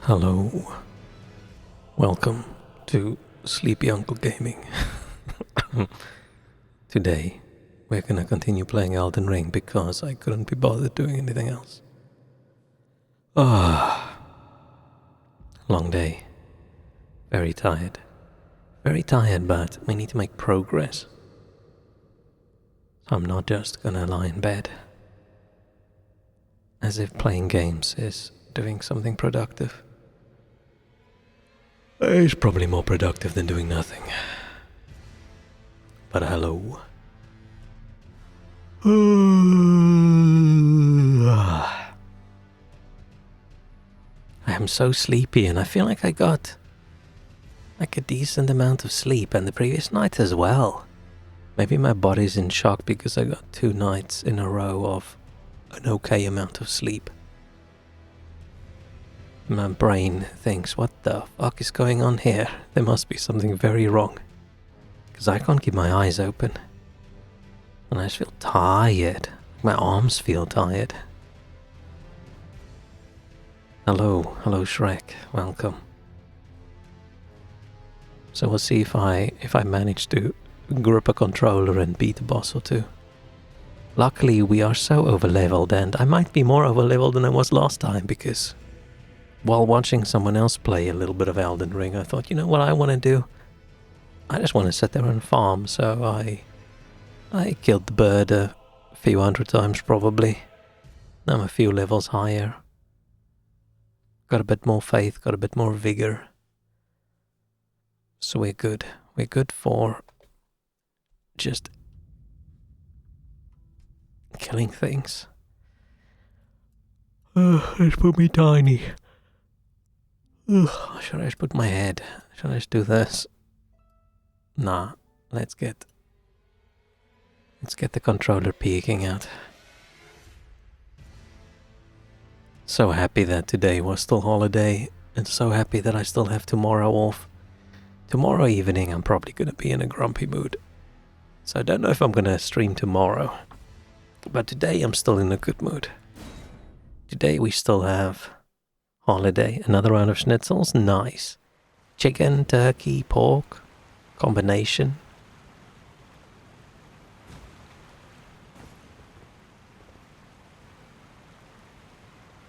Hello. Welcome to Sleepy Uncle Gaming. Today, we're gonna continue playing Elden Ring because I couldn't be bothered doing anything else. Long day. Very tired. Very tired, but we need to make progress. So I'm not just gonna lie in bed. As if playing games is doing something productive. It's probably more productive than doing nothing. But hello. I am so sleepy and I feel like I got like a decent amount of sleep and the previous night as well. Maybe my body's in shock because I got 2 nights in a row of an okay amount of sleep. My brain thinks, what the fuck is going on here? There must be something very wrong. Because I can't keep my eyes open. And I just feel tired. My arms feel tired. Hello Shrek, welcome. So we'll see if I manage to grip a controller and beat a boss or two. Luckily we are so overleveled, and I might be more overleveled than I was last time because while watching someone else play a little bit of Elden Ring, I thought, you know what I want to do? I just want to sit there and farm, so I killed the bird a few hundred times probably. Now I'm a few levels higher. Got a bit more faith, got a bit more vigor. So we're good. We're good for just killing things. Let's put me tiny. Should I just put my head? Should I just do this? Nah, let's get the controller peeking out. So happy that today was still holiday, and so happy that I still have tomorrow off. Tomorrow evening I'm probably gonna be in a grumpy mood. So I don't know if I'm gonna stream tomorrow. But today I'm still in a good mood. Today we still have holiday, another round of schnitzels, nice. Chicken, turkey, pork, combination.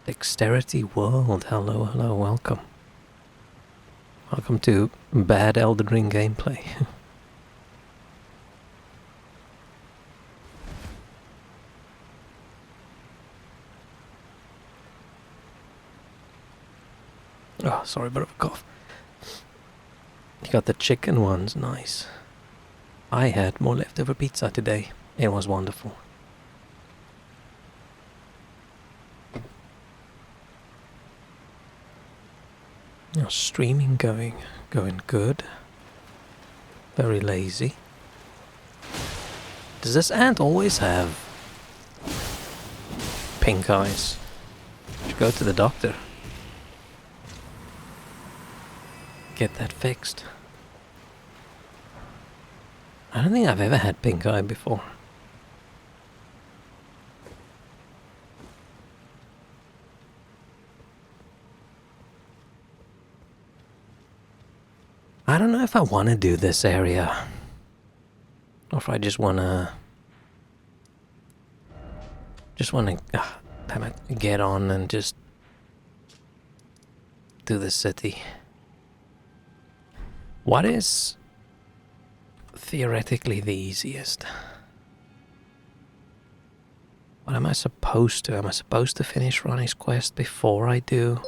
Dexterity World, hello, welcome. Welcome to bad Elden Ring gameplay. Oh, sorry, bit of a cough. You got the chicken ones, nice. I had more leftover pizza today. It was wonderful. Now streaming going good. Very lazy. Does this ant always have pink eyes? Should go to the doctor. Get that fixed. I don't think I've ever had pink eye before. I don't know if I want to do this area, or if I just want to damn it, get on and just do the city. What is theoretically the easiest? What am I supposed to? Am I supposed to finish Ronnie's quest before I do?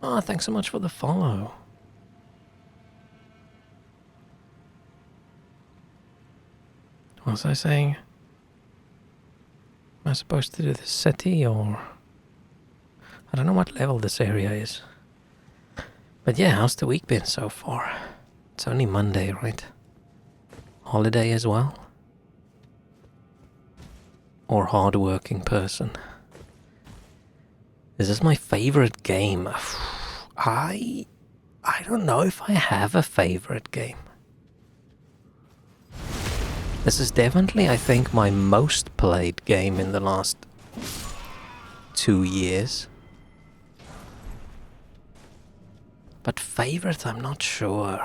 Oh, thanks so much for the follow. What was I saying? Am I supposed to do the city, or I don't know what level this area is. But yeah, how's the week been so far? It's only Monday, right? Holiday as well? Or hard-working person? Is this my favorite game? I don't know if I have a favorite game. This is definitely, I think, my most played game in the last 2 years. But favorite, I'm not sure.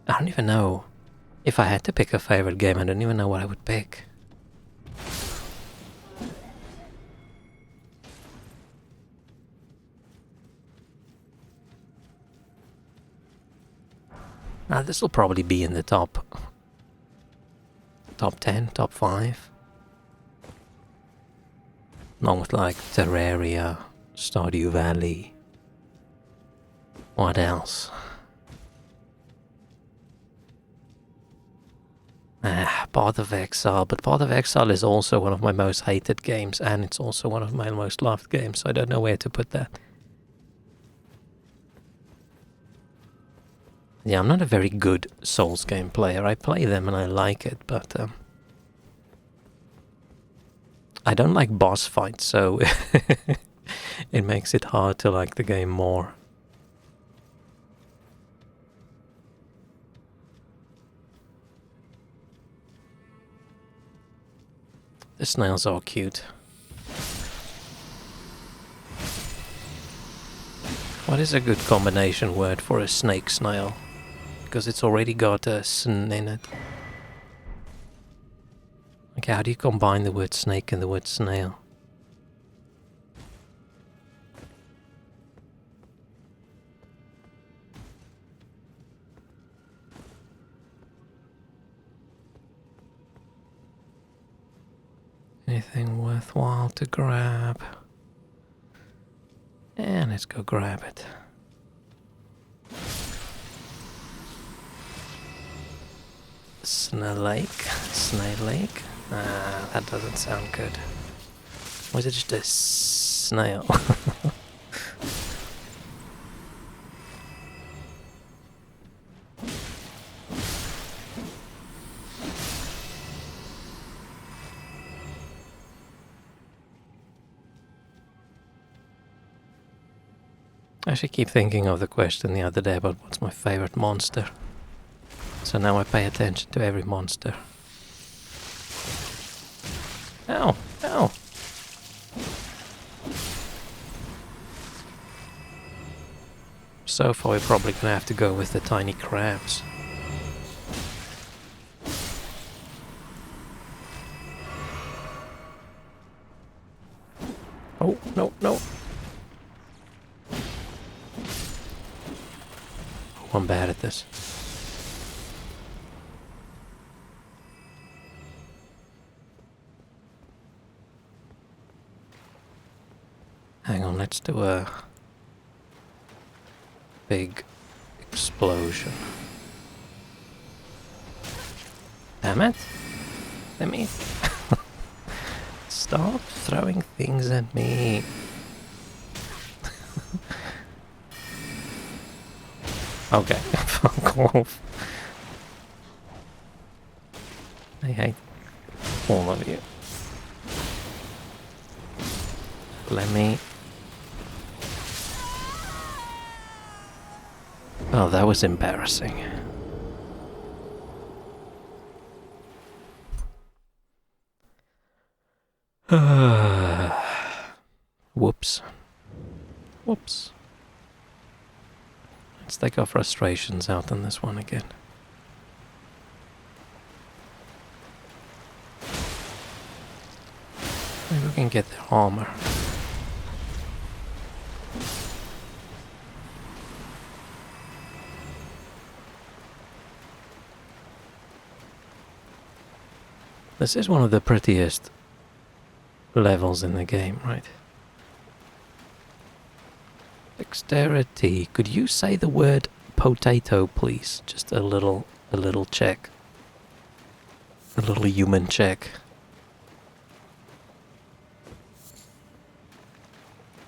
I don't even know. If I had to pick a favorite game, I don't even know what I would pick. This will probably be in the top 10, top 5. Along with like Terraria, Stardew Valley. What else? Path of Exile, but Path of Exile is also one of my most hated games, and it's also one of my most loved games, so I don't know where to put that. Yeah, I'm not a very good Souls game player. I play them and I like it, but I don't like boss fights, so it makes it hard to like the game more. The snails are cute. What is a good combination word for a snake snail? Because it's already got a sn in it. Okay, how do you combine the word snake and the word snail? Anything worthwhile to grab? And let's go grab it. Snail lake. That doesn't sound good. Or is it just a snail? I actually keep thinking of the question the other day about what's my favorite monster. So now I pay attention to every monster. Ow! Ow! So far we're probably gonna have to go with the tiny crabs. Oh, no, no! Oh, I'm bad at this. Hang on, let's do a big explosion. Damn it! Let me... Stop throwing things at me. Okay, fuck off. I hate all of you. Let me... Oh, that was embarrassing. Whoops. Whoops. Let's take our frustrations out on this one again. Maybe we can get the armor. This is one of the prettiest levels in the game, right? Dexterity. Could you say the word potato, please? Just a little check. A little human check.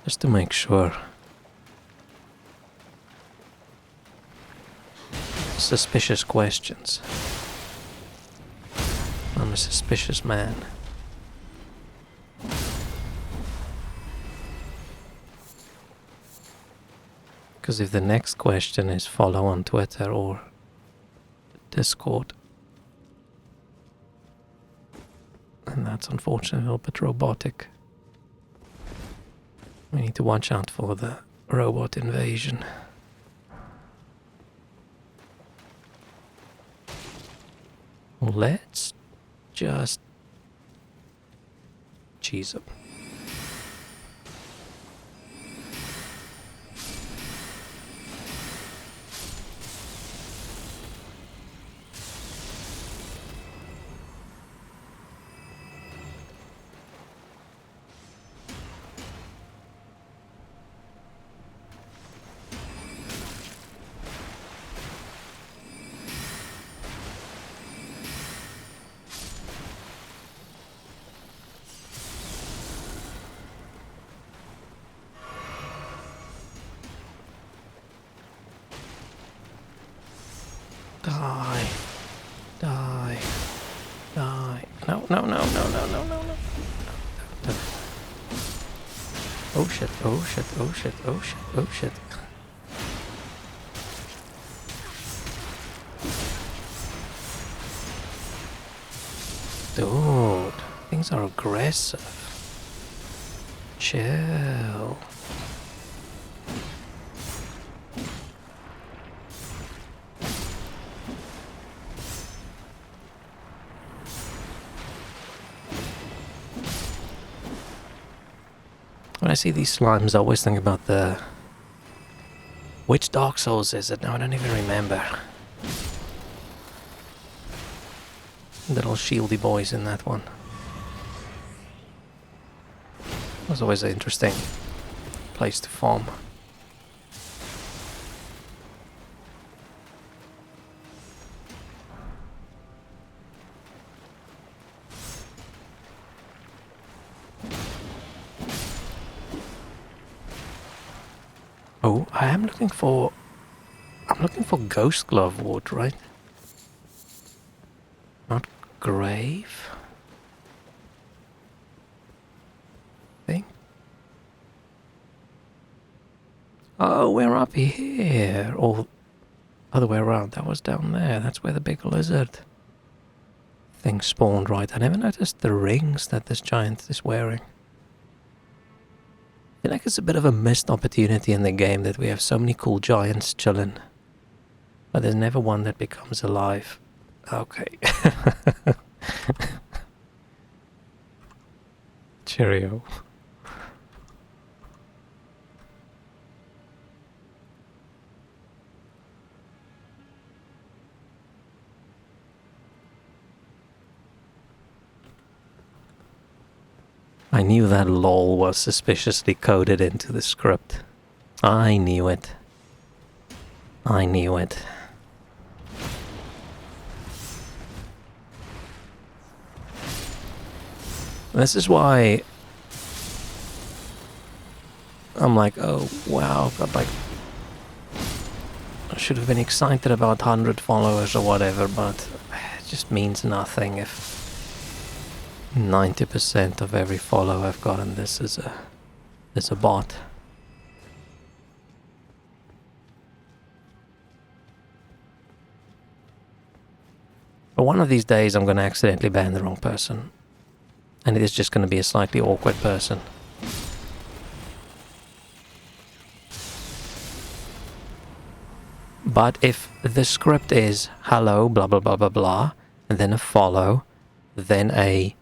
Just to make sure. Suspicious questions. I'm a suspicious man. Because if the next question is follow on Twitter or Discord, that's unfortunately a little bit robotic. We need to watch out for the robot invasion. Let's just cheese up. Die. Die. Die. No, no, no, no, no, no, no, no. Oh shit, oh shit, oh shit, oh shit, oh shit. Dude, things are aggressive. Chill. When I see these slimes, I always think about the... Which Dark Souls is it? Now I don't even remember. Little shieldy boys in that one. It was always an interesting place to farm. Oh, I am looking for... I'm looking for Ghost Glove wood, right? Not grave? Thing? Oh, we're up here. Or other way around. That was down there. That's where the big lizard thing spawned, right? I never noticed the rings that this giant is wearing. I feel like it's a bit of a missed opportunity in the game that we have so many cool giants chilling. But there's never one that becomes alive. Okay. Cheerio. I knew that lol was suspiciously coded into the script. I knew it. I knew it. This is why I'm like, oh wow, I've got like... I should have been excited about 100 followers or whatever, but it just means nothing if 90% of every follow I've gotten this is a bot. But one of these days I'm going to accidentally ban the wrong person. And it is just going to be a slightly awkward person. But if the script is hello, blah blah blah blah blah, and then a follow, then a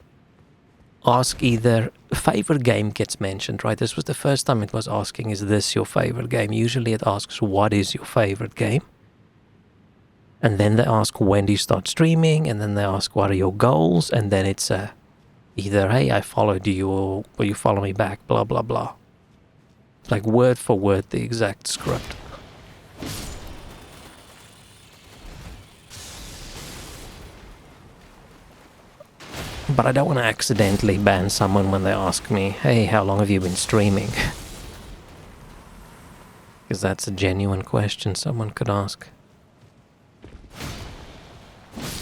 ask either favorite game gets mentioned, right? This was the first time it was asking, is this your favorite game? Usually it asks, what is your favorite game? And then they ask, when do you start streaming? And then they ask, what are your goals? And then it's either, hey, I followed you, or will you follow me back? Blah, blah, blah. It's like word for word, the exact script. But I don't want to accidentally ban someone when they ask me, hey, how long have you been streaming? Because that's a genuine question someone could ask.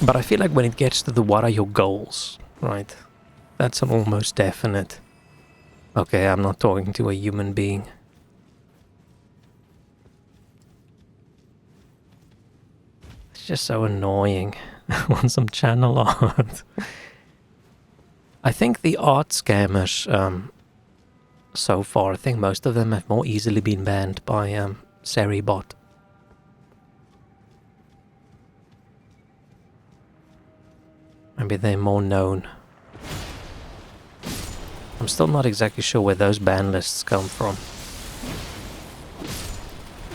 But I feel like when it gets to the what are your goals, right? That's an almost definite. Okay, I'm not talking to a human being. It's just so annoying. I want some channel art. I think the art scammers, so far, I think most of them have more easily been banned by Seribot. Maybe they're more known. I'm still not exactly sure where those ban lists come from.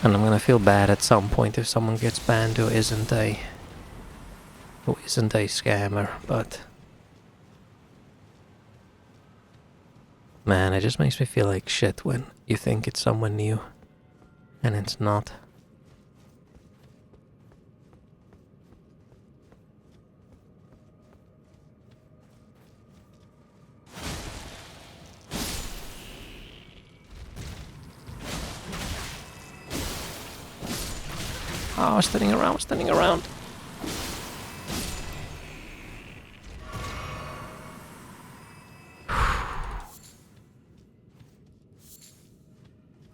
And I'm gonna feel bad at some point if someone gets banned who isn't a scammer, but man, it just makes me feel like shit when you think it's someone new and it's not. Oh, standing around.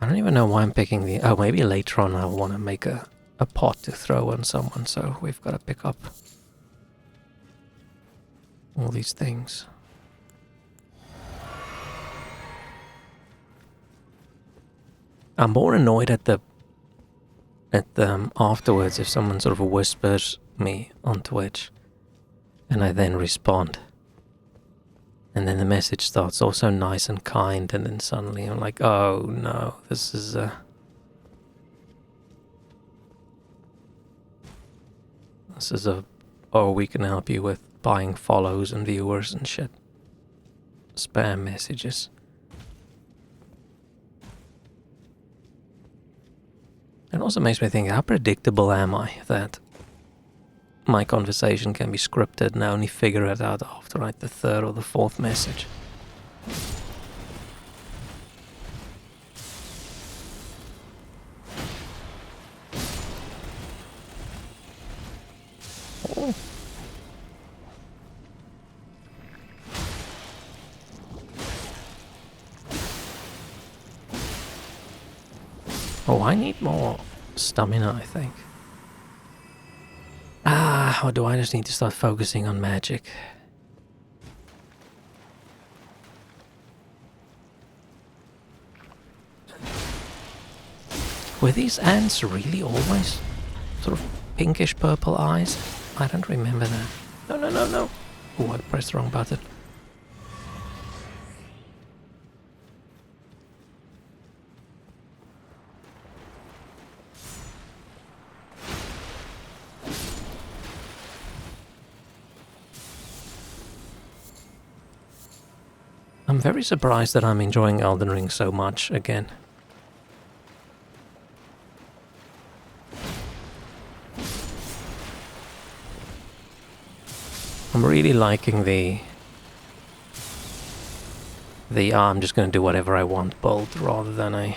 I don't even know why I'm picking the... Oh, maybe later on I want to make a pot to throw on someone, so we've got to pick up all these things. I'm more annoyed at the afterwards if someone sort of whispers me on Twitch and I then respond. And then the message starts also nice and kind, and then suddenly I'm like, oh no, this is oh, we can help you with buying follows and viewers and shit. Spam messages. It also makes me think, how predictable am I that my conversation can be scripted and I only figure it out after like the third or the fourth message. Oh. Oh, I need more stamina, I think. Or do I just need to start focusing on magic? Were these ants really always sort of pinkish purple eyes? I don't remember that. No. Oh, I pressed the wrong button. I'm very surprised that I'm enjoying Elden Ring so much again. I'm really liking the I'm just going to do whatever I want build rather than a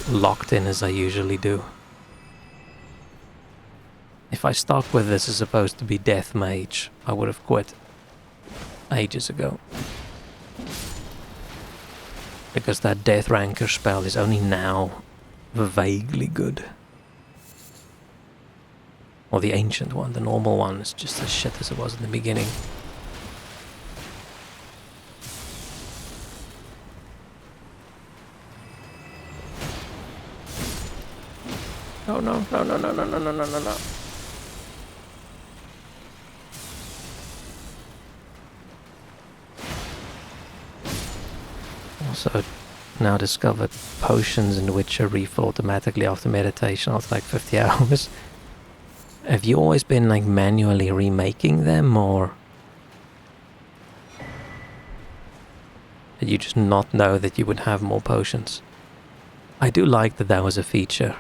locked in as I usually do. If I stuck with this as opposed to be Death Mage, I would have quit ages ago. Because that Death Ranker spell is only now vaguely good. Or the ancient one, the normal one, is just as shit as it was in the beginning. Oh no. Also now discovered potions in which are refill automatically after meditation after like 50 hours. Have you always been like manually remaking them, or did you just not know that you would have more potions? I do like that that was a feature.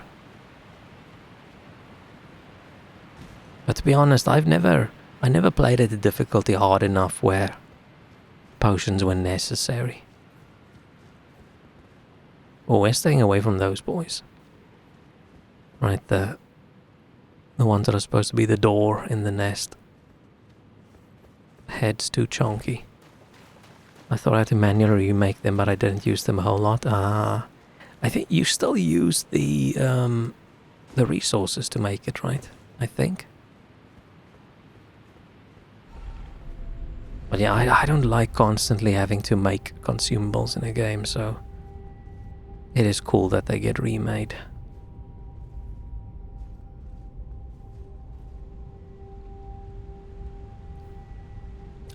But to be honest, I never played at the difficulty hard enough where potions were necessary. Oh, we're staying away from those boys. Right, the ones that are supposed to be the door in the nest. Head's too chunky. I thought I had to manually remake them, but I didn't use them a whole lot. I think you still use the resources to make it, right? I think. But yeah, I don't like constantly having to make consumables in a game, so it is cool that they get remade.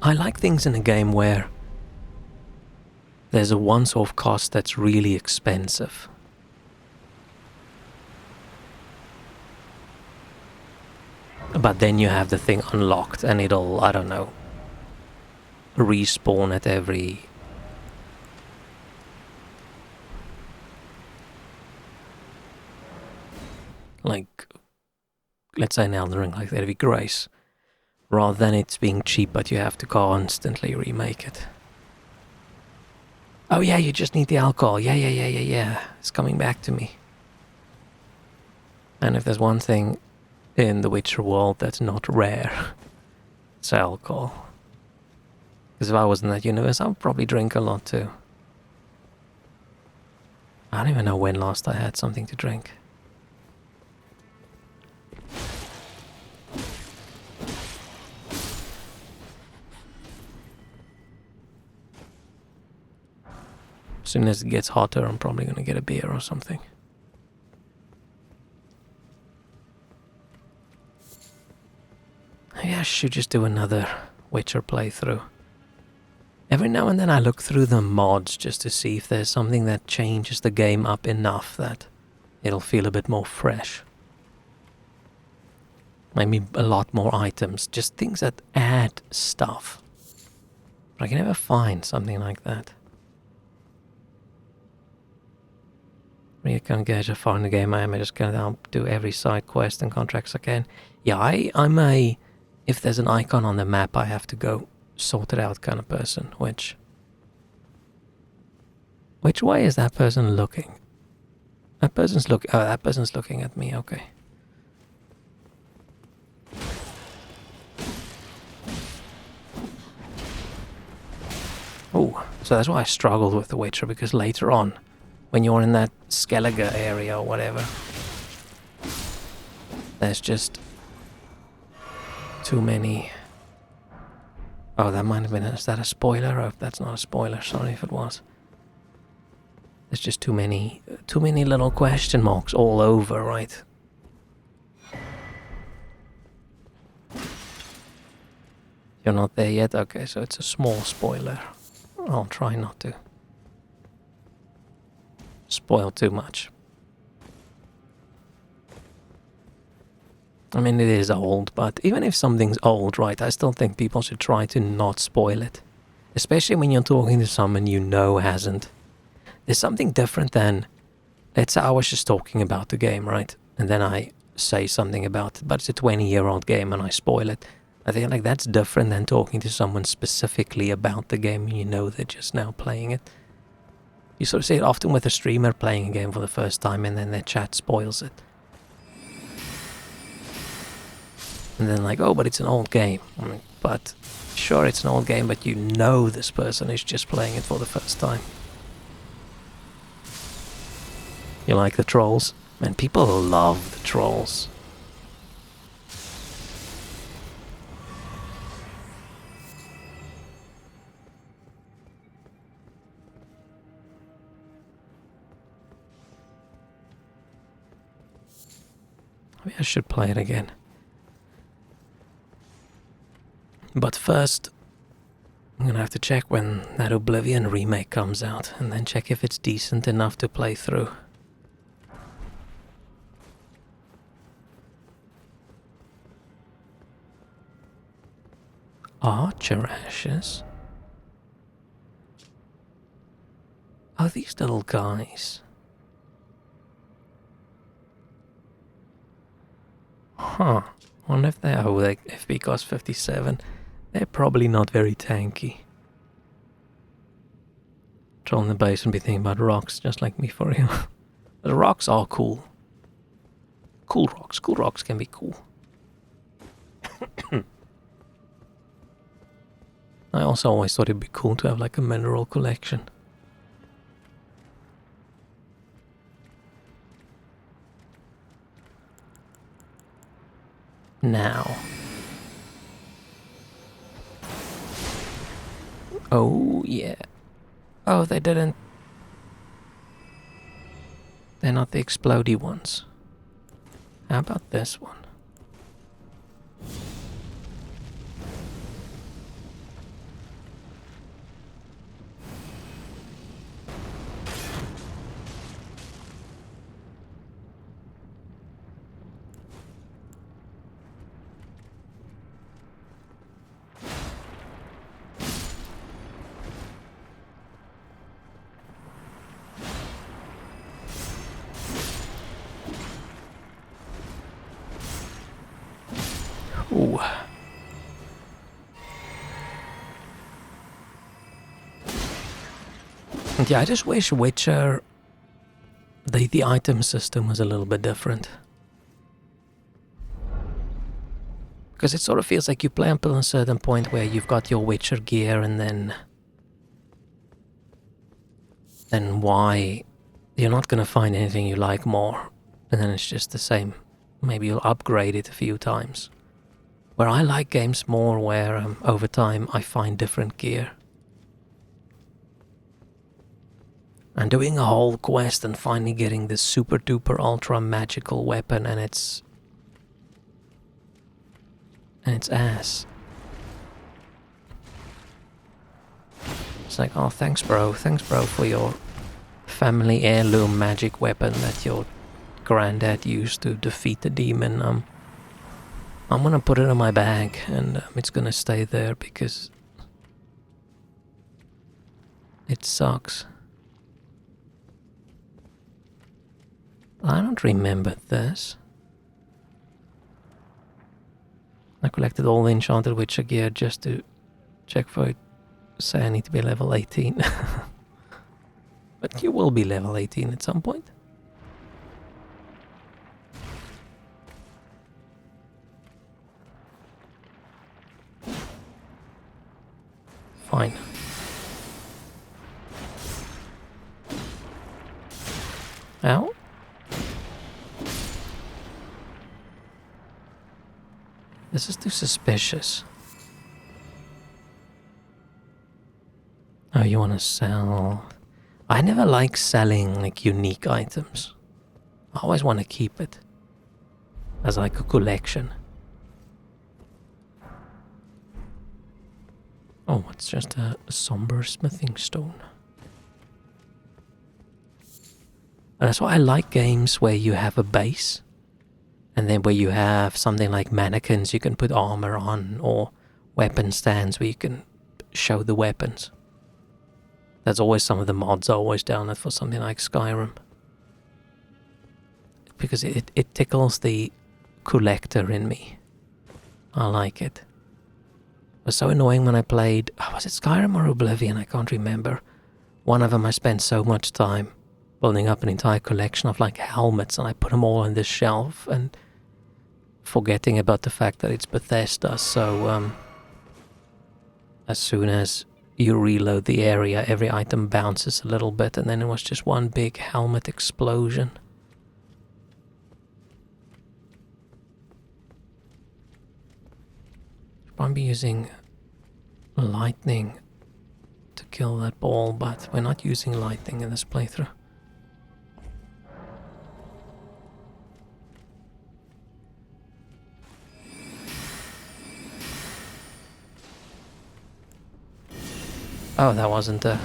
I like things in a game where there's a once-off cost that's really expensive. But then you have the thing unlocked and it'll, I don't know, respawn at every... like, let's say an Elden Ring, like every grace. Rather than it being cheap but you have to constantly remake it. Oh yeah, you just need the alcohol. Yeah. It's coming back to me. And if there's one thing in the Witcher world that's not rare, it's alcohol. Because if I was in that universe, I would probably drink a lot too. I don't even know when last I had something to drink. As soon as it gets hotter, I'm probably gonna get a beer or something. Maybe I should just do another Witcher playthrough. Every now and then I look through the mods just to see if there's something that changes the game up enough that it'll feel a bit more fresh. Maybe a lot more items, just things that add stuff. But I can never find something like that. Really can't gauge how far in the game I am. I just gonna do every side quest and contracts I can. Yeah, I'm a... if there's an icon on the map, I have to go sort it out kind of person, which way is that person looking? That person's that person's looking at me, okay. Oh, so that's why I struggled with The Witcher, because later on, when you're in that Skellige area or whatever, there's just too many... Oh, that might have been... is that a spoiler? Oh, that's not a spoiler, sorry if it was. There's just too many little question marks all over, right? You're not there yet? Okay, so it's a small spoiler. I'll try not to spoil too much. I mean, it is old, but even if something's old, right, I still think people should try to not spoil it. Especially when you're talking to someone you know hasn't. There's something different than, let's say I was just talking about the game, right? And then I say something about it, but it's a 20-year-old game and I spoil it. I think like that's different than talking to someone specifically about the game and you know they're just now playing it. You sort of see it often with a streamer playing a game for the first time and then their chat spoils it. And then like, oh, but it's an old game. I mean, but sure, it's an old game, but you know this person is just playing it for the first time. You like the trolls? Man, people love the trolls. Maybe I should play it again. But first, I'm gonna have to check when that Oblivion remake comes out, and then check if it's decent enough to play through. Archer ashes? Oh, these little guys. Huh. Wonder if they... oh, they FP cost 57. They're probably not very tanky. Troll in the base and be thinking about rocks, just like me for real. The rocks are cool. Cool rocks. Cool rocks can be cool. I also always thought it'd be cool to have like a mineral collection. Now. Oh, yeah. Oh, they didn't. They're not the explodey ones. How about this one? Ooh. And yeah, I just wish Witcher, the item system was a little bit different. Because it sort of feels like you play up until a certain point where you've got your Witcher gear and then why you're not going to find anything you like more. And then it's just the same. Maybe you'll upgrade it a few times. Where I like games more where over time I find different gear. And doing a whole quest and finally getting this super duper ultra magical weapon and it's ass. It's like, oh, thanks bro, for your family heirloom magic weapon that your granddad used to defeat the demon. I'm gonna put it in my bag and it's gonna stay there because it sucks. I don't remember this. I collected all the enchanted Witcher gear just to check for it. Say I need to be level 18. But you will be level 18 at some point. Fine. Ow. This is too suspicious. Oh, you want to sell... I never like selling like unique items. I always want to keep it as like a collection. Oh, it's just a somber smithing stone. And that's why I like games where you have a base and then where you have something like mannequins you can put armor on or weapon stands where you can show the weapons. That's always some of the mods are always down it for something like Skyrim. Because it tickles the collector in me. I like it. It was so annoying when I played, was it Skyrim or Oblivion? I can't remember. One of them I spent so much time building up an entire collection of like helmets and I put them all on this shelf and forgetting about the fact that it's Bethesda. So as soon as you reload the area, every item bounces a little bit and then it was just one big helmet explosion. I'll be using lightning to kill that ball, but we're not using lightning in this playthrough. Oh, that wasn't a...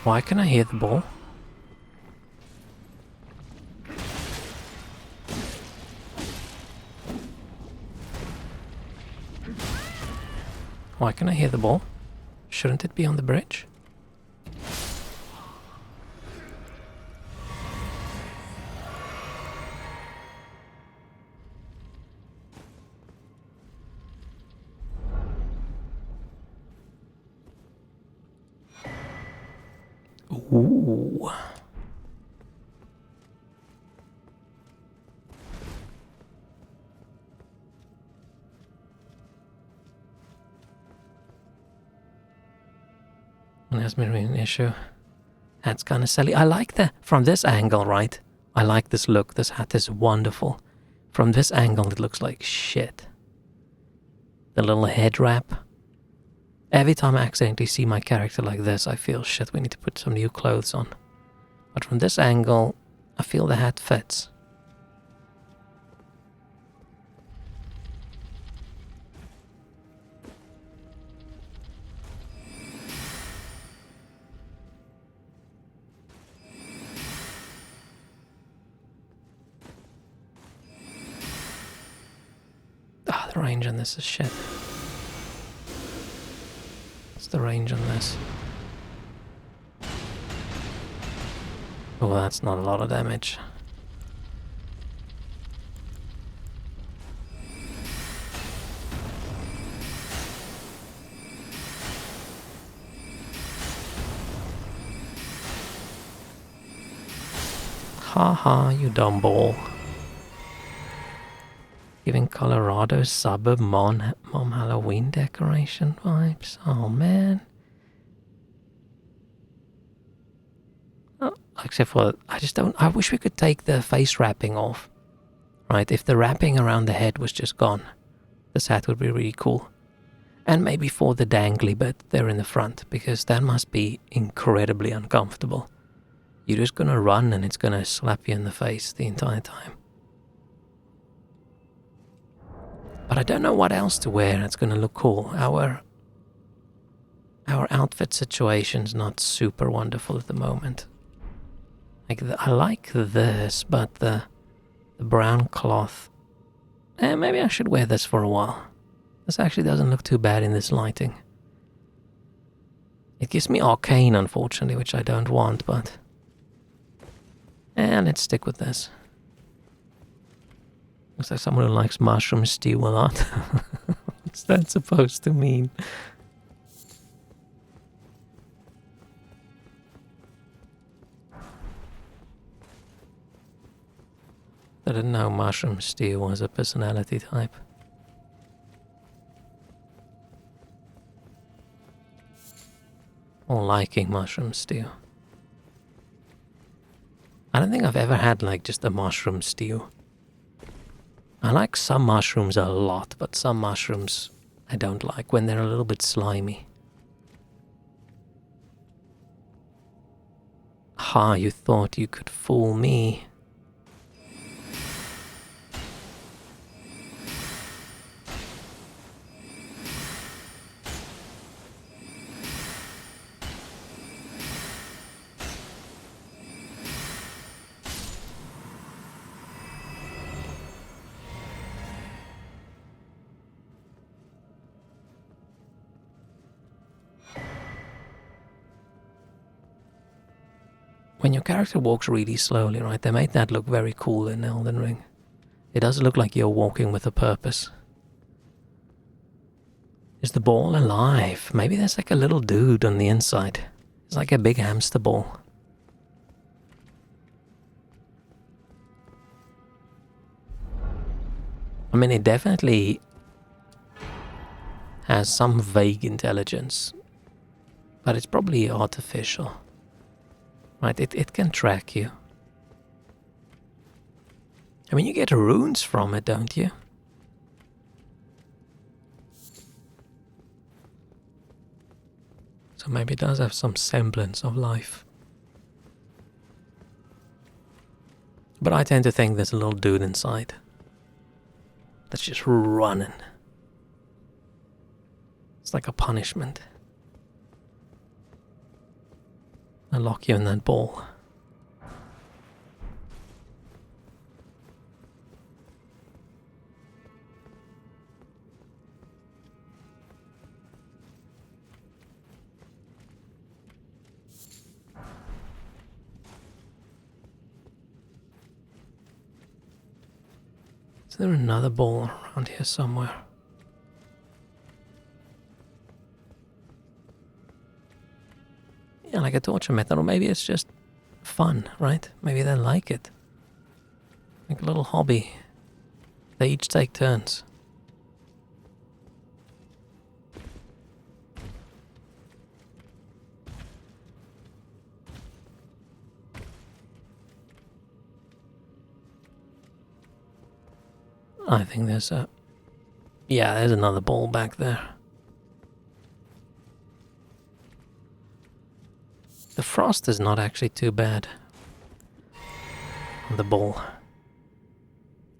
Why can I hear the ball? Why can I hear the ball? Shouldn't it be on the bridge? Ooh. That's been really an issue. That's kind of silly. I like from this angle, right? I like this look. This hat is wonderful. From this angle, it looks like shit. The little head wrap. Every time I accidentally see my character like this, I feel, shit, we need to put some new clothes on. But from this angle, I feel the hat fits. Ah, the range on this is shit. What's the range on this? Oh, that's not a lot of damage. Haha, you dumb ball. Giving Colorado suburb mom Halloween decoration vibes. Oh man. Oh, except for, I wish we could take the face wrapping off. Right, if the wrapping around the head was just gone, this hat would be really cool. And maybe for the dangly bit there in the front, because that must be incredibly uncomfortable. You're just gonna run and it's gonna slap you in the face the entire time. But I don't know what else to wear that's gonna look cool. Our outfit situation's not super wonderful at the moment. Like I like this, but the brown cloth. Maybe I should wear this for a while. This actually doesn't look too bad in this lighting. It gives me arcane, unfortunately, which I don't want, but... let's stick with this. Looks like someone who likes mushroom stew a lot. What's that supposed to mean? I didn't know mushroom stew was a personality type. Or liking mushroom stew. I don't think I've ever had like just a mushroom stew. I like some mushrooms a lot, but some mushrooms I don't like when they're a little bit slimy. Ha, you thought you could fool me. When your character walks really slowly, right, they made that look very cool in Elden Ring. It does look like you're walking with a purpose. Is the ball alive? Maybe there's like a little dude on the inside. It's like a big hamster ball. I mean, it definitely has some vague intelligence, but it's probably artificial. Right, it can track you. I mean, you get runes from it, don't you? So maybe it does have some semblance of life. But I tend to think there's a little dude inside that's just running. It's like a punishment. I lock you in that ball. Is there another ball around here somewhere? Yeah, like a torture method, or maybe it's just fun, right? Maybe they like it. Like a little hobby. They each take turns. I think there's a... Yeah, there's another ball back there. The frost is not actually too bad on the ball.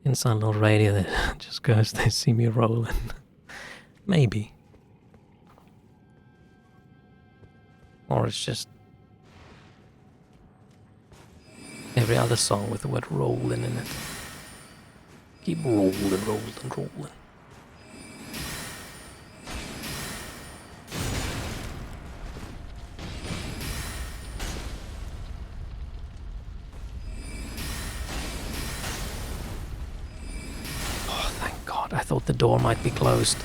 Inside little radio that just goes, they see me rolling. Maybe. Or it's just every other song with the word rolling in it. Keep rolling, rolling, rolling. Oh, thank God. I thought the door might be closed.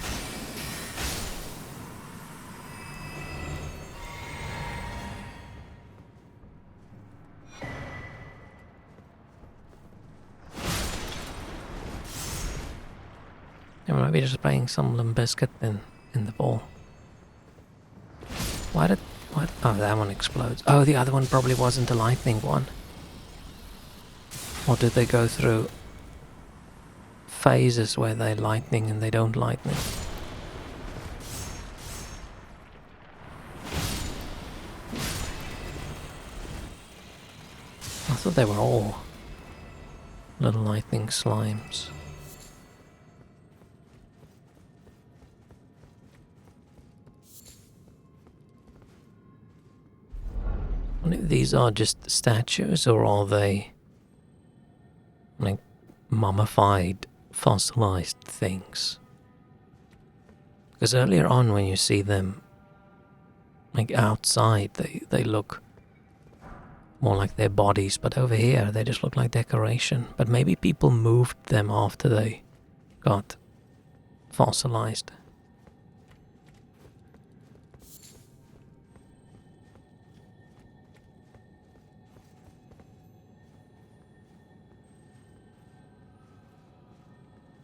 Maybe just playing some Limp Bizkit in the ball. Why did... What? Oh, that one explodes. Oh, the other one probably wasn't a lightning one. Or did they go through phases where they're lightning and they don't lightning? I thought they were all little lightning slimes. These are just statues, or are they like mummified, fossilized things? Because earlier on when you see them like outside, they look more like their bodies, but over here they just look like decoration. But maybe people moved them after they got fossilized.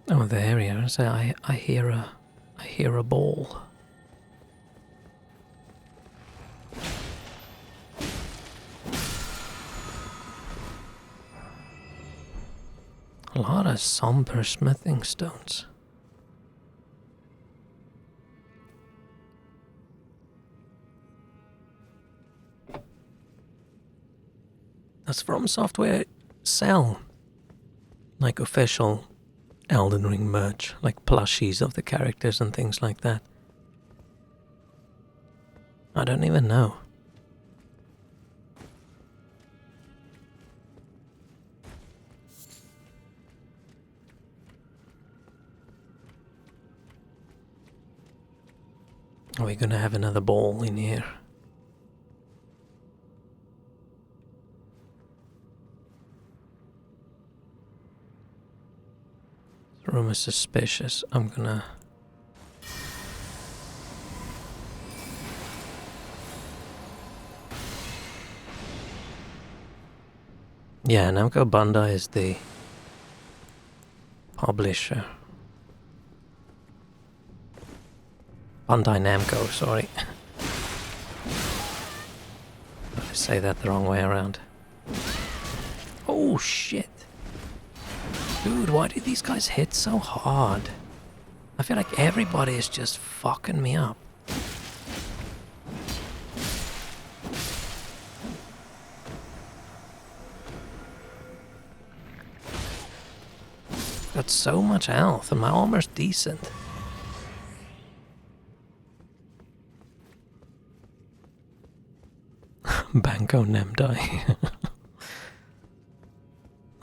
Oh, there he is. I hear a ball. A lot of somber smithing stones. Does From Software sell like official Elden Ring merch, like plushies of the characters and things like that? I don't even know. Are we gonna have another ball in here? The room is suspicious. I'm gonna... Yeah, Namco Bandai is the publisher. Bandai Namco, sorry. I say that the wrong way around. Oh shit. Dude, why do these guys hit so hard? I feel like everybody is just fucking me up. Got so much health and my armor's decent. Banco Namdai.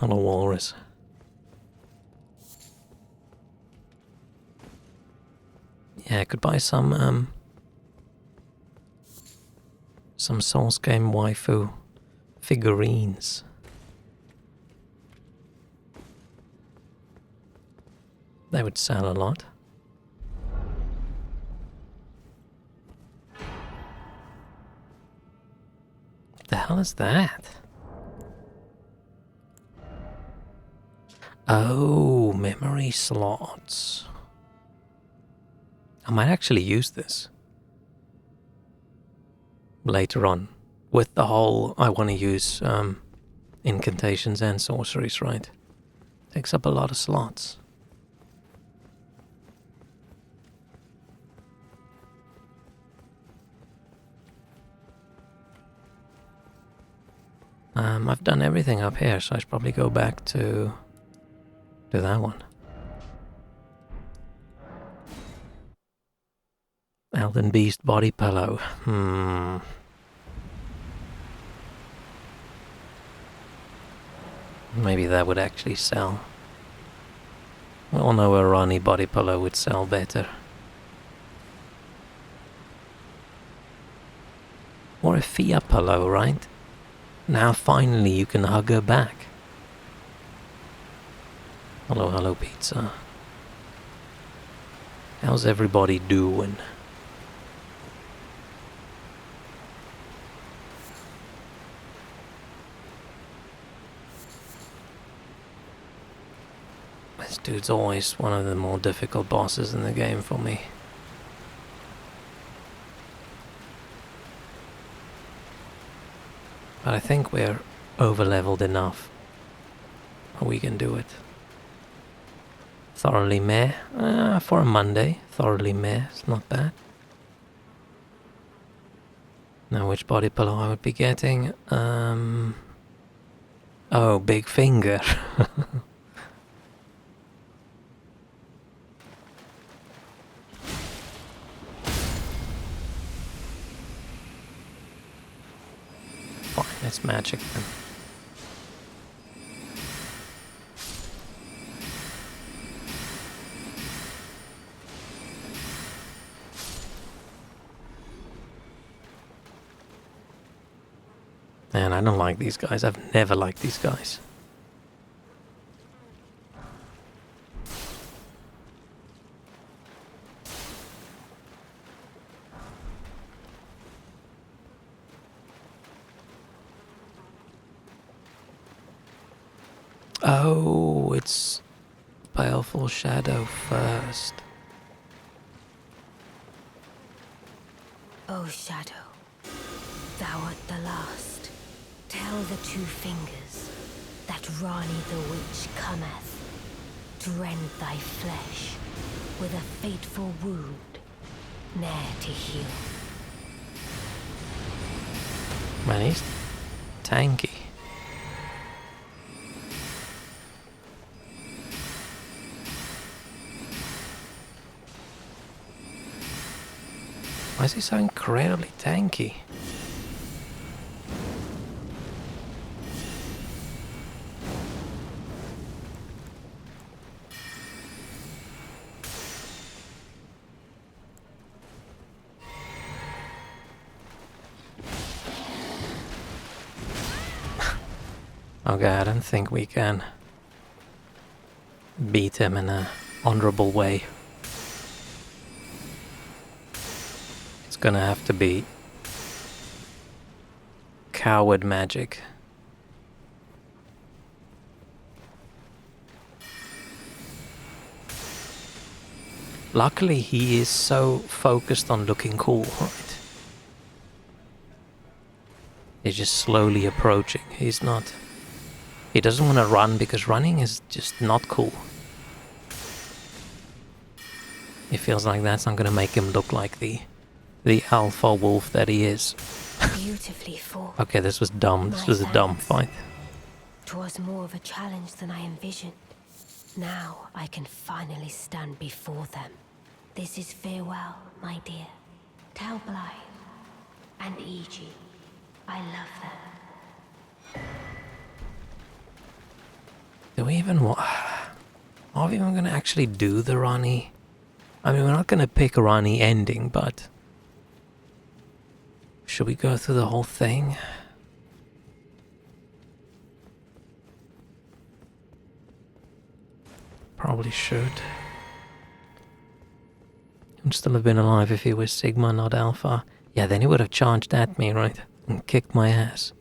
Not a walrus. Yeah, I could buy some Souls game waifu figurines. They would sell a lot. What the hell is that? Oh, memory slots. I might actually use this later on with the whole I want to use incantations and sorceries, right? Takes up a lot of slots. I've done everything up here, so I should probably go back to that one. Elden Beast body pillow. Maybe that would actually sell. We all know a Ronnie body pillow would sell better. Or a Fia pillow, right? Now finally you can hug her back. Hello, hello pizza. How's everybody doing? This dude's always one of the more difficult bosses in the game for me. But I think we're over-leveled enough. We can do it. Thoroughly meh. For a Monday, thoroughly meh. It's not bad. Now which body pillow I would be getting? Oh, big finger. Fine, it's magic then. Man, I don't like these guys. I've never liked these guys. Oh, it's Baleful Shadow first. O Shadow, thou art the last. Tell the two fingers that Rani the Witch cometh to rend thy flesh with a fateful wound, ne'er to heal. Man, he's tanky. Why is he so incredibly tanky? Okay, I don't think we can beat him in an honorable way. It's gonna have to be coward magic. Luckily, he is so focused on looking cool, right? He's just slowly approaching. He's not... He doesn't want to run because running is just not cool. He feels like that's not going to make him look like the alpha wolf that he is. Beautifully fought. Okay, this was dumb. This was a dumb fight. 'Twas more of a challenge than I envisioned. Now I can finally stand before them. This is farewell, my dear. Tell Blythe and Iji I love them. Do we even want... Are we even going to actually do the Rani? I mean, we're not going to pick a Rani ending, but... Should we go through the whole thing? Probably should. He would still have been alive if he was Sigma, not Alpha. Yeah, then he would have charged at me, right? And kicked my ass.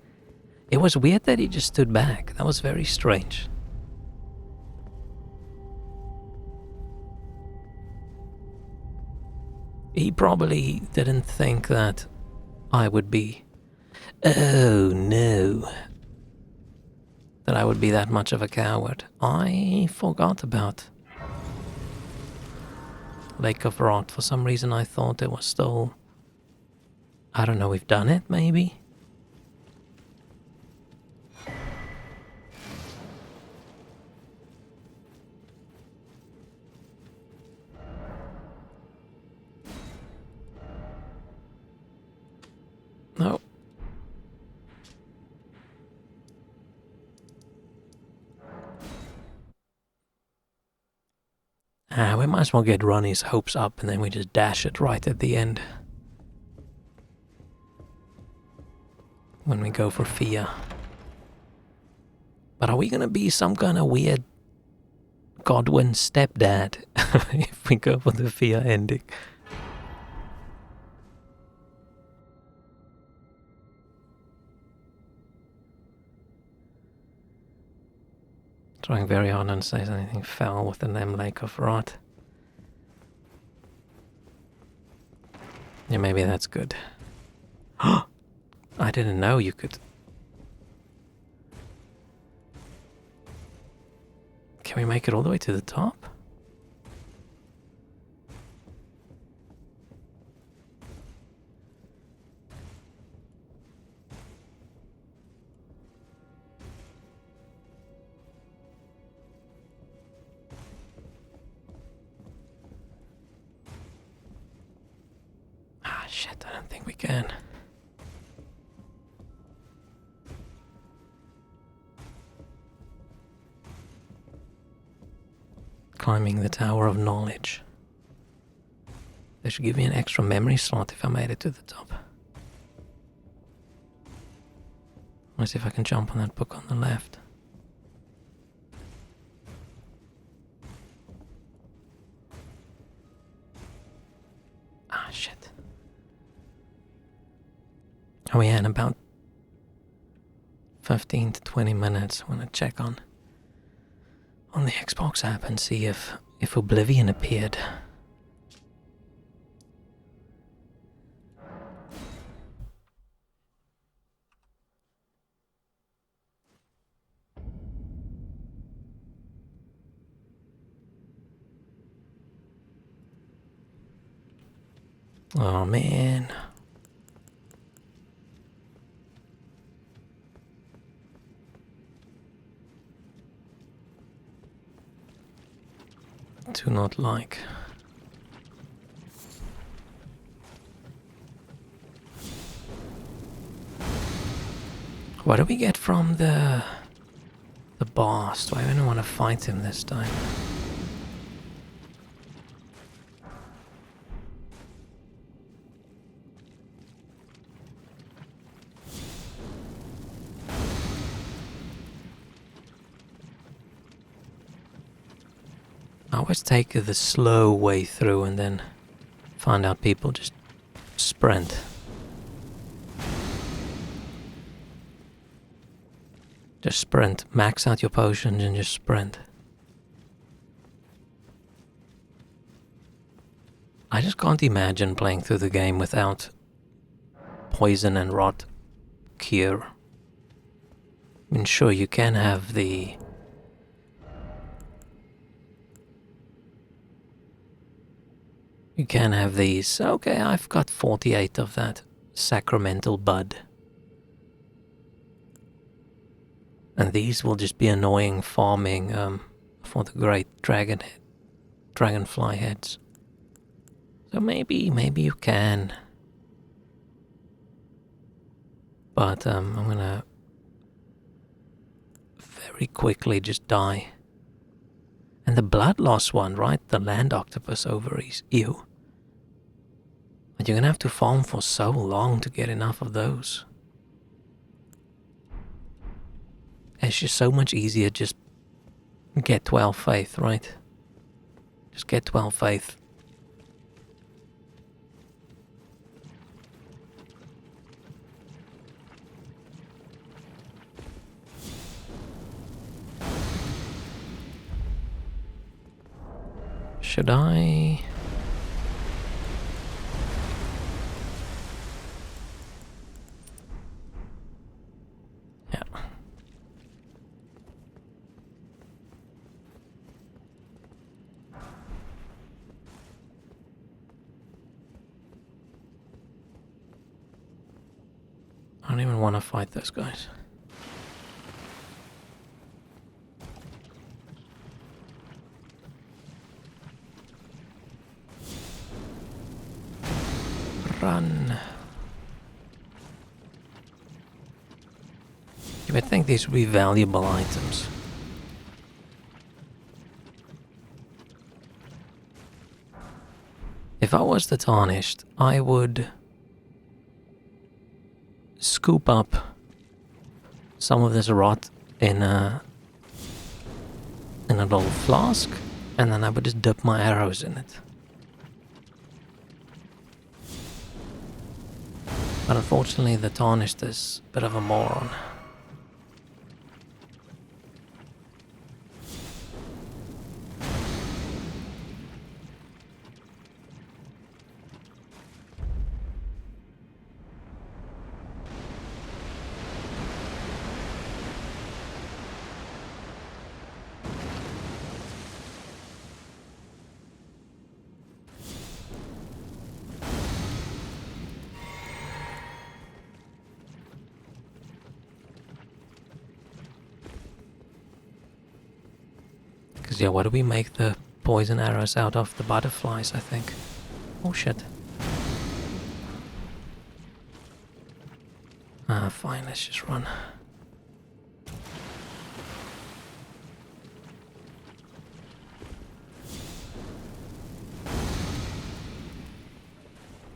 It was weird that he just stood back. That was very strange. He probably didn't think that I would be... Oh no. That I would be that much of a coward. I forgot about Lake of Rot. For some reason I thought it was still... I don't know, we've done it maybe? We might as well get Ronnie's hopes up and then we just dash it right at the end. When we go for Fia. But are we gonna be some kind of weird Godwin stepdad if we go for the Fia ending? Trying very hard not to say anything foul with the name Lake of Rot. Yeah, maybe that's good. I didn't know you could. Can we make it all the way to the top? Ah, shit, I don't think we can. Climbing the Tower of Knowledge. They should give me an extra memory slot if I made it to the top. Let's see if I can jump on that book on the left. Ah, shit. Oh yeah, in about 15 to 20 minutes, I'm gonna check on the Xbox app and see if Oblivion appeared. Oh man. Do not like. What do we get from the boss? Do I even want to fight him this time? I always take the slow way through and then find out people just sprint. Just sprint. Max out your potions and just sprint. I just can't imagine playing through the game without poison and rot cure. I mean, sure, you can have the... You can have these. Okay, I've got 48 of that sacramental bud. And these will just be annoying farming for the great dragonfly heads. So maybe you can. But I'm gonna very quickly just die. And the blood loss one, right? The land octopus ovaries. Ew. But you're gonna have to farm for so long to get enough of those. It's just so much easier just get 12 faith, right? Just get 12 faith. Should I? Yeah. I don't even want to fight those guys. Run. You would think these would be valuable items. If I was the Tarnished, I would scoop up some of this rot in a little flask, and then I would just dip my arrows in it. But unfortunately, the Tarnished is a bit of a moron. Because, yeah, what do we make the poison arrows out of? The butterflies, I think. Oh, shit. Ah, fine, let's just run.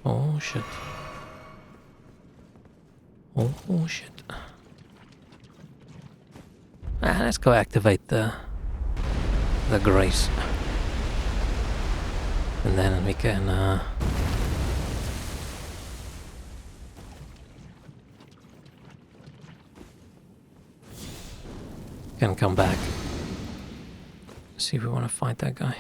Oh, shit. Oh, shit. Ah, let's go activate the grace. And then we can, come back. See if we want to fight that guy.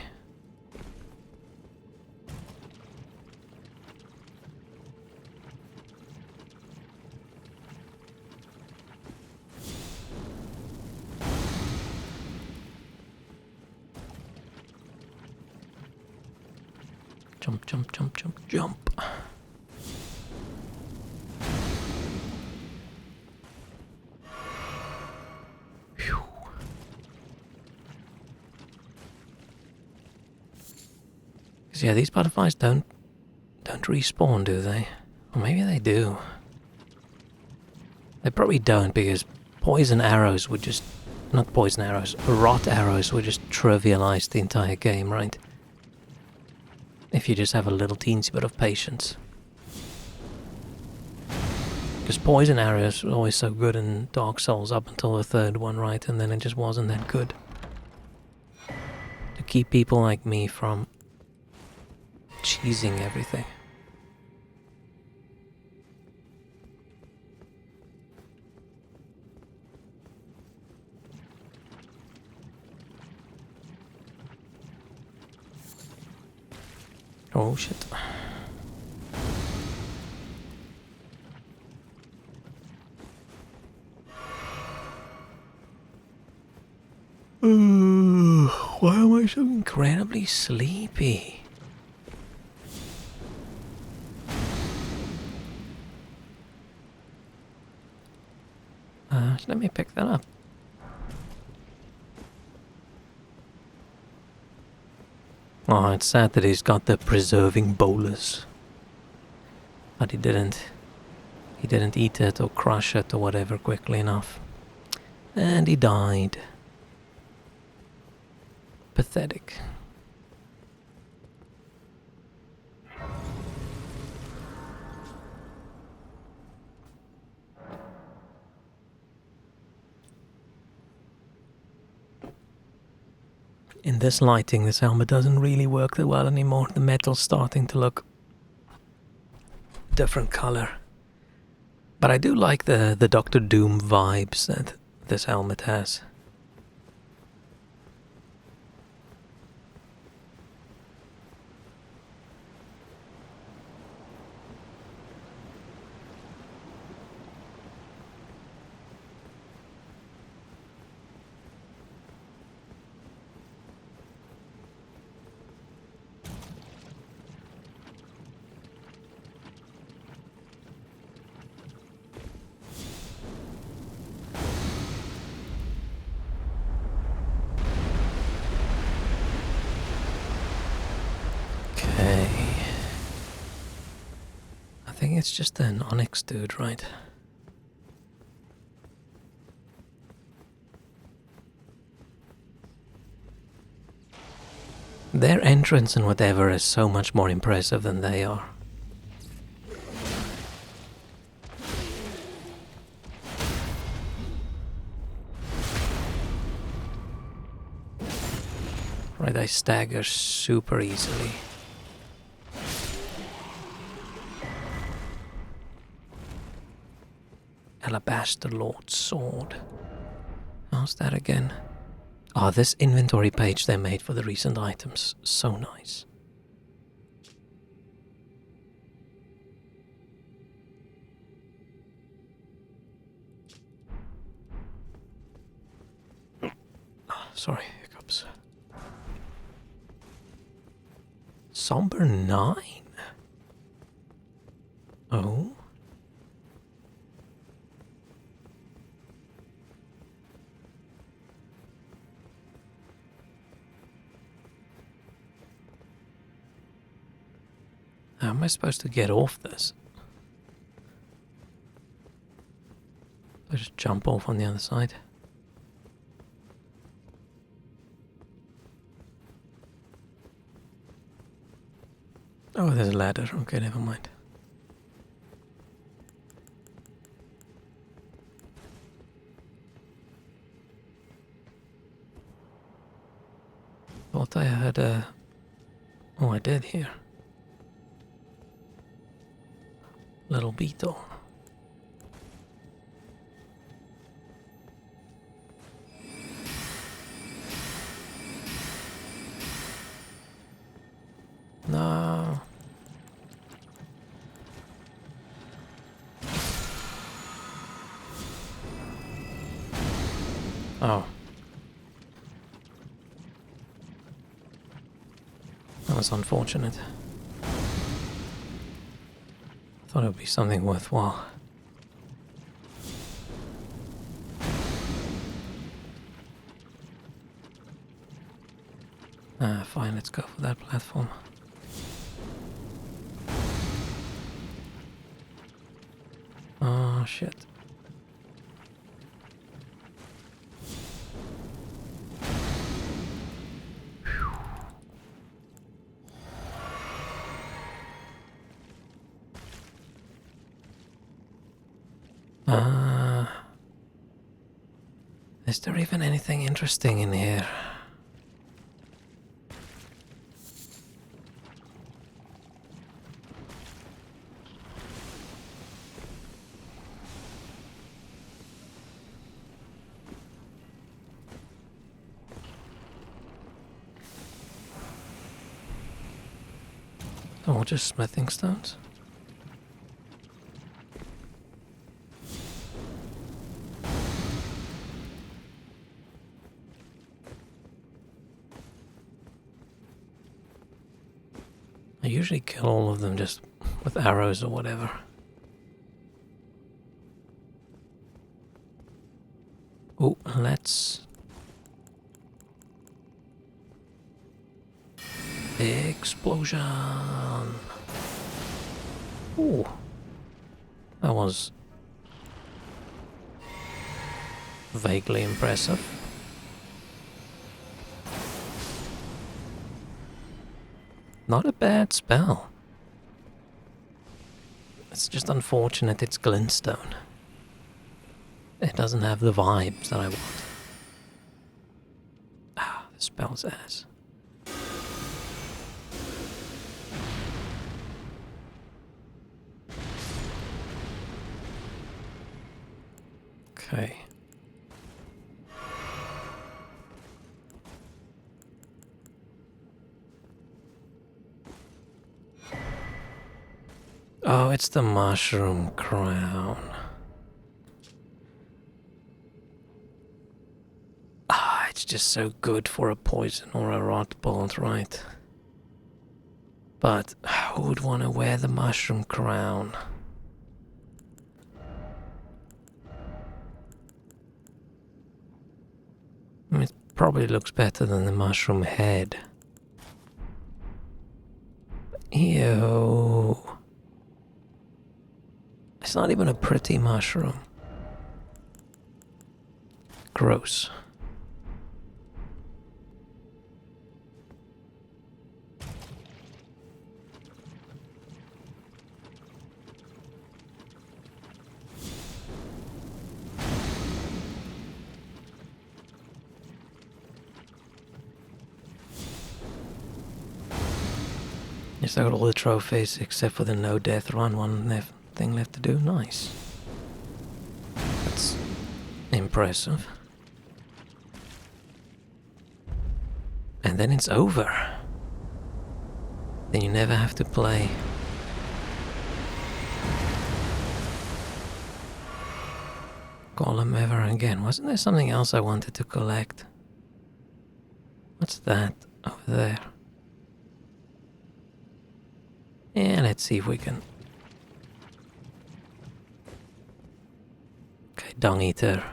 Jump, jump, jump, jump, jump. Phew. Yeah, these butterflies don't respawn, do they? Or maybe they do. They probably don't, because poison arrows would just... Not poison arrows, rot arrows would just trivialize the entire game, right? If you just have a little teensy bit of patience. Because poison arrows were always so good in Dark Souls up until the third one, right? And then it just wasn't that good. To keep people like me from cheesing everything. Oh shit. Why am I so incredibly sleepy? Let me pick that up. Oh, it's sad that he's got the preserving bolus. But he didn't eat it or crush it or whatever quickly enough. And he died. Pathetic. In this lighting, this helmet doesn't really work that well anymore. The metal's starting to look different color. But I do like the Doctor Doom vibes that this helmet has. I think it's just an Onyx dude, right? Their entrance and whatever is so much more impressive than they are. Right, I stagger super easily. Alabaster Lord Sword. How's that again? Oh, this inventory page they made for the recent items. So nice. Oh, sorry, hiccups. Somber 9? Oh? How am I supposed to get off this? I just jump off on the other side. Oh, there's a ladder. Okay, never mind. Thought I had a... Oh, I did here. Little beetle. No. Oh. That was unfortunate. Thought it would be something worthwhile. Ah, fine, let's go for that platform. Oh, shit. Is there even anything interesting in here? Oh, just smithing stones? I usually kill all of them just with arrows or whatever. Oh, let's... Explosion! Ooh. That was... vaguely impressive. Not a bad spell. It's just unfortunate it's glintstone. It doesn't have the vibes that I want. Ah, the spell's ass. Okay. Oh, it's the mushroom crown. Ah, it's just so good for a poison or a rot bolt, right? But who would want to wear the mushroom crown? I mean, it probably looks better than the mushroom head. Ew. It's not even a pretty mushroom. Gross. Is that all the trophies except for the no death run? One thing left to do? Nice. That's impressive. And then it's over. Then you never have to play. Golem ever again. Wasn't there something else I wanted to collect? What's that over there? Yeah, let's see if we can. Okay, dung eater.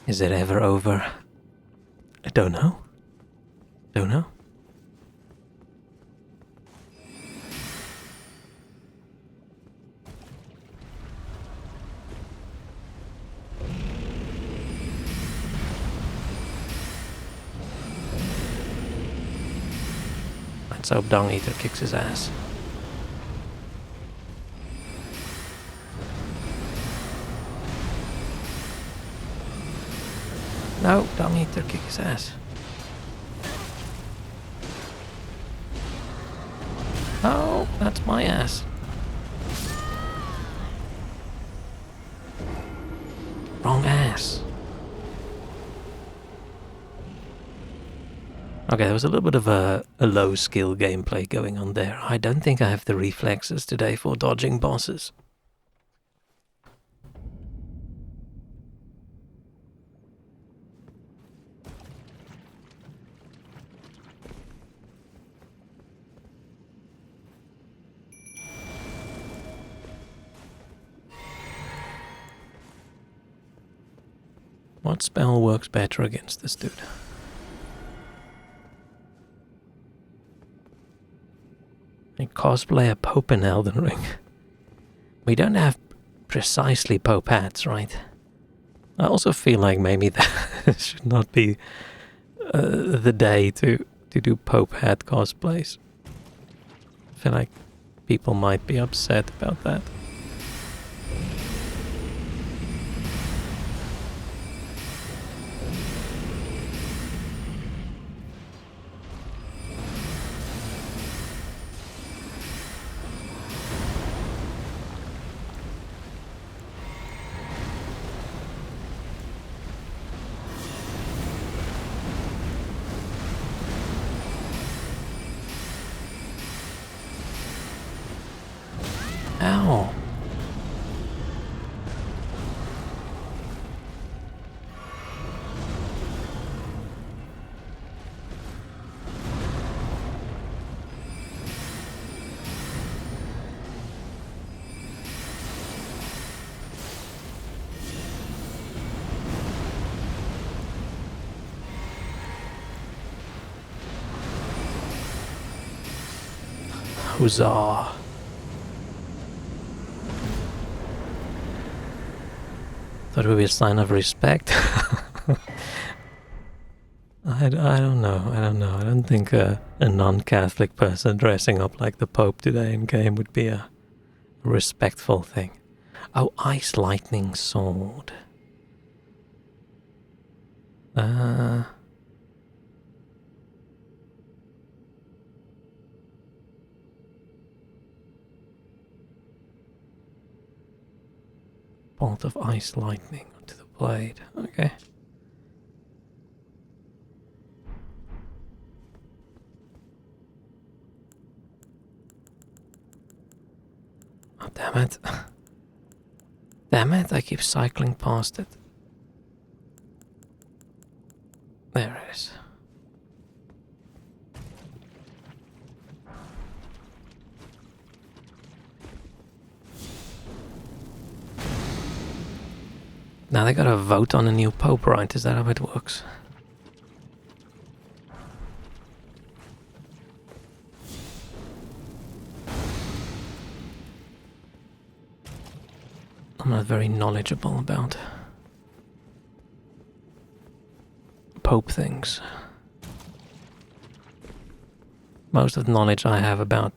Is it ever over? I don't know. Don't know. Let's hope Dung Eater kicks his ass. No, Dung Eater kick his ass. Oh, that's my ass. Wrong ass. Okay, there was a little bit of a low skill gameplay going on there. I don't think I have the reflexes today for dodging bosses. What spell works better against this dude? I cosplay a Pope in Elden Ring. We don't have precisely Pope hats, right? I also feel like maybe that should not be the day to do Pope hat cosplays. I feel like people might be upset about that. Ow. Huzzah. Thought it would be a sign of respect. I don't know. I don't think a non-Catholic person dressing up like the Pope today in game would be a respectful thing. Oh, Ice Lightning Sword. Bolt of Ice Lightning onto the blade. Okay. Oh, damn it. Damn it, I keep cycling past it. There it is. Now they gotta vote on a new pope, right? Is that how it works? I'm not very knowledgeable about pope things. Most of the knowledge I have about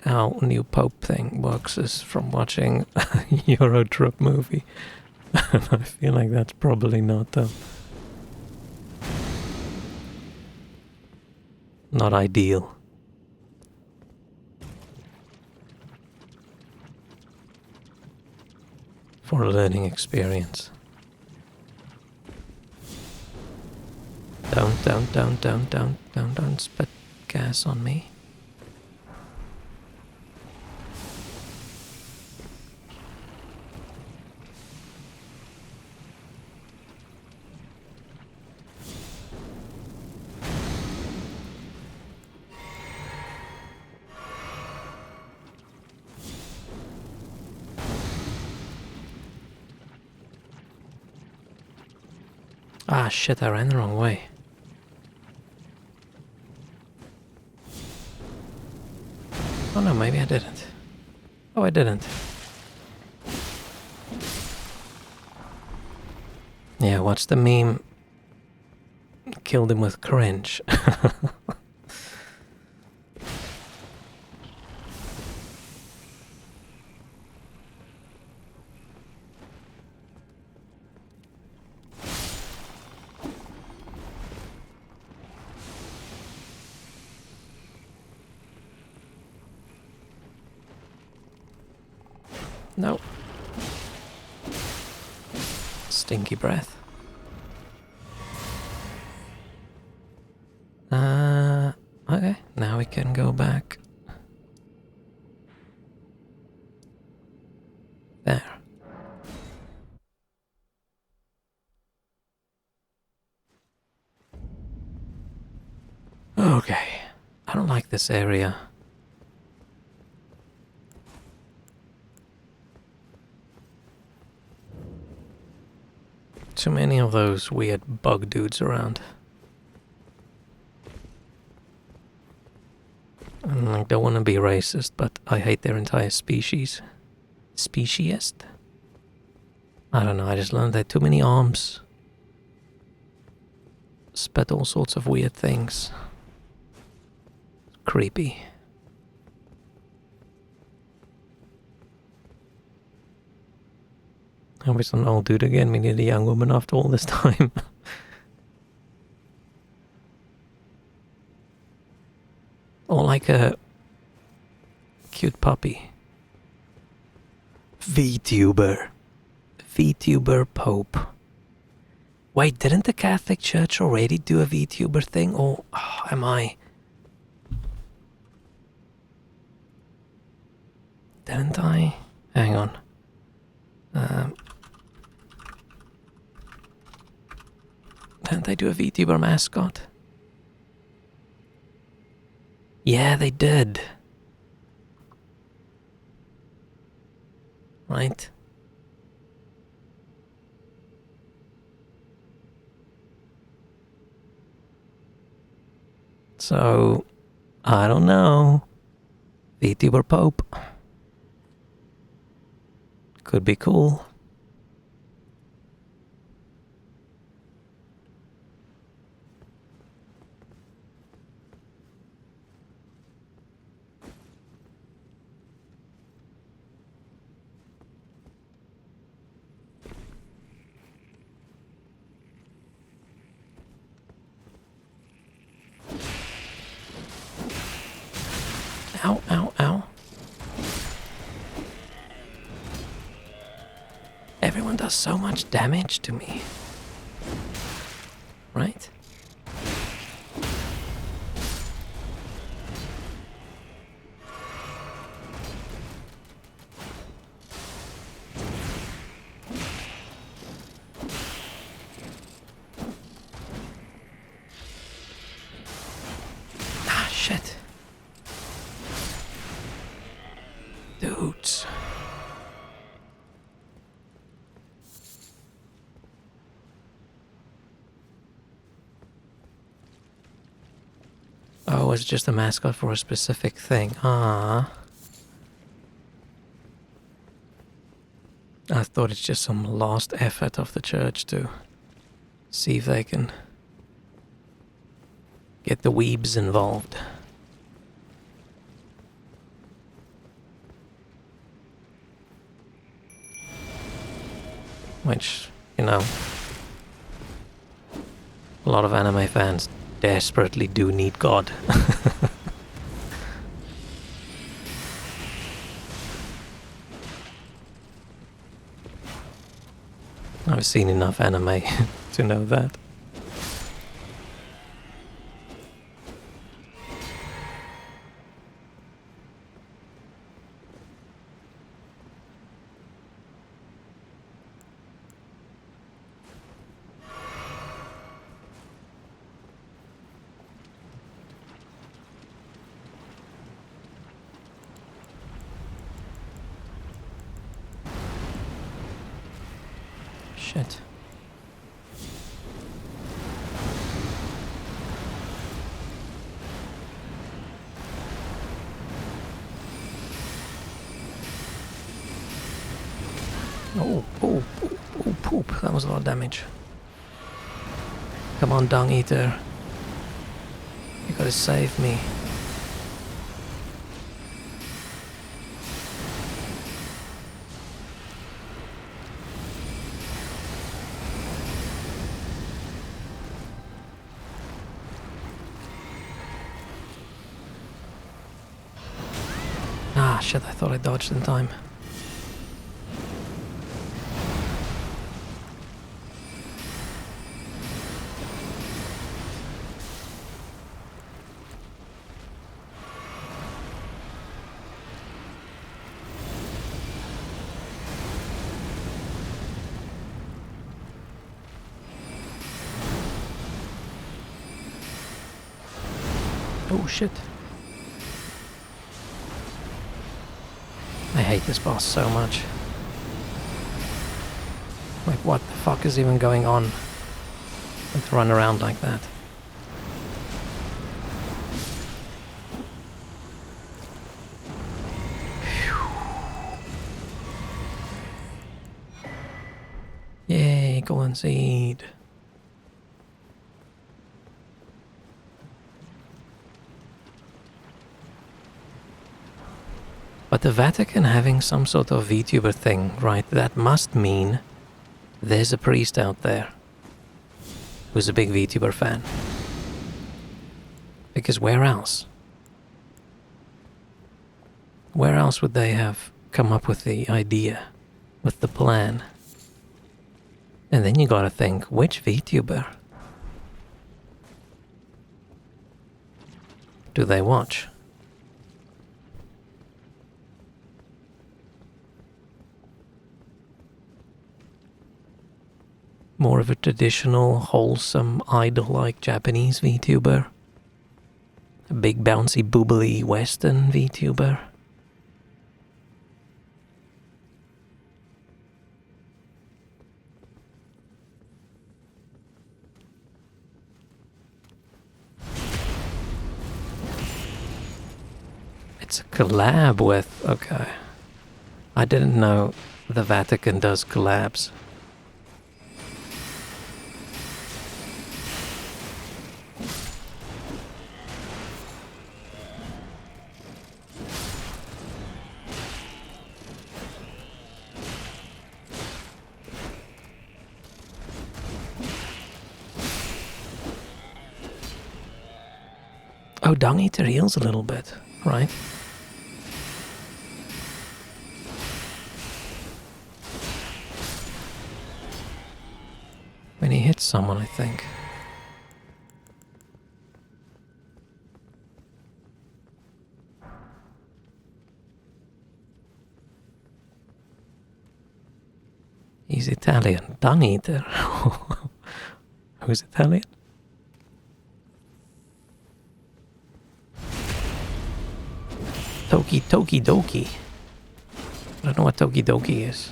how new Pope thing works is from watching a Eurotrip movie. And I feel like that's probably not ideal. For a learning experience. Don't spit gas on me. Ah, shit, I ran the wrong way. Oh no, maybe I didn't. Oh, I didn't. Yeah, what's the meme? Killed him with cringe. No. Stinky breath. Okay, now we can go back. There. Okay. I don't like this area. Too many of those weird bug dudes around. And I don't want to be racist, but I hate their entire species. Speciesist? I don't know, I just learned that too many arms. Spat all sorts of weird things. Creepy. I hope it's not an old dude again. We need a young woman after all this time. Or like a cute puppy. VTuber. VTuber Pope. Wait, didn't the Catholic Church already do a VTuber thing? Or am I? Didn't I? Hang on. Didn't they do a VTuber mascot? Yeah, they did. Right? So, I don't know. VTuber Pope. Could be cool. Ow, ow, ow. Everyone does so much damage to me. Right? Ah, shit. Dudes. Oh, it's just a mascot for a specific thing. Ah. I thought it's just some lost effort of the church to see if they can get the weebs involved. which, you know, a lot of anime fans desperately do need God. I've seen enough anime to know that. Shit. Oh, oh, oh, oh, poop. That was a lot of damage. Come on, Dung Eater. You gotta save me. Ah, shit, I thought I dodged in time. Oh shit. I hate this boss so much. Like, what the fuck is even going on? And to run around like that. Yay, golden seed. But the Vatican having some sort of VTuber thing, right, that must mean there's a priest out there who's a big VTuber fan. Because where else? Where else would they have come up with the idea, with the plan? And then you gotta think, which VTuber do they watch? More of a traditional, wholesome, idol-like Japanese VTuber? A big bouncy, boobly Western VTuber? It's a collab with... okay. I didn't know the Vatican does collabs. Oh, Dung Eater heals a little bit, right? When he hits someone, I think. He's Italian. Dung Eater. Who's Italian? Toki Doki. I don't know what Toki Doki is.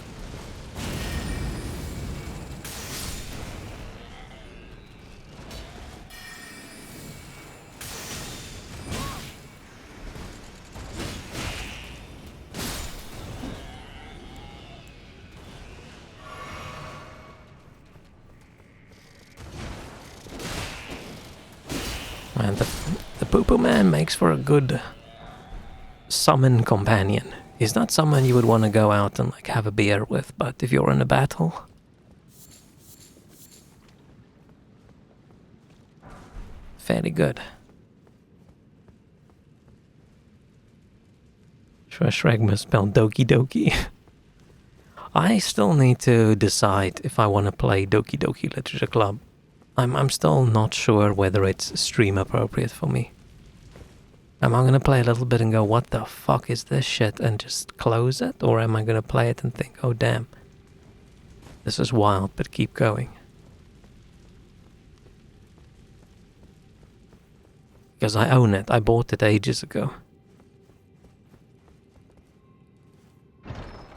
Man, the Poo-Poo Man makes for a good summon companion. He's not someone you would want to go out and like have a beer with, but if you're in a battle, fairly good. Sure, Shrek must spell Doki Doki. I still need to decide if I want to play Doki Doki Literature Club. I'm still not sure whether it's stream appropriate for me. Am I going to play a little bit and go, what the fuck is this shit, and just close it? Or am I going to play it and think, oh damn, this is wild, but keep going? Because I own it. I bought it ages ago.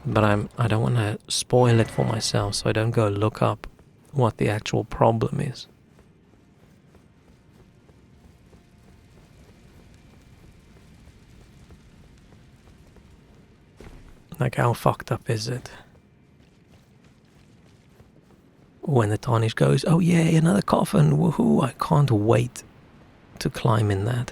But I don't want to spoil it for myself, so I don't go look up what the actual problem is. Like, how fucked up is it? When the tarnish goes, oh yay, another coffin, woohoo, I can't wait to climb in that.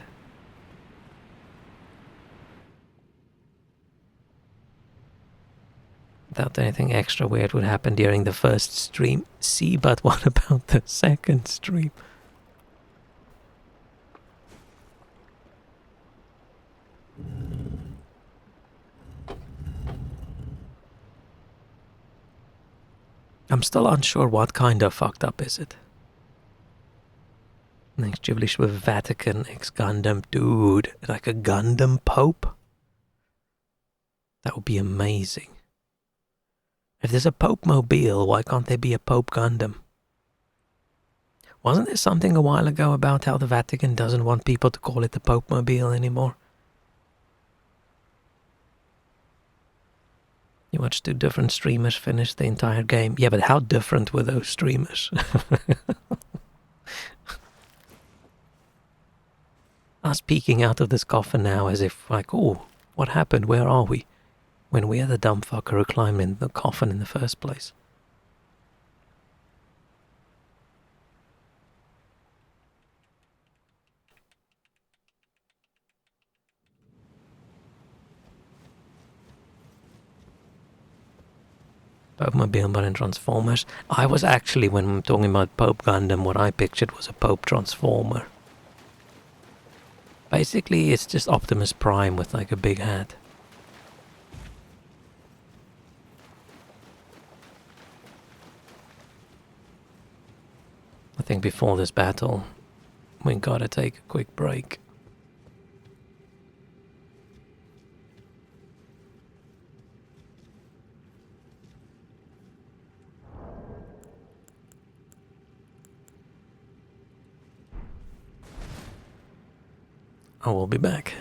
Without anything extra weird would happen during the first stream. See, but what about the second stream? I'm still unsure what kind of fucked up is it. Next gibberish with Vatican X Gundam. Dude, like a Gundam Pope? That would be amazing. If there's a Pope Mobile, why can't there be a Pope Gundam? Wasn't there something a while ago about how the Vatican doesn't want people to call it the Pope Mobile anymore? You watched 2 different streamers finish the entire game. Yeah, but how different were those streamers? Us peeking out of this coffin now as if like, oh, what happened? Where are we? When we're the dumb fucker who climbed in the coffin in the first place. Pope Mobile but in Transformers. I was actually, when I'm talking about Pope Gundam, what I pictured was a Pope Transformer. Basically, it's just Optimus Prime with like a big hat. I think before this battle, we gotta take a quick break. I will be back.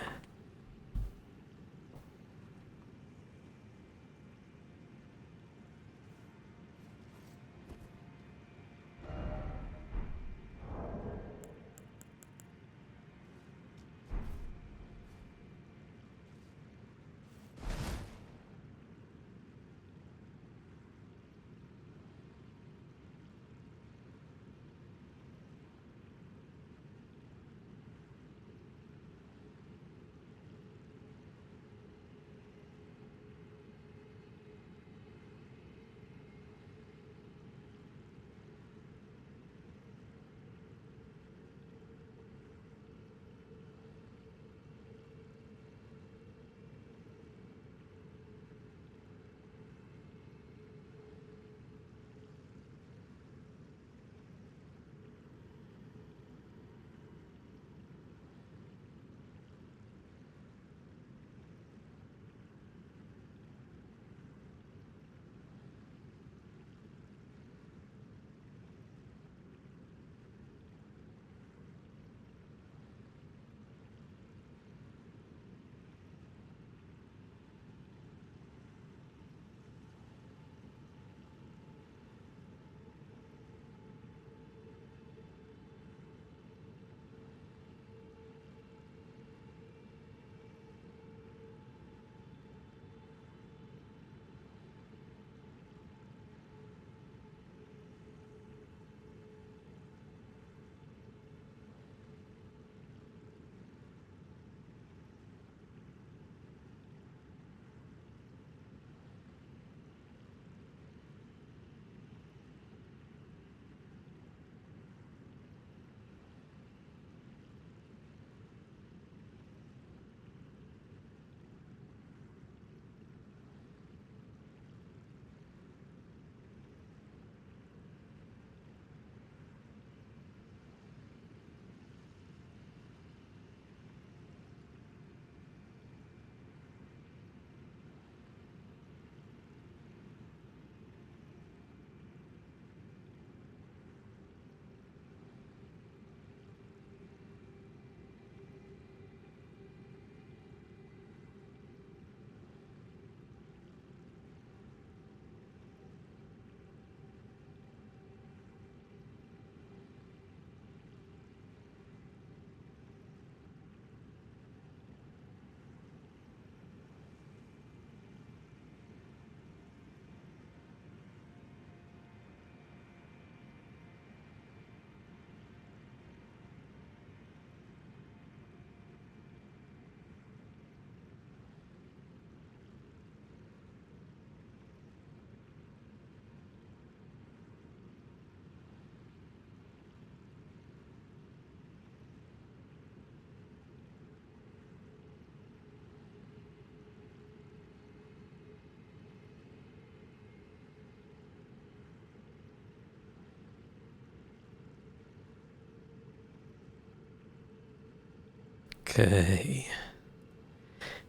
Okay.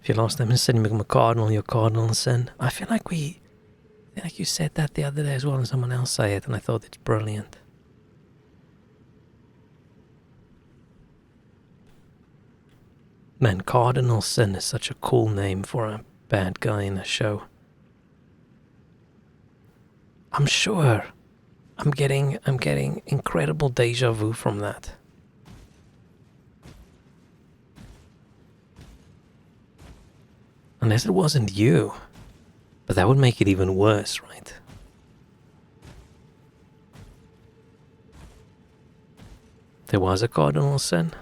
If your last name is Sin, you become a cardinal, you're cardinal Sin. I feel like you said that the other day as well, and someone else say it, and I thought it's brilliant. Man, Cardinal Sin is such a cool name for a bad guy in a show. I'm sure I'm getting incredible deja vu from that. Unless it wasn't you. But that would make it even worse, right? There was a Cardinal Sin.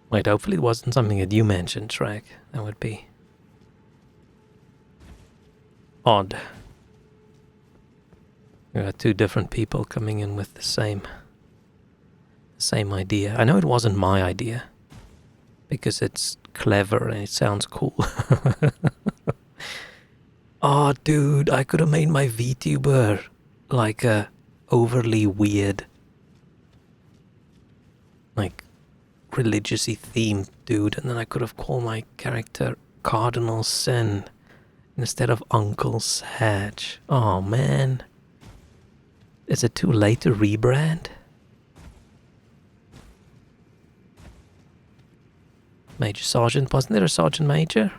Wait, hopefully it wasn't something that you mentioned, Shrek. That would be odd. We got two different people coming in with the same idea. I know it wasn't my idea, because it's clever and it sounds cool. Oh, dude, I could have made my VTuber like a overly weird, like, religiously themed dude, and then I could have called my character Cardinal Sin instead of Uncle Satch. Oh, man. Is it too late to rebrand? Major Sergeant, wasn't there a Sergeant Major?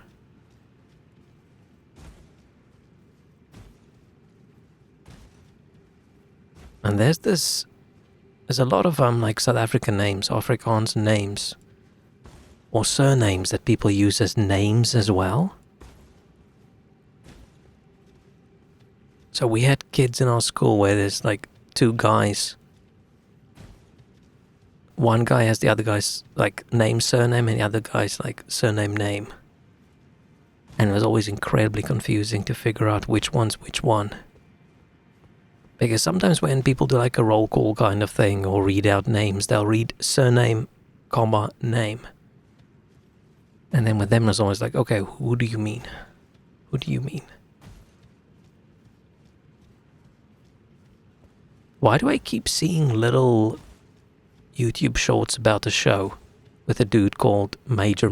And there's a lot of like South African names, Afrikaans names, or surnames that people use as names as well. So we had kids in our school where there's like two guys. One guy has the other guy's like name, surname, and the other guy's like surname, name. And it was always incredibly confusing to figure out which one's which one. Because sometimes when people do like a roll call kind of thing or read out names, they'll read surname, comma, name. And then with them it's always like, okay, who do you mean? Who do you mean? Why do I keep seeing little YouTube shorts about the show with a dude called Major?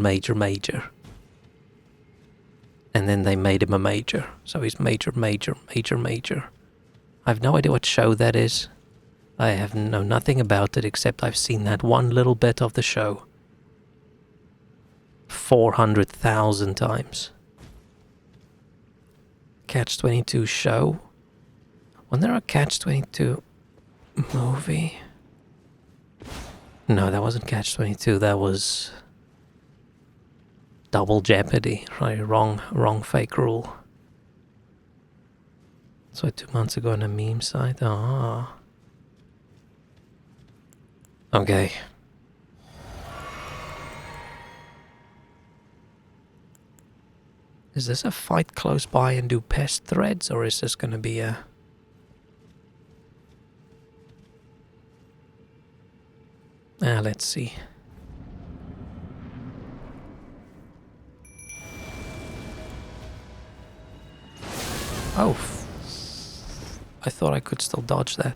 And then they made him a major. So he's Major. I have no idea what show that is. I have know nothing about it except I've seen that one little bit of the show 400,000 times. Catch-22 show? Wasn't there a Catch-22 movie? No, that wasn't Catch-22. That was Double Jeopardy. Right, wrong fake rule. So 2 months ago on a meme site. Ah. Okay. Is this a fight close by and do pest threads, or is this gonna be a... let's see. Oh, I thought I could still dodge that.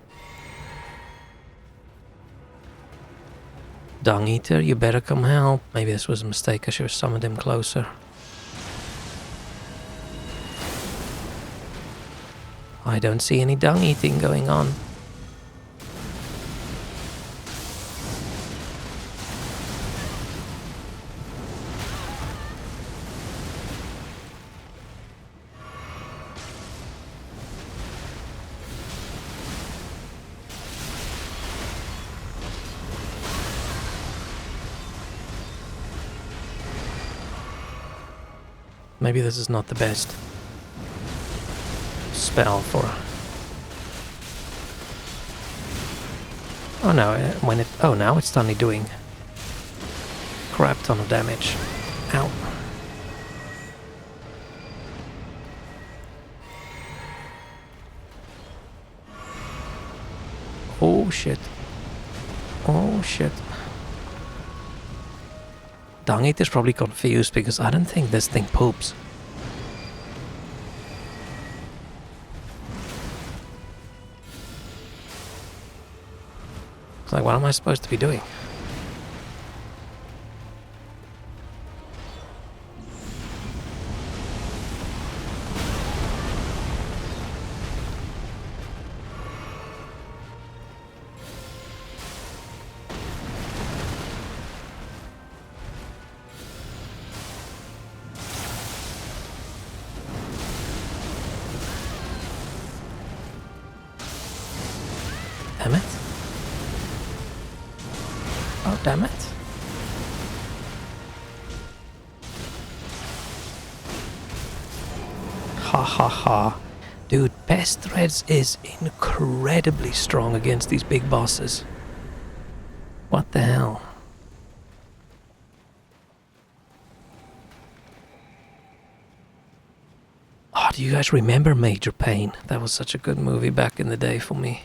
Dung Eater, you better come help. Maybe this was a mistake. I should have summoned him closer. I don't see any dung eating going on. Maybe this is not the best spell for... Oh no, when it... Oh, now it's suddenly doing crap ton of damage. Ow. Oh shit. Oh shit. Dung Eater's probably confused because I don't think this thing poops. Like, what am I supposed to be doing? Damn it. Oh, damn it. Ha ha ha. Dude, Pest Threads is incredibly strong against these big bosses. What the hell? Oh, do you guys remember Major Payne? That was such a good movie back in the day for me.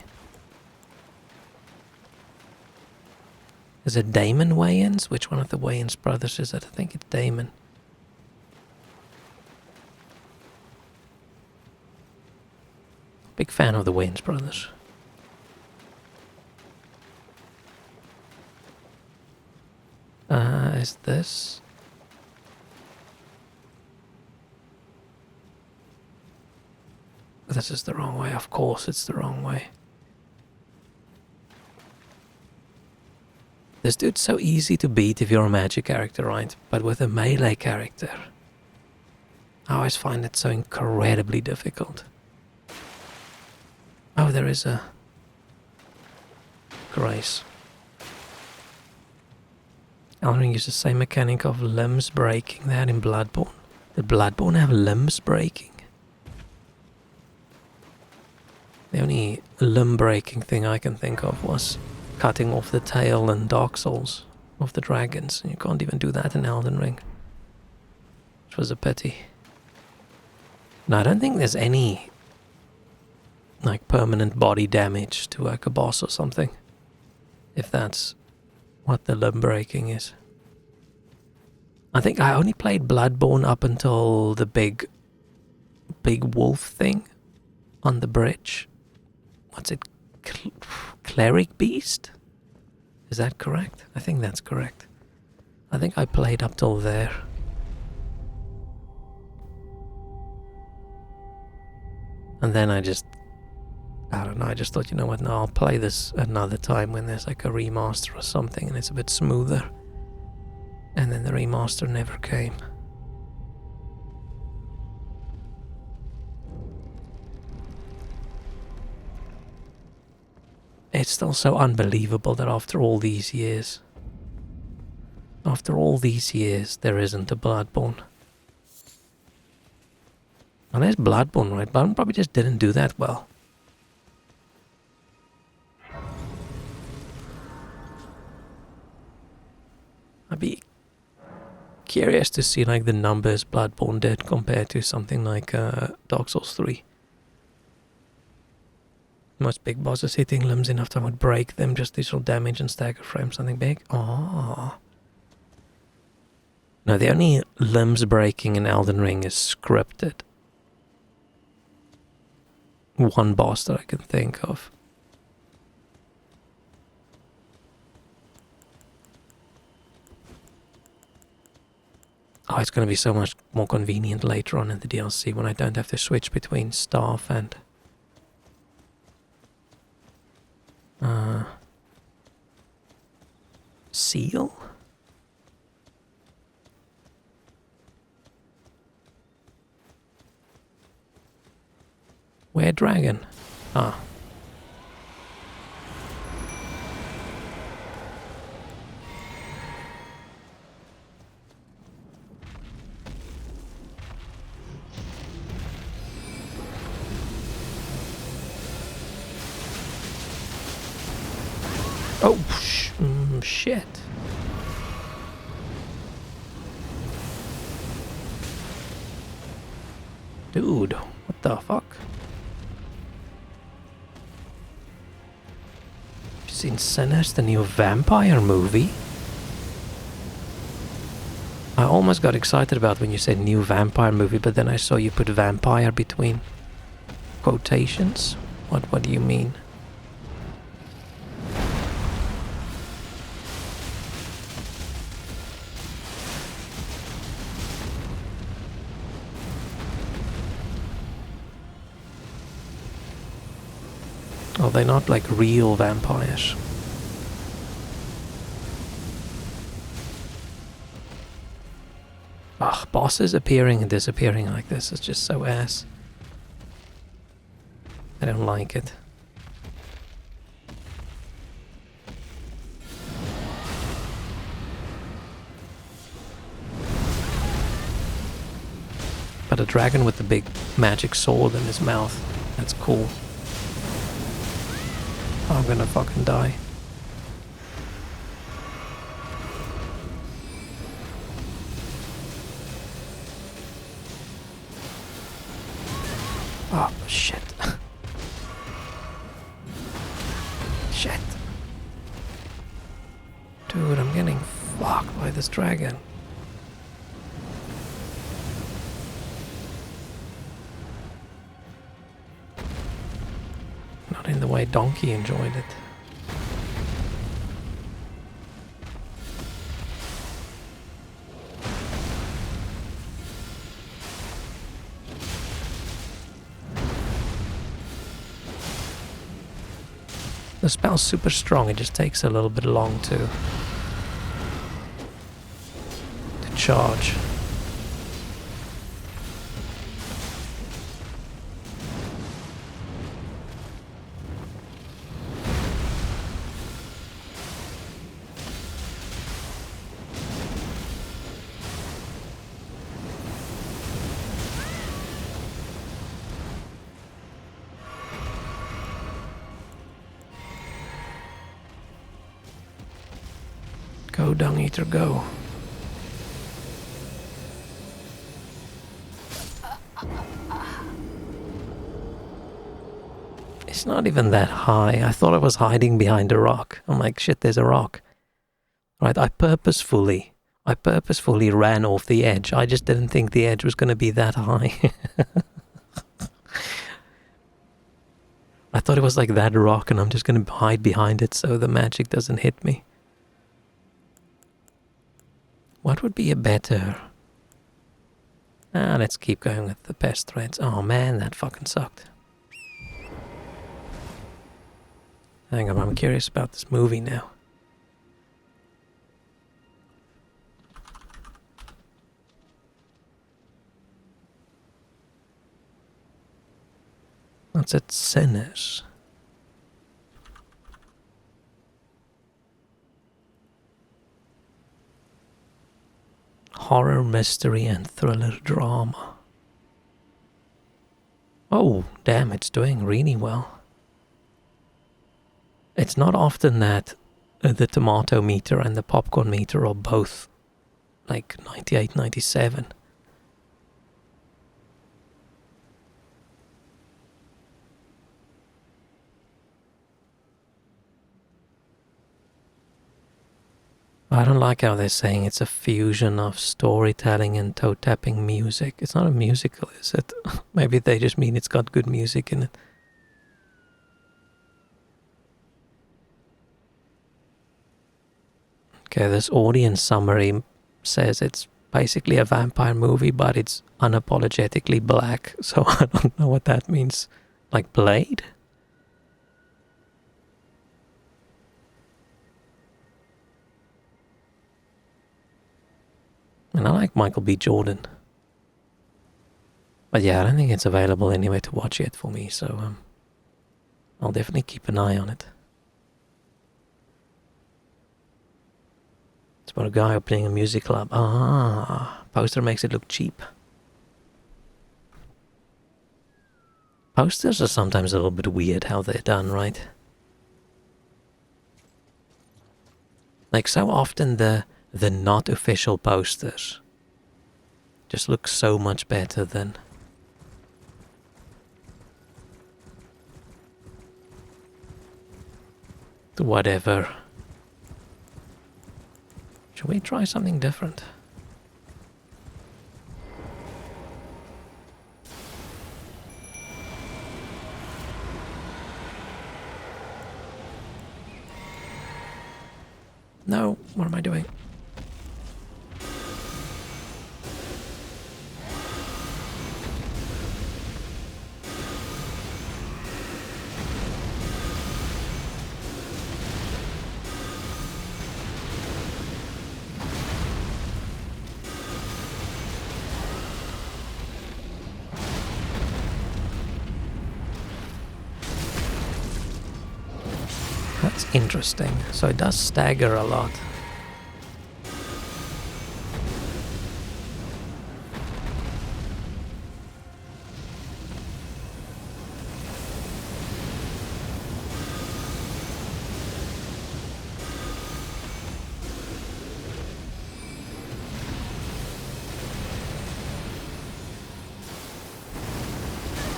Is it Damon Wayans? Which one of the Wayans brothers is it? I think it's Damon. Big fan of the Wayans brothers. Is this? This is the wrong way. Of course it's the wrong way. This dude's so easy to beat if you're a magic character, right? But with a melee character, I always find it so incredibly difficult. Oh, there is a grace. Elden Ring uses the same mechanic of limbs breaking there in Bloodborne. Did Bloodborne have limbs breaking? The only limb breaking thing I can think of was cutting off the tail in Dark Souls of the dragons. You can't even do that in Elden Ring, which was a pity. Now, I don't think there's any like permanent body damage to like a boss or something, if that's what the limb breaking is. I think I only played Bloodborne up until the big wolf thing on the bridge. What's it? Cleric Beast? Is that correct? I think that's correct. I think I played up till there. And then I don't know, I just thought, you know what, no, I'll play this another time when there's like a remaster or something and it's a bit smoother. And then the remaster never came. It's still so unbelievable that after all these years, there isn't a Bloodborne. And there's Bloodborne, right? Bloodborne probably just didn't do that well. I'd be curious to see like the numbers Bloodborne did compared to something like Dark Souls 3. Most big bosses hitting limbs enough time would break them, just digital damage and stagger frame something big. Oh. No, the only limbs breaking in Elden Ring is scripted. One boss that I can think of. Oh, it's going to be so much more convenient later on in the DLC when I don't have to switch between staff and seal? Where dragon? Ah. Oh, shit. Dude, what the fuck? You seen Sinners, the new vampire movie? I almost got excited about when you said new vampire movie, but then I saw you put vampire between quotations. What do you mean? Oh, they're not like real vampires. Ugh, bosses appearing and disappearing like this is just so ass. I don't like it. But a dragon with the big magic sword in his mouth, that's cool. I'm gonna fucking die. Oh, shit. Shit. Dude, I'm getting fucked by this dragon. Not in the way Donkey enjoyed it. The spell's super strong, it just takes a little bit long to charge. Go, Dung Eater, go. It's not even that high. I thought I was hiding behind a rock. I'm like, shit, there's a rock. Right, I purposefully ran off the edge. I just didn't think the edge was going to be that high. I thought it was like that rock and I'm just going to hide behind it so the magic doesn't hit me. What would be a better... let's keep going with the pest threats. Oh man, that fucking sucked. Hang on, I'm curious about this movie now. What's it? Sinners. Horror, mystery, and thriller drama. Oh, damn, it's doing really well. It's not often that the tomato meter and the popcorn meter are both like 98, 97. I don't like how they're saying it's a fusion of storytelling and toe-tapping music. It's not a musical, is it? Maybe they just mean it's got good music in it. Okay, this audience summary says it's basically a vampire movie, but it's unapologetically black, so I don't know what that means. Like Blade? And I like Michael B. Jordan. But yeah, I don't think it's available anywhere to watch yet for me, so I'll definitely keep an eye on it. It's about a guy opening a music club. Ah, poster makes it look cheap. Posters are sometimes a little bit weird how they're done, right? Like so often the not official posters just look so much better than the whatever. Should we try something different? No, what am I doing? interesting. So it does stagger a lot.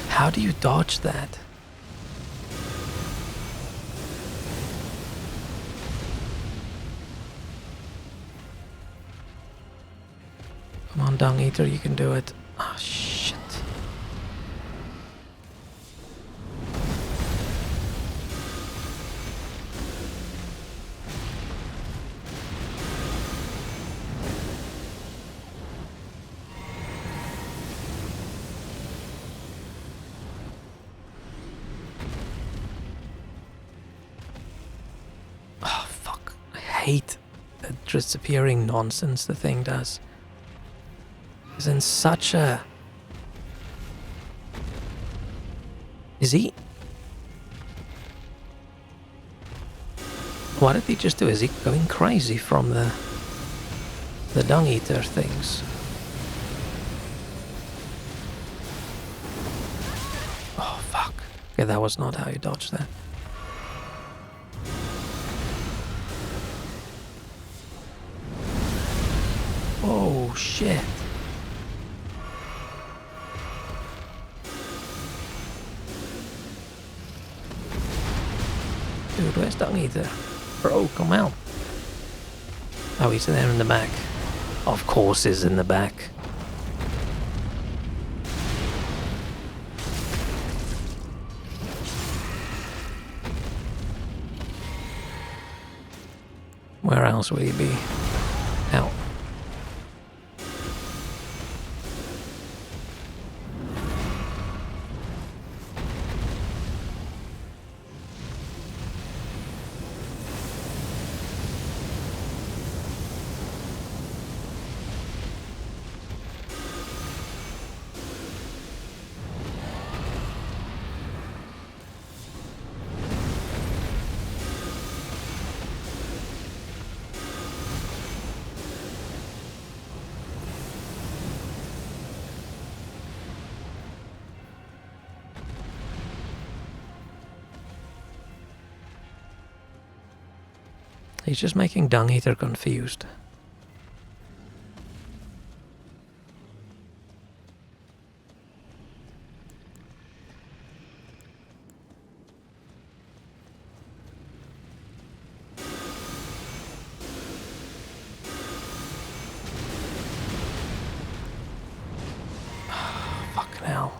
How do you dodge that? Come on, Dung Eater, you can do it. Ah, shit. Oh, fuck. I hate the disappearing nonsense the thing does. It's in such a... Is he... What did he just do? Is he going crazy from the Dung Eater things? Oh, fuck. Okay, that was not how you dodged that. Oh, shit. Dude, where's Dung Eater? Bro, come out. Oh, he's there in the back. Of course he's in the back. Where else would he be? Out. He's just making Dung Eater confused. Fucking hell.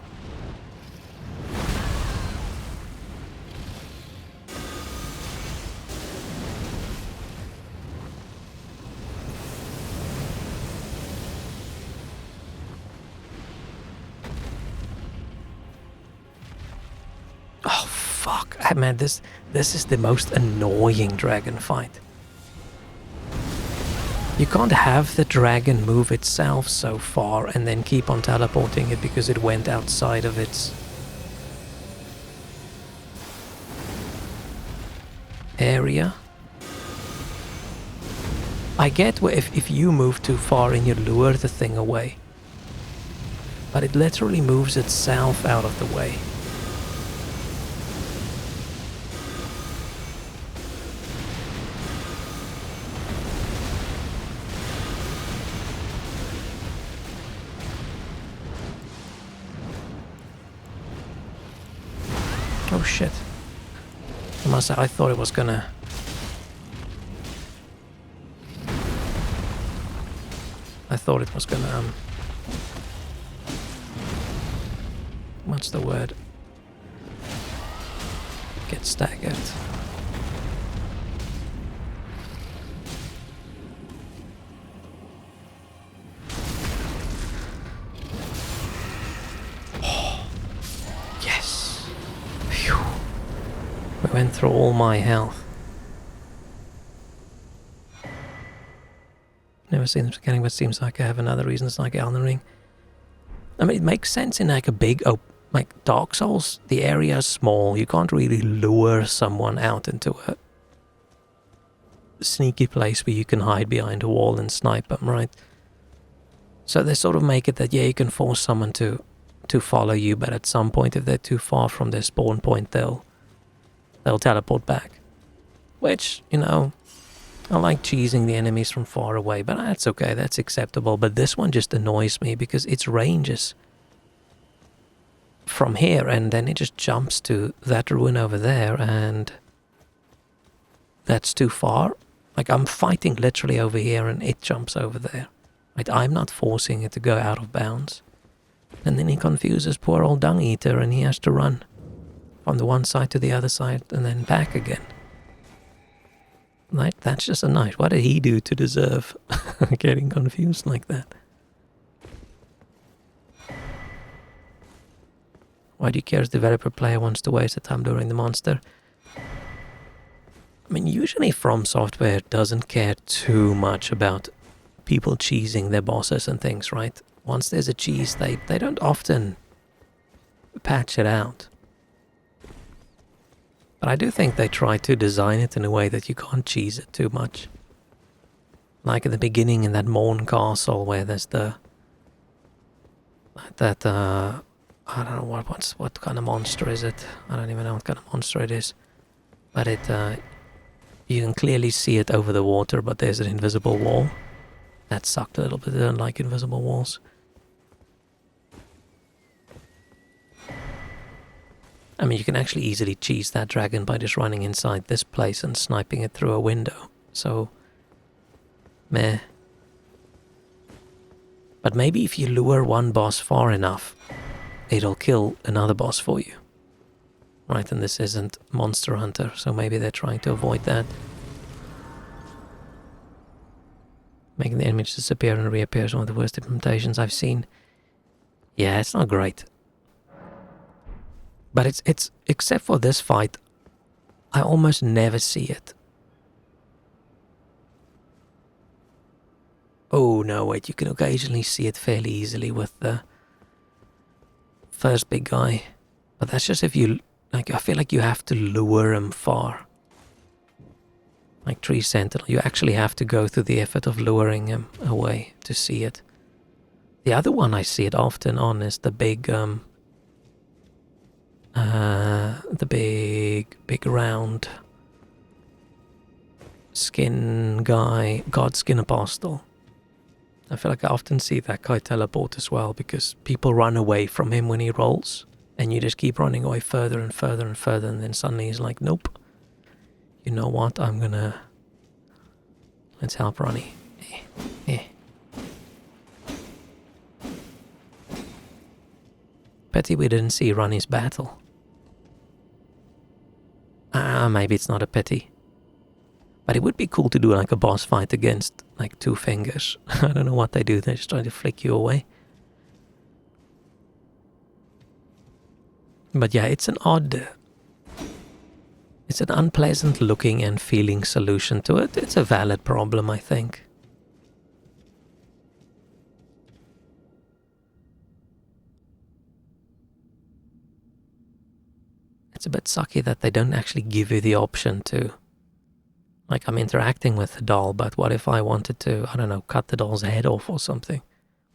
Oh, fuck. Man, this is the most annoying dragon fight. You can't have the dragon move itself so far and then keep on teleporting it because it went outside of its area. I get where if you move too far and you lure the thing away. But it literally moves itself out of the way. Oh shit. I thought it was gonna... What's the word? Get staggered. Yes. Phew. We went through all my health. Never seen this mechanic, but seems like I have another reason it's like Elden Ring. I mean, it makes sense in like a big, like Dark Souls, the area is small. You can't really lure someone out into sneaky place where you can hide behind a wall and snipe them, right? So they sort of make it that, yeah, you can force someone to follow you, but at some point, if they're too far from their spawn point, they'll teleport back. Which, you know, I like cheesing the enemies from far away, but that's okay, that's acceptable. But this one just annoys me because its range is from here, and then it just jumps to that ruin over there, and that's too far. Like, I'm fighting literally over here, and it jumps over there. Right? I'm not forcing it to go out of bounds. And then he confuses poor old Dung Eater, and he has to run from the one side to the other side, and then back again. Right? That's just a night. What did he do to deserve getting confused like that? Why do you care as developer player wants to waste the time luring the monster? I mean, usually From Software doesn't care too much about people cheesing their bosses and things, right? Once there's a cheese, they don't often patch it out. But I do think they try to design it in a way that you can't cheese it too much. Like at the beginning in that Morn Castle where there's I don't know what kind of monster is it. I don't even know what kind of monster it is. But you can clearly see it over the water, but there's an invisible wall. That sucked a little bit. I don't like invisible walls. I mean, you can actually easily cheese that dragon by just running inside this place and sniping it through a window. So, meh. But maybe if you lure one boss far enough, it'll kill another boss for you. Right, and this isn't Monster Hunter, so maybe they're trying to avoid that. Making the image disappear and reappear is one of the worst implementations I've seen. Yeah, it's not great. But it's except for this fight, I almost never see it. Oh no, wait, you can occasionally see it fairly easily with the first big guy. But that's just if you, like, I feel like you have to lure him far. Like Tree Sentinel, you actually have to go through the effort of luring him away to see it. The other one I see it often on is the big round skin guy, Godskin Apostle. I feel like I often see that guy teleport as well because people run away from him when he rolls and you just keep running away further and further and further, and then suddenly he's like, nope, you know what, let's help Ronnie. Pity we didn't see Ronnie's battle. Maybe it's not a pity. But it would be cool to do like a boss fight against like two fingers. I don't know what they do, they're just trying to flick you away. But yeah, it's an unpleasant looking and feeling solution to it. It's a valid problem, I think. It's a bit sucky that they don't actually give you the option to, like, I'm interacting with the doll, but what if I wanted to, I don't know, cut the doll's head off or something?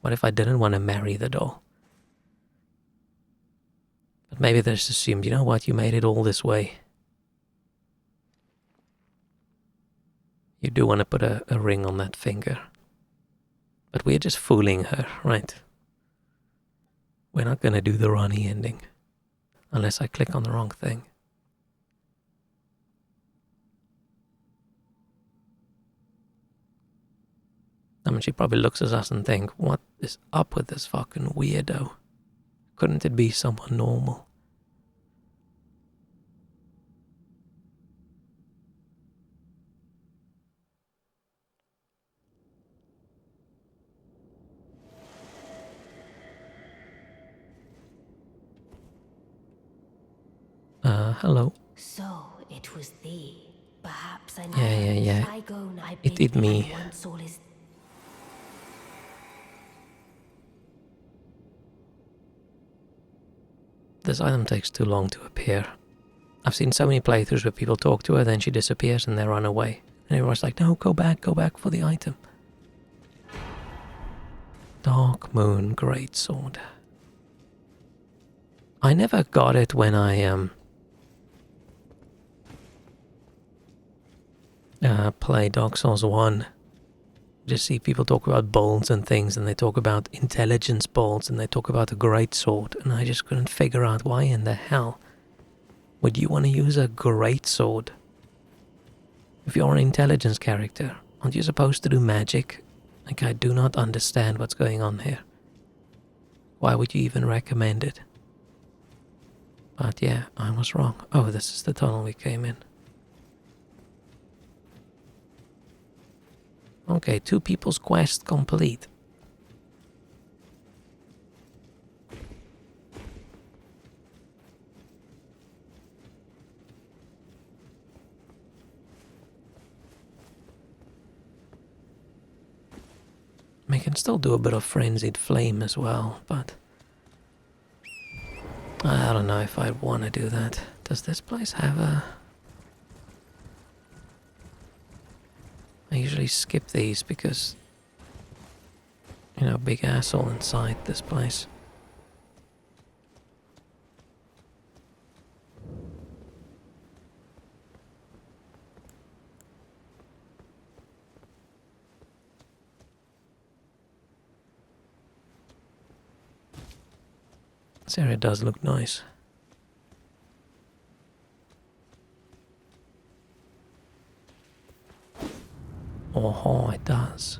What if I didn't want to marry the doll? But maybe they just assumed, you know what, you made it all this way. You do want to put a ring on that finger. But we're just fooling her, right? We're not going to do the Ronnie ending. Unless I click on the wrong thing. I mean, she probably looks at us and thinks, what is up with this fucking weirdo? Couldn't it be someone normal? Hello. So it was thee. Perhaps I Yeah. It did me. This item takes too long to appear. I've seen so many playthroughs where people talk to her, then she disappears and they run away. And everyone's like, no, go back for the item. Dark Moon Greatsword. I never got it when I play Dark Souls 1. Just see people talk about bolts and things, and they talk about intelligence bolts, and they talk about a greatsword, and I just couldn't figure out why in the hell would you want to use a greatsword? If you're an intelligence character, aren't you supposed to do magic? Like, I do not understand what's going on here. Why would you even recommend it? But yeah, I was wrong. Oh, this is the tunnel we came in. Okay, 2 people's quest complete. I can still do a bit of Frenzied Flame as well, but I don't know if I'd want to do that. Does this place have a... I usually skip these because, you know, big asshole inside this place. This area does look nice. Oh, it does.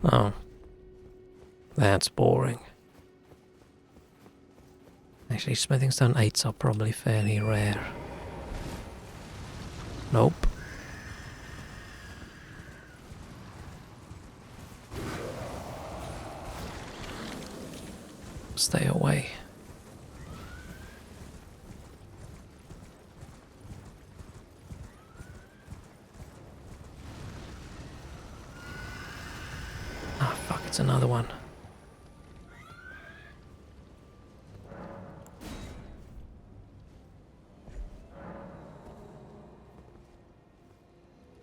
Oh. That's boring. Actually, smithing stone 8s are probably fairly rare. Nope. Stay away. Ah, fuck, it's another one.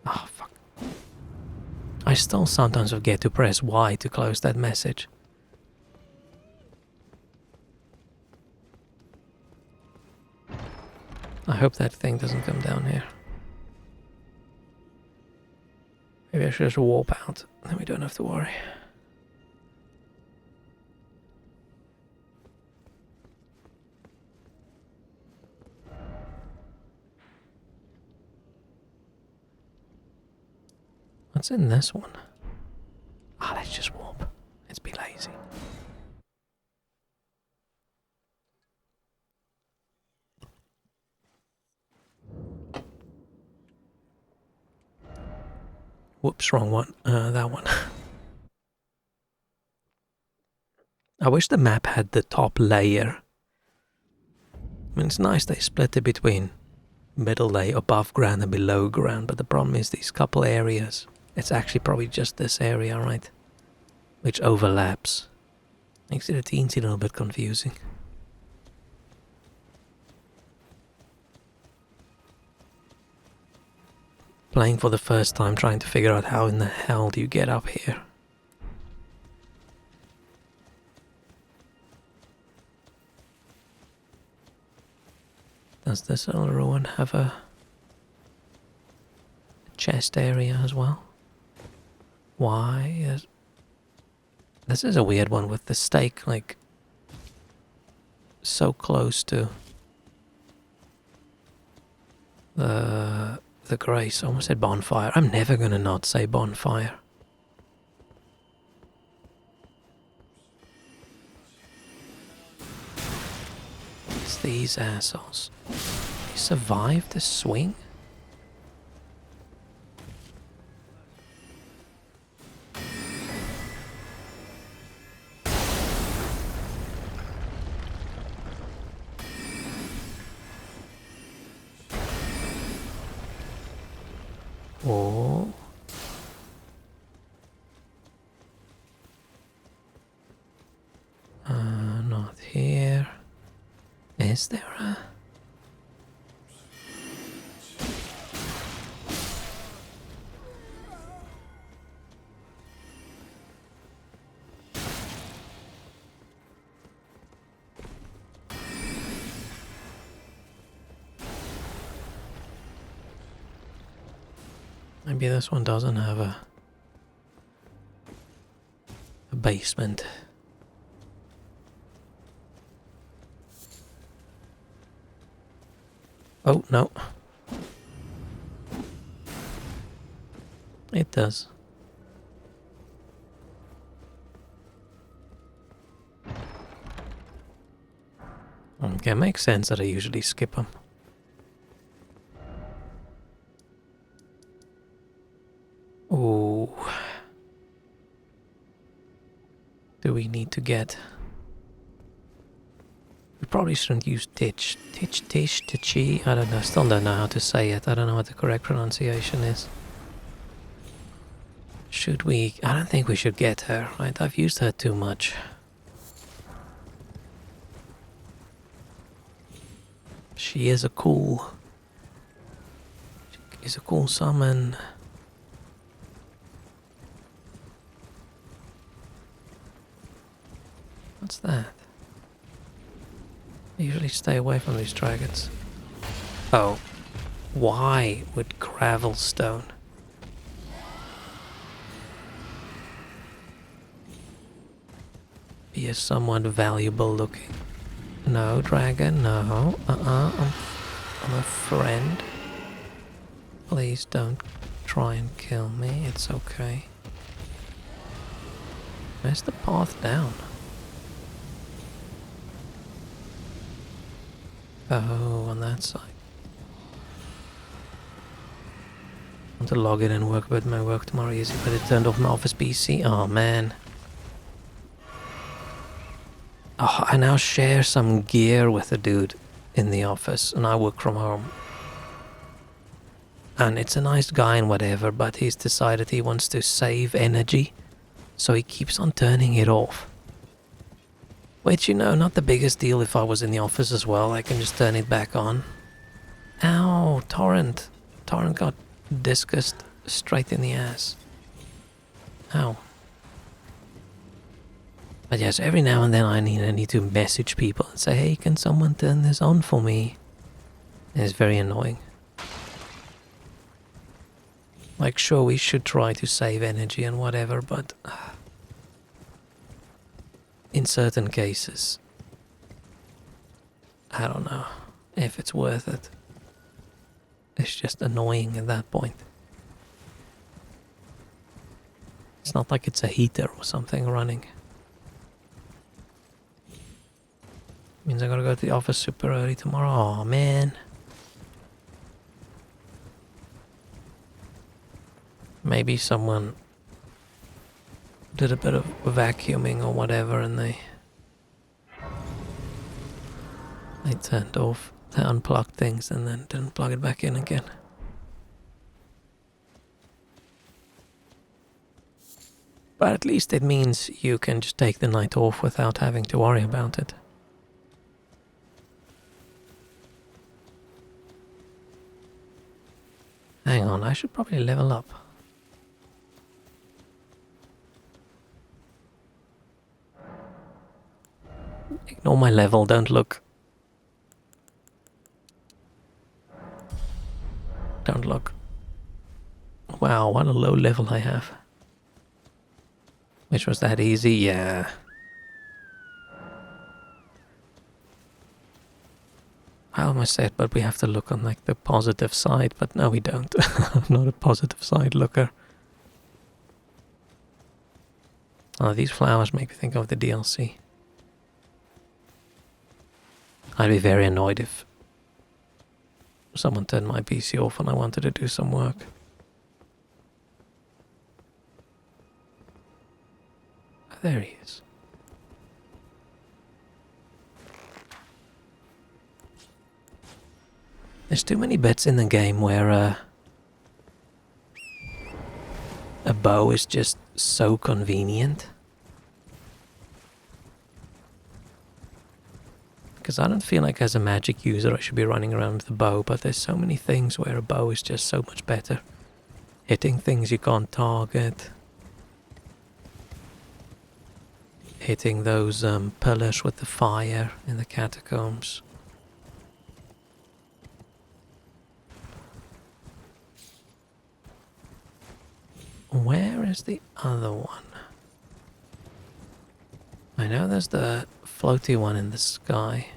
Ah, fuck. I still sometimes forget to press Y to close that message. I hope that thing doesn't come down here. Maybe I should just warp out, then we don't have to worry. What's in this one? Ah, let's just warp. Let's be lazy. Whoops, wrong one. That one. I wish the map had the top layer. I mean, it's nice they split it between middle layer, above ground and below ground, but the problem is these couple areas. It's actually probably just this area, right? Which overlaps. Makes it a teensy little bit confusing. Playing for the first time, trying to figure out how in the hell do you get up here. Does this little ruin have a chest area as well? Why? This is a weird one with the stake, like, so close to the grace. I almost said bonfire. I'm never gonna not say bonfire. It's these assholes. They survived the swing? Oh. Is there a... Maybe this one doesn't have a basement. Oh, no. It does. Okay, makes sense that I usually skip them. Ooh. Do we need to get... We probably shouldn't use Tish, Tichy. I don't know, still don't know how to say it. I don't know what the correct pronunciation is. Should we... I don't think we should get her, right? I've used her too much. She is a cool... She is a cool summon. What's that? I usually stay away from these dragons. Oh. Why would gravelstone be a somewhat valuable looking? No, dragon, no. I'm a friend. Please don't try and kill me. It's okay. Where's the path down? Oh, on that side. I want to log in and work, but my work tomorrow easy, but it turned off my office PC. Oh, man. Oh, I now share some gear with a dude in the office, and I work from home. And it's a nice guy and whatever, but he's decided he wants to save energy, so he keeps on turning it off. Which, you know, not the biggest deal if I was in the office as well. I can just turn it back on. Ow, Torrent. Torrent got discused straight in the ass. Ow. But yes, every now and then I need to message people and say, hey, can someone turn this on for me? And it's very annoying. Like, sure, we should try to save energy and whatever, but... in certain cases, I don't know if it's worth it. It's just annoying at that point. It's not like it's a heater or something running. Means I gotta go to the office super early tomorrow. Aw, man. Maybe someone did a bit of vacuuming or whatever and they turned off, they unplugged things and then didn't plug it back in again. But at least it means you can just take the night off without having to worry about it. Hang on, I should probably level up. Ignore my level, don't look. Don't look. Wow, what a low level I have. Which was that easy? Yeah. I almost said, but we have to look on like the positive side, but no we don't. I'm not a positive side looker. Oh, these flowers make me think of the DLC. I'd be very annoyed if someone turned my PC off and I wanted to do some work. Oh, there he is. There's too many bits in the game where a bow is just so convenient. Because I don't feel like as a magic user I should be running around with a bow, but there's so many things where a bow is just so much better. Hitting things you can't target. Hitting those pillars with the fire in the catacombs. Where is the other one? I know there's the floaty one in the sky.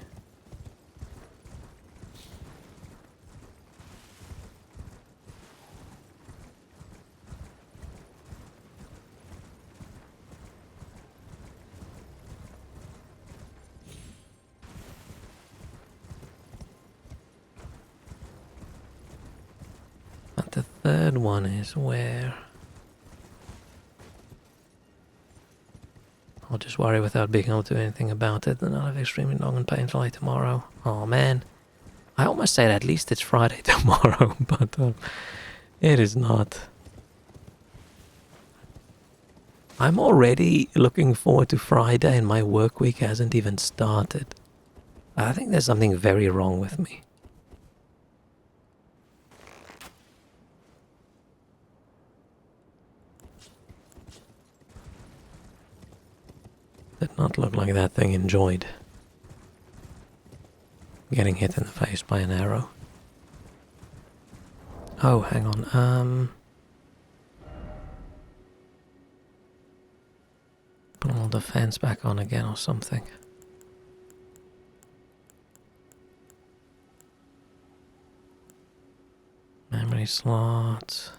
But the third one is where? I'll just worry without being able to do anything about it, and I'll have extremely long and painful day tomorrow. Oh man. I almost said at least it's Friday tomorrow, but it is not. I'm already looking forward to Friday and my work week hasn't even started. I think there's something very wrong with me. Did not look like that thing enjoyed getting hit in the face by an arrow. Oh, hang on. Put all the fence back on again or something. Memory slots.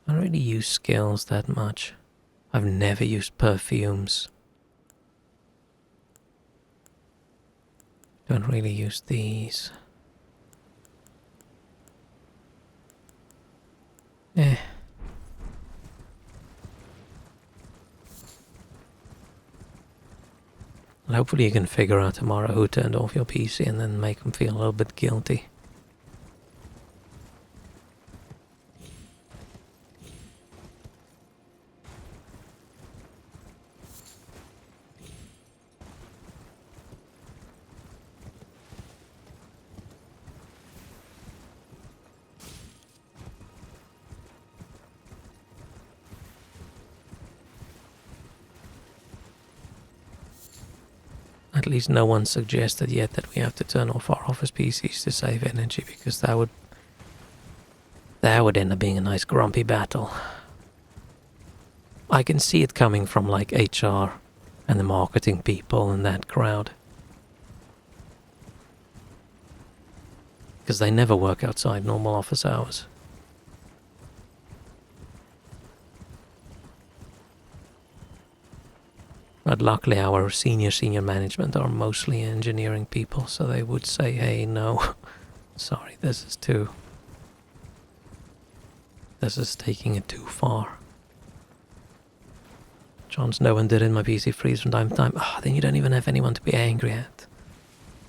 I don't really use skills that much. I've never used perfumes. Don't really use these. Eh. And hopefully you can figure out tomorrow who turned off your PC and then make them feel a little bit guilty. At least no one suggested yet that we have to turn off our office PCs to save energy, because that would end up being a nice grumpy battle. I can see it coming from like HR and the marketing people and that crowd. Because they never work outside normal office hours. But luckily our senior management are mostly engineering people, so they would say, hey, no, sorry, this is taking it too far. Jon Snow and did in my PC freeze from time to time. Ah, then you don't even have anyone to be angry at.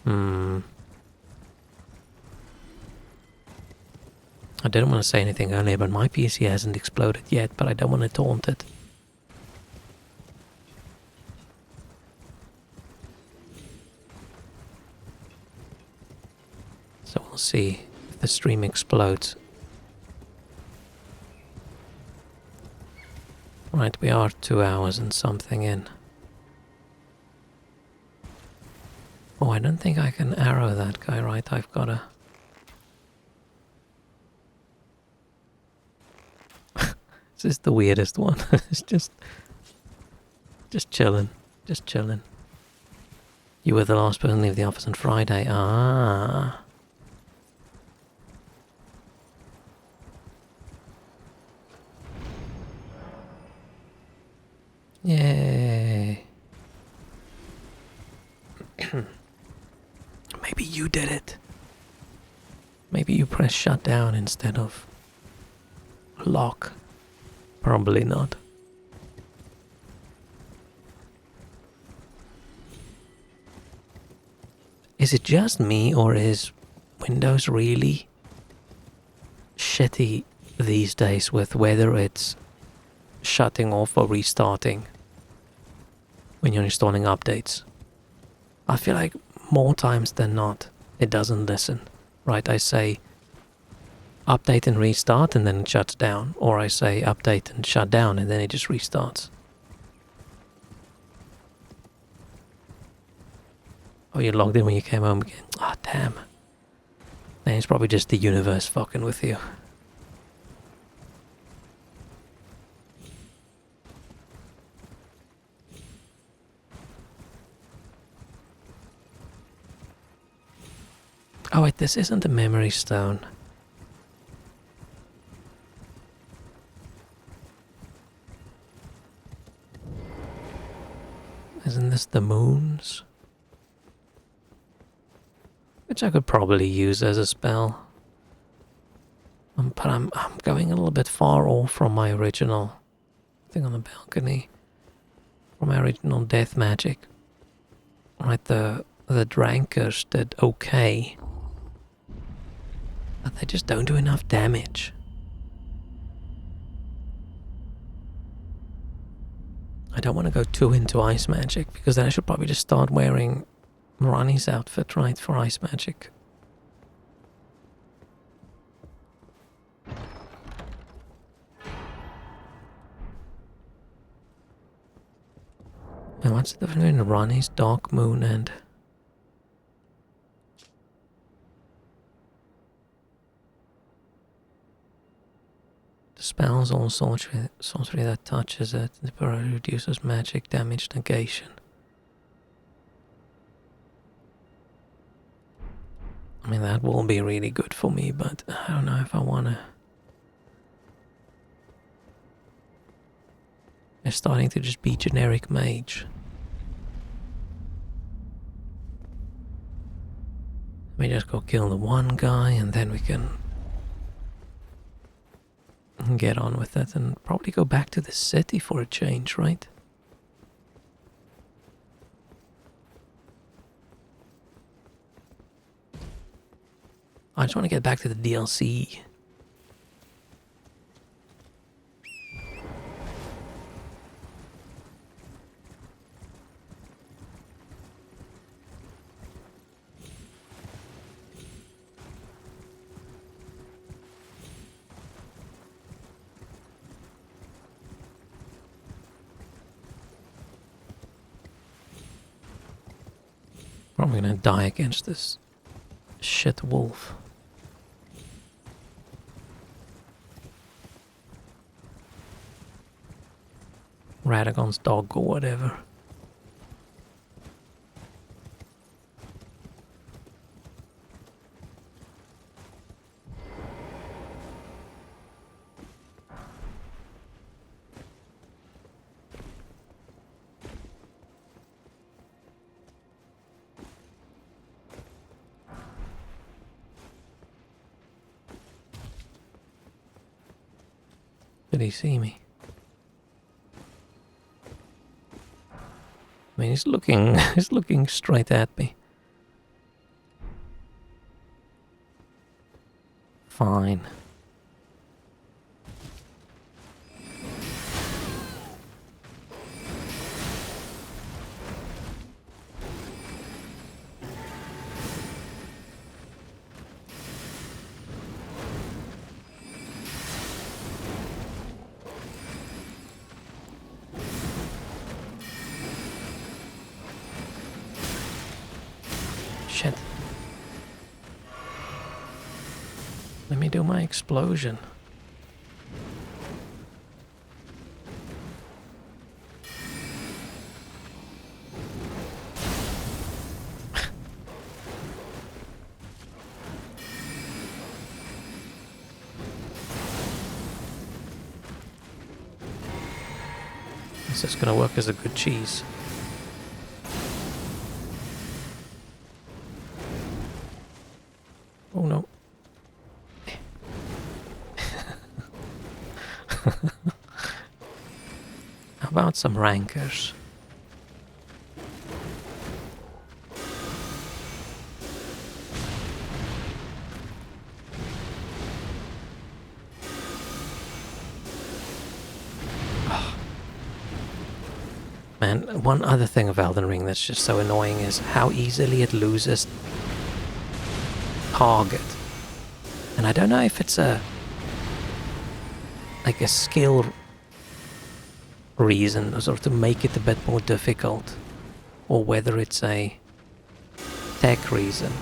I didn't want to say anything earlier, but my PC hasn't exploded yet, but I don't want to taunt it. So we'll see if the stream explodes. Right, we are 2 hours and something in. Oh, I don't think I can arrow that guy, right? I've gotta... This is the weirdest one. It's just chilling. Just chilling. You were the last person to leave the office on Friday. Ah. Yay. Maybe you did it. Maybe you pressed shutdown instead of lock. Probably not. Is it just me, or is Windows really shitty these days with whether it's shutting off or restarting when you're installing updates? I feel like more times than not, it doesn't listen. Right, I say update and restart and then it shuts down. Or I say update and shut down and then it just restarts. Oh, you logged in when you came home again. Ah, oh, damn. Then it's probably just the universe fucking with you. Oh wait, this isn't a memory stone. Isn't this the moons? Which I could probably use as a spell. But I'm going a little bit far off from my original thing on the balcony. From my original death magic. Right, the Drankers did okay. But they just don't do enough damage. I don't want to go too into ice magic, because then I should probably just start wearing Rani's outfit, right, for ice magic. And what's the difference between Rani's Dark Moon and... The spells all sorcery that touches it temporarily reduces magic damage negation. I mean, that will be really good for me, but I don't know if I wanna... It's starting to just be generic mage. Let me just go kill the one guy and then we can get on with it and probably go back to the city for a change, right? I just want to get back to the DLC. Probably gonna die against this shit wolf. Radagon's dog or whatever. Did he see me? I mean, he's looking straight at me. Fine. Shit. Let me do my explosion. This is gonna work as a good cheese. Oh no. How about some rankers? Man, one other thing of Elden Ring that's just so annoying is how easily it loses target. And I don't know if it's a skill reason, or sort of to make it a bit more difficult, or whether it's a tech reason.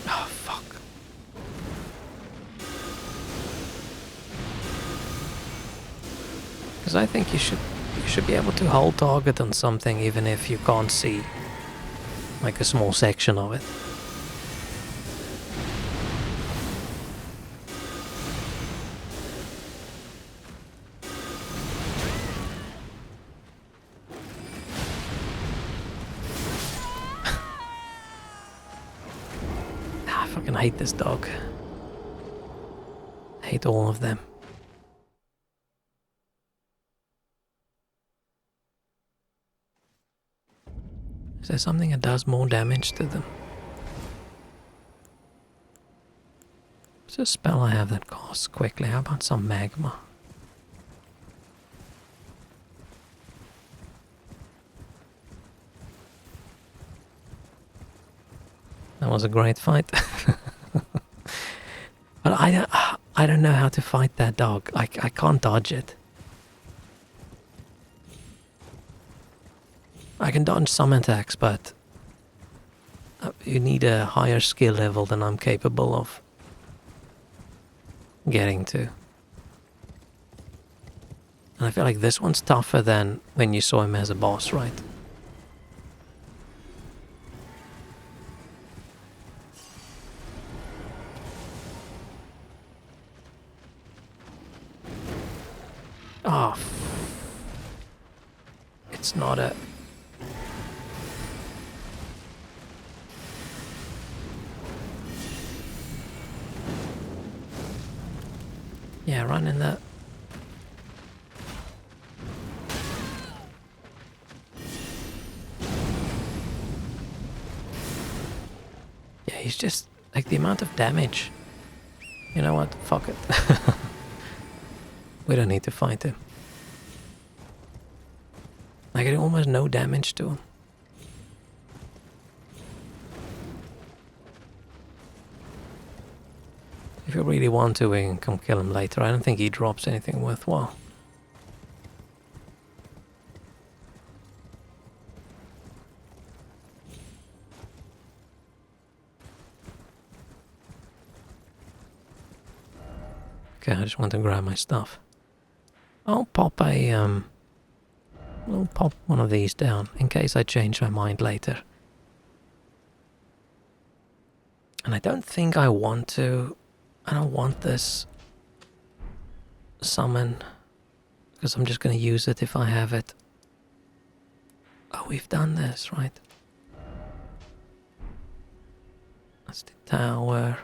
Oh, fuck. Because I think you should be able to hold target on something even if you can't see like a small section of it. I fucking hate this dog. I hate all of them. Is there something that does more damage to them? What's a spell I have that casts quickly? How about some magma? That was a great fight. But I don't know how to fight that dog. I can't dodge it. I can dodge some attacks, but you need a higher skill level than I'm capable of getting to. And I feel like this one's tougher than when you saw him as a boss, right? Oh, it's not a... Yeah, run in that. Yeah, he's just... like the amount of damage. You know what? Fuck it. We don't need to fight him. I get almost no damage to him. If you really want to, we can come kill him later. I don't think he drops anything worthwhile. Okay, I just want to grab my stuff. I'll pop I'll pop one of these down in case I change my mind later. And I don't think I want to... I don't want this summon, because I'm just going to use it if I have it. Oh, we've done this, right? That's the tower.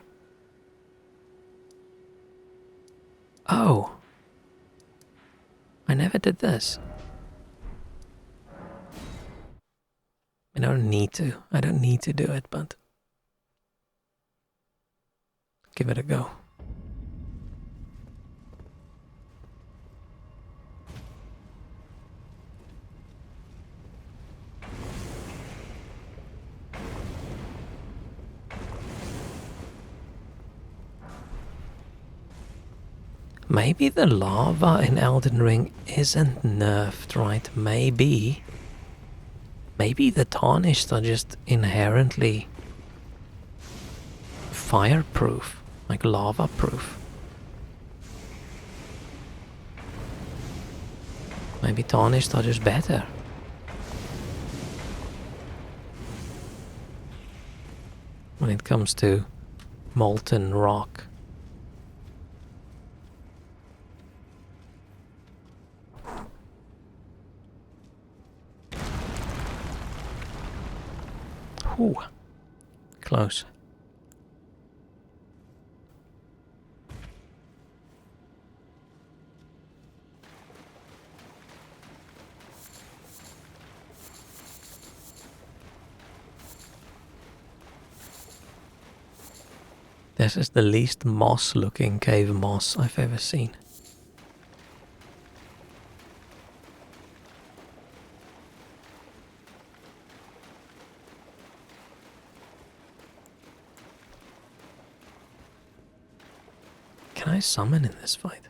Oh! I never did this. I don't need to. I don't need to do it, but... give it a go. Maybe the lava in Elden Ring isn't nerfed, right? Maybe the tarnished are just inherently fireproof, like lava proof. Maybe tarnished are just better. When it comes to molten rock. Ooh, close. This is the least moss-looking cave moss I've ever seen. Can I summon in this fight?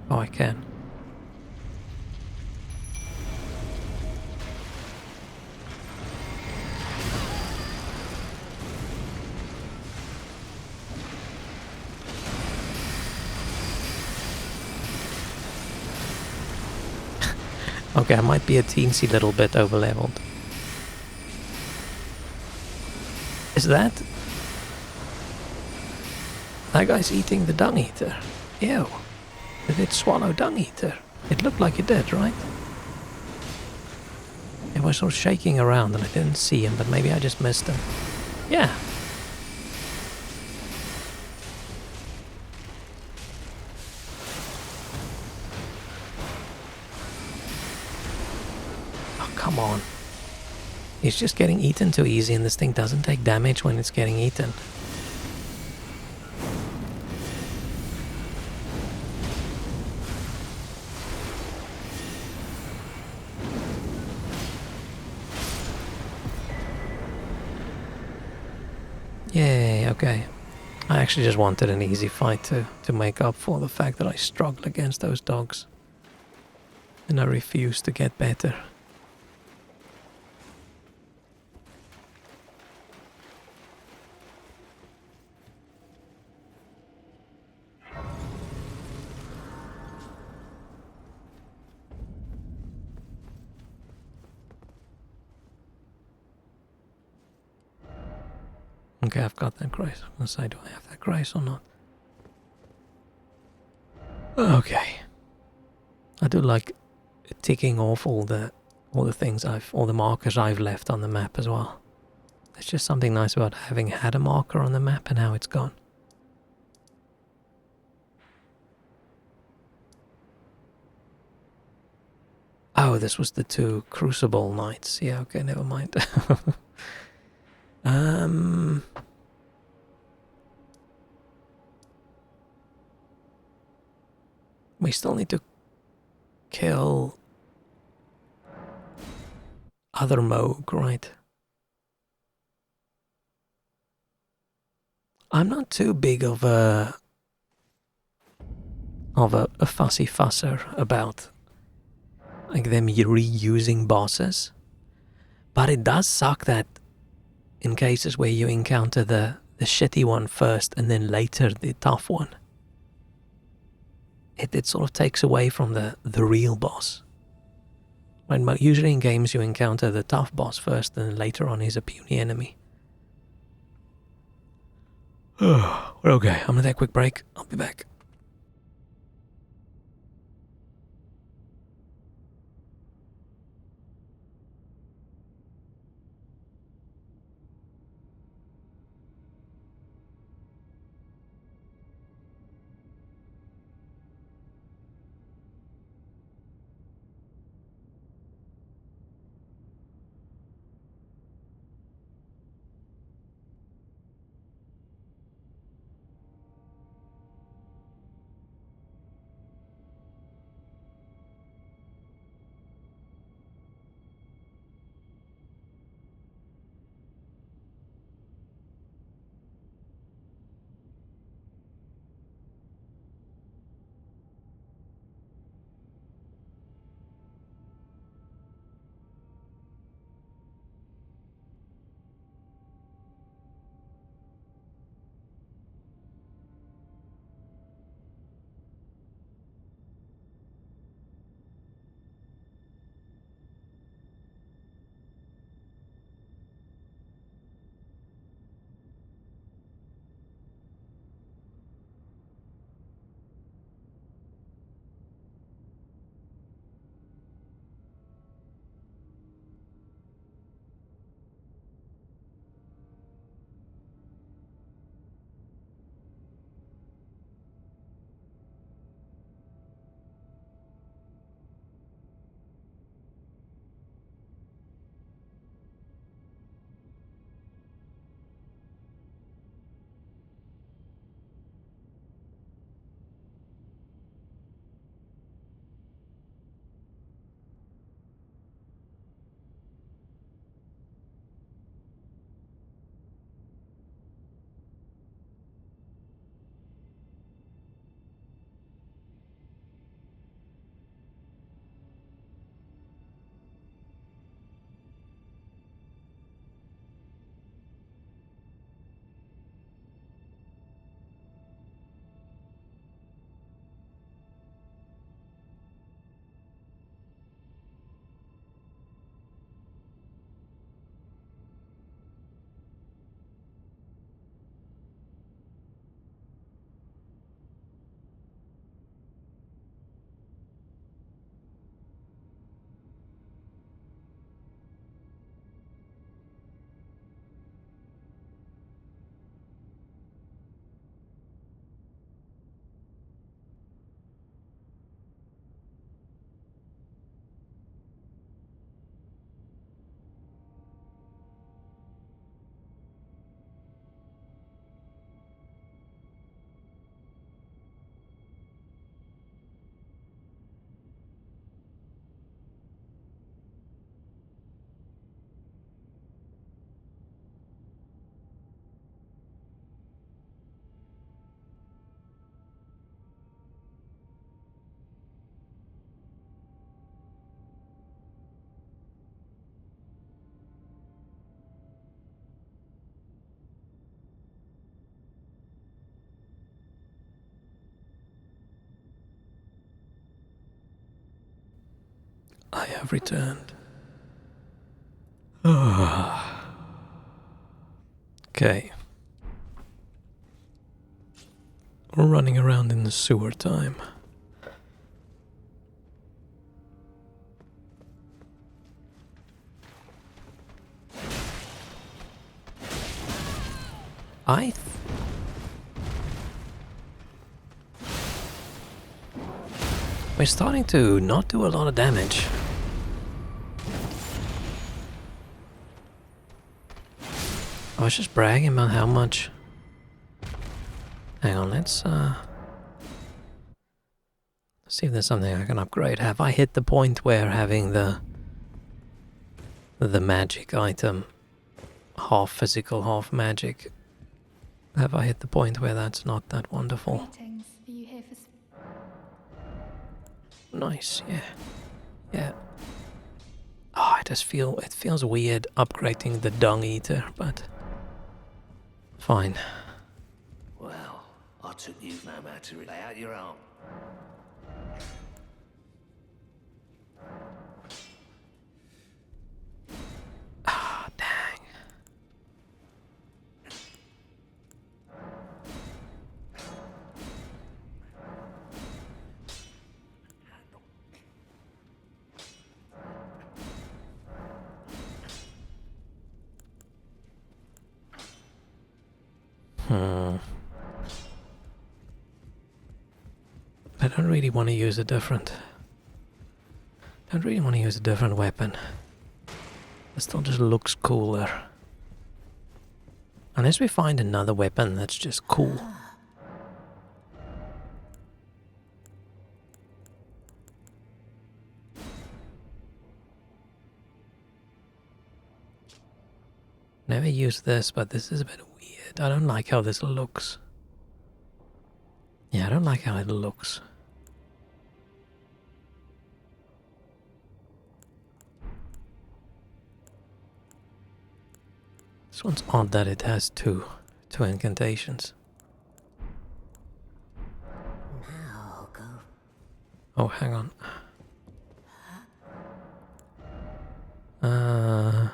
Oh, I can. Okay, I might be a teensy little bit overleveled. Is that... That guy's eating the dung eater. Ew. Did it swallow dung eater? It looked like it did, right? It was sort of shaking around and I didn't see him, but maybe I just missed him. Yeah. Oh, come on. He's just getting eaten too easy and this thing doesn't take damage when it's getting eaten. Yay, okay. I actually just wanted an easy fight to make up for the fact that I struggle against those dogs. And I refuse to get better. Okay, I've got that grace. I'm gonna say, do I have that grace or not? Okay. I do like ticking off all the things all the markers I've left on the map as well. There's just something nice about having had a marker on the map and now it's gone. Oh, this was the 2 Crucible Knights. Yeah, okay, never mind. We still need to kill other Moog, right? I'm not too big of a fussy fusser about like them reusing bosses, but it does suck that in cases where you encounter the shitty one first and then later the tough one, it sort of takes away from the real boss. Right? Usually in games you encounter the tough boss first and then later on he's a puny enemy. Okay, I'm gonna take a quick break. I'll be back. I have returned. Okay. We're running around in the sewer time. We're starting to not do a lot of damage. I was just bragging about how much. Hang on, let's see if there's something I can upgrade. Have I hit the point where having the magic item, half physical, half magic, have I hit the point where that's not that wonderful? Greetings. Are you here for Nice, yeah. Yeah. Oh, it feels weird upgrading the dung eater, but fine. Well, I took you no matter to lay out your arm. Ah, dang. I don't really want to use a different weapon. It still just looks cooler. Unless we find another weapon that's just cool. Never used this, but this is a bit weird. I don't like how this looks. Yeah, I don't like how it looks. This one's odd that it has two incantations. Now go. Oh, hang on. Nah.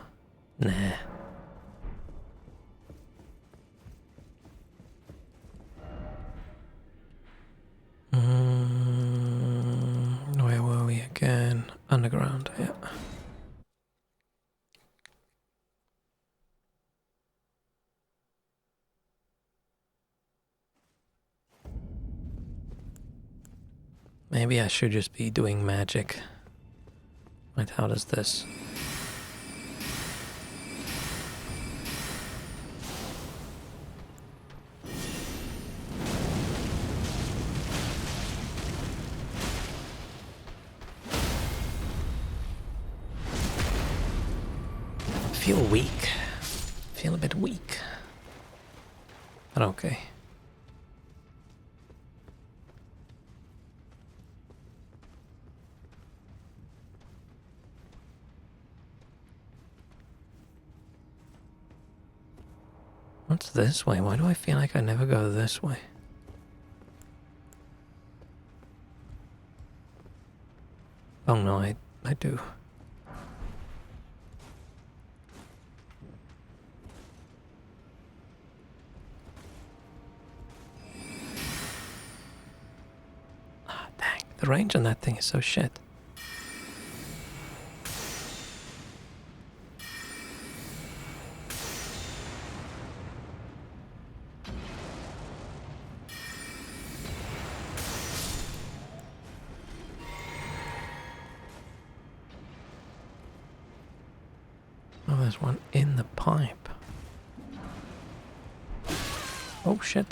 Where were we again? Underground, yeah. Maybe I should just be doing magic. Right, how does this? Feel weak. Feel a bit weak. But okay. What's this way? Why do I feel like I never go this way? Oh no, I do. Ah, dang. The range on that thing is so shit. Oh, there's one in the pipe. Oh shit.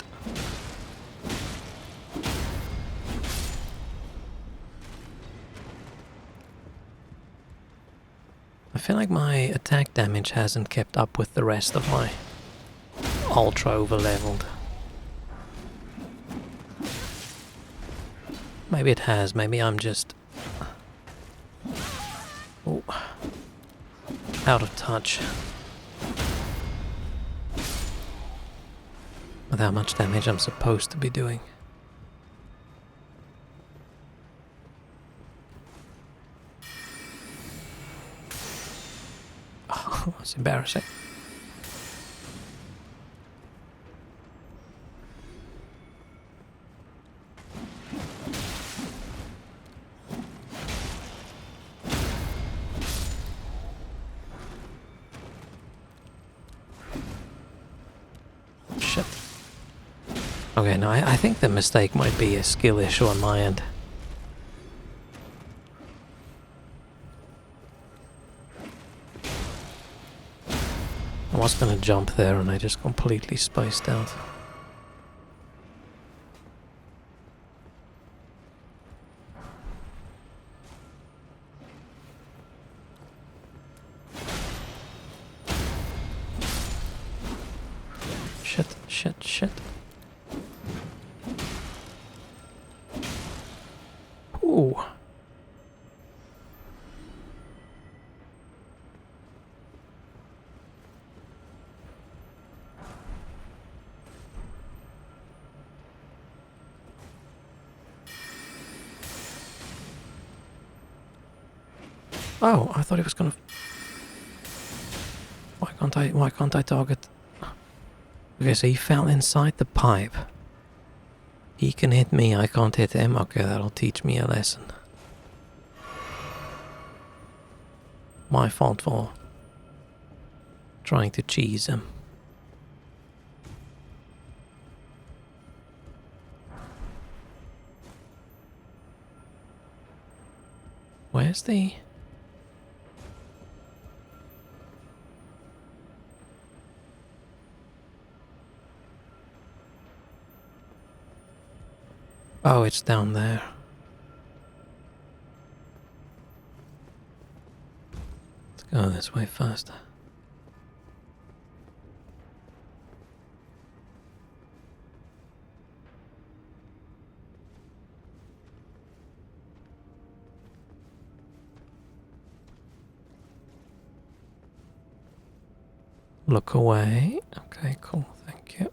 I feel like my attack damage hasn't kept up with the rest of my ultra over-leveled. Maybe it has, maybe I'm just... Oh. Out of touch with how much damage I'm supposed to be doing. That's embarrassing. Shit. Okay, no, I think the mistake might be a skill issue on my end. I was gonna jump there and I just completely spaced out. Shit. Ooh. Oh, I thought he was gonna... Why can't I target... Okay, so he fell inside the pipe. He can hit me, I can't hit him. Okay, that'll teach me a lesson. My fault for trying to cheese him. Where's the... Oh, it's down there. Let's go this way first. Look away. Okay, cool. Thank you.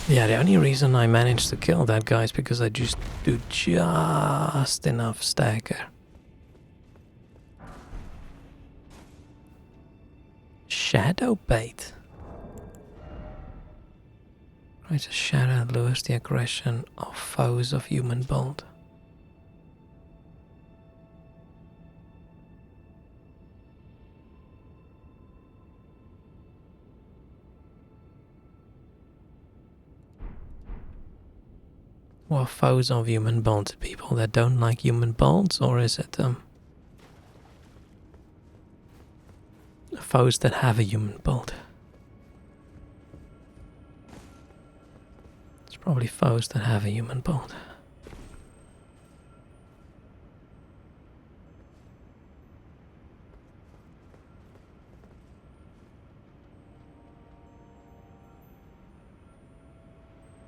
Yeah, the only reason I managed to kill that guy is because I just do just enough stagger. Shadow bait. Creates a shadow that lures the aggression of foes of human bolt. Well, foes of human bolts, people that don't like human bolts, or is it foes that have a human bolt? It's probably foes that have a human bolt.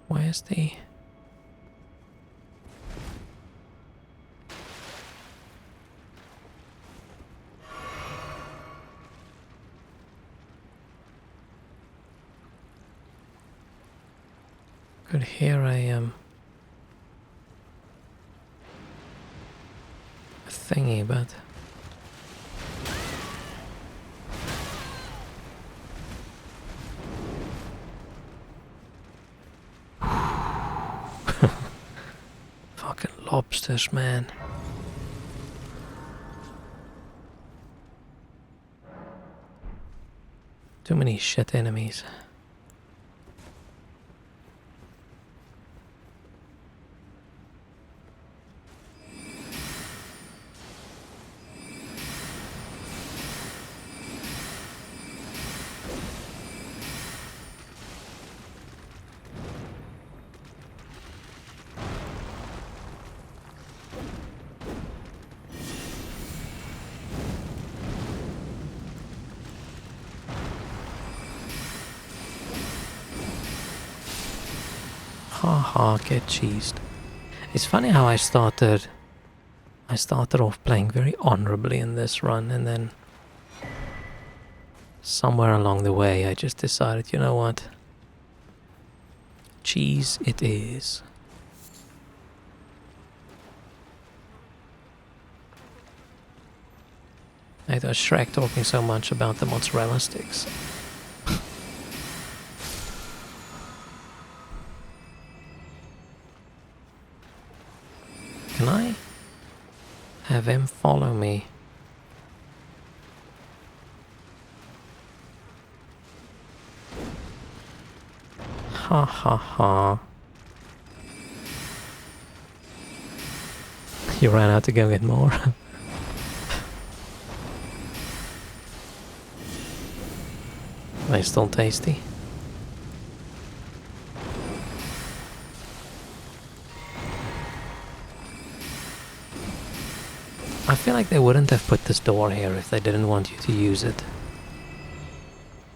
Where's the... Could hear a thingy, but fucking lobsters, man. Too many shit enemies. Haha, get cheesed. It's funny how I started I started off playing very honorably in this run, and then somewhere along the way I just decided, you know what? Cheese it is. It was Shrek talking so much about the mozzarella sticks. Can I have him follow me? Ha ha ha. You ran out to go get more. They still tasty. I feel like they wouldn't have put this door here if they didn't want you to use it.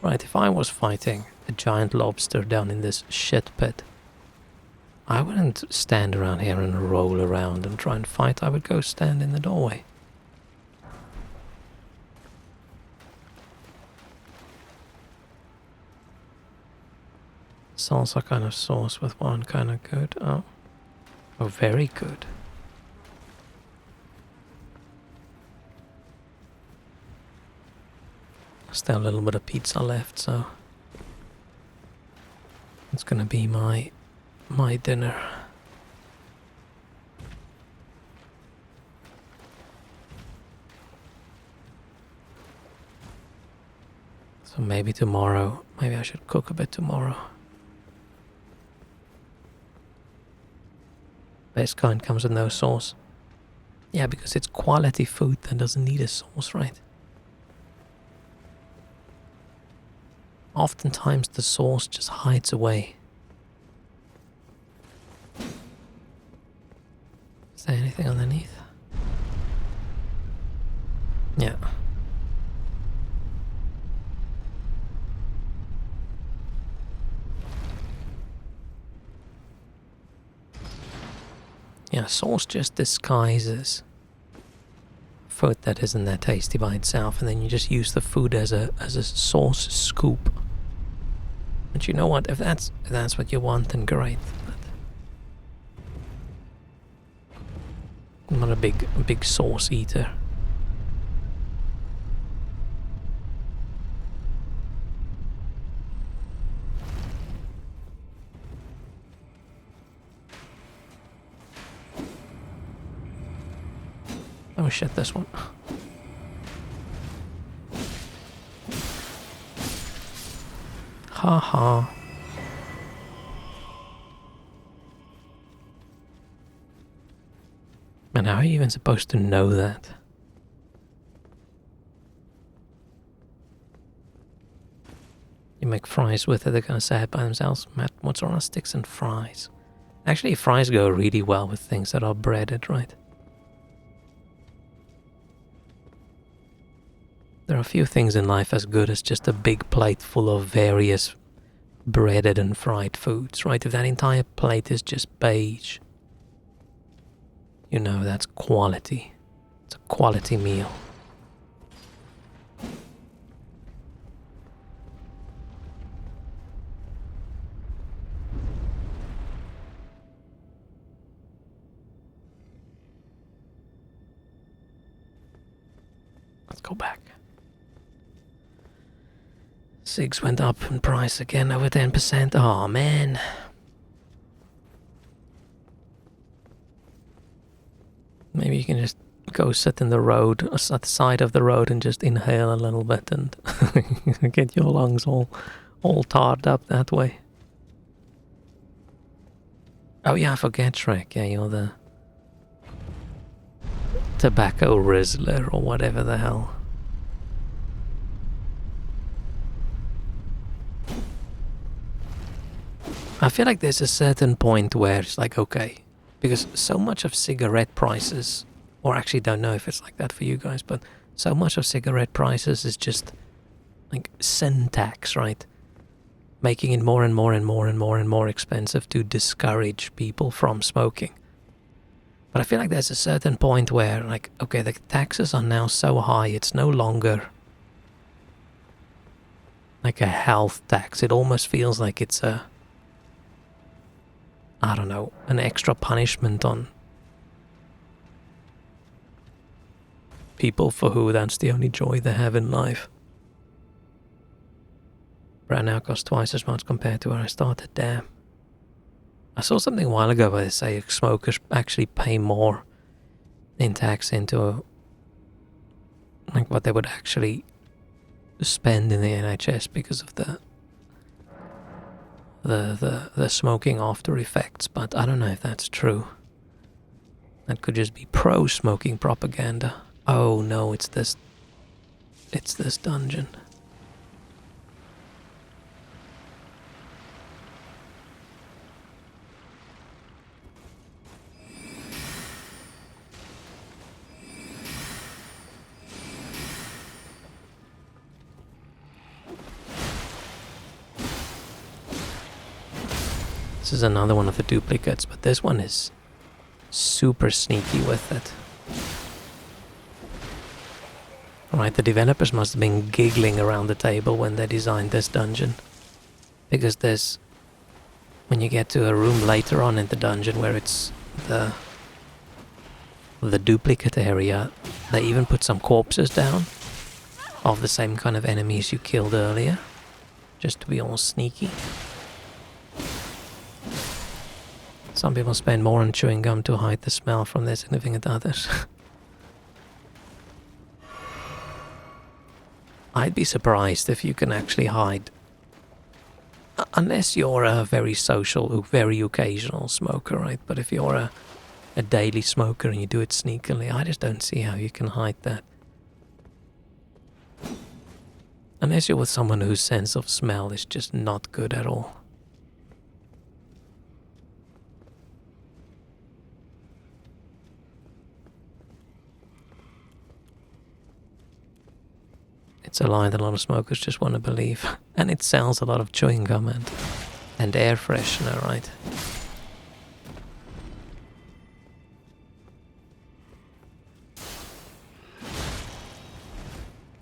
Right, if I was fighting a giant lobster down in this shit pit, I wouldn't stand around here and roll around and try and fight. I would go stand in the doorway. Salsa kind of sauce with one kind of good. Oh, very good. Still a little bit of pizza left, so it's gonna be my dinner. So maybe tomorrow, maybe I should cook a bit tomorrow. Best kind comes with no sauce. Yeah, because it's quality food that doesn't need a sauce, right? Oftentimes the sauce just hides away. Is there anything underneath? Yeah. Yeah, sauce just disguises food that isn't that tasty by itself, and then you just use the food as a sauce scoop. But you know what? If that's what you want, then great. But I'm not a big sauce eater. Oh shit, this one. Ha ha. And how are you even supposed to know that? You make fries with it, they're gonna say it by themselves. Mozzarella sticks and fries. Actually, fries go really well with things that are breaded, right? There are a few things in life as good as just a big plate full of various breaded and fried foods, right? If that entire plate is just beige, you know that's quality. It's a quality meal. Let's go back. Cigs went up in price again, over 10%. Oh man. Maybe you can just go sit in the road, at the side of the road, and just inhale a little bit and get your lungs all tarred up that way. Oh yeah, I forget Shrek. Yeah, you're the tobacco rizzler or whatever the hell. I feel like there's a certain point where it's like, okay, because so much of cigarette prices, or actually don't know if it's like that for you guys, but so much of cigarette prices is just like sin tax, right? Making it more and more and more and more and more expensive to discourage people from smoking. But I feel like there's a certain point where, like, okay, the taxes are now so high, it's no longer like a health tax. It almost feels like it's a, I don't know, an extra punishment on people for who that's the only joy they have in life. Right now costs twice as much compared to where I started. Damn. I saw something a while ago where they say smokers actually pay more in tax into like what they would actually spend in the NHS because of the smoking after effects, but I don't know if that's true. That could just be pro-smoking propaganda. Oh no, it's this dungeon. This is another one of the duplicates, but this one is super sneaky with it. Right, the developers must have been giggling around the table when they designed this dungeon. Because there's... when you get to a room later on in the dungeon where it's the duplicate area, they even put some corpses down of the same kind of enemies you killed earlier. Just to be all sneaky. Some people spend more on chewing gum to hide the smell from their significant others. I'd be surprised if you can actually hide. Unless you're a very social, very occasional smoker, right? But if you're a daily smoker and you do it sneakily, I just don't see how you can hide that. Unless you're with someone whose sense of smell is just not good at all. It's a lie that a lot of smokers just want to believe. And it sells a lot of chewing gum and air freshener, right?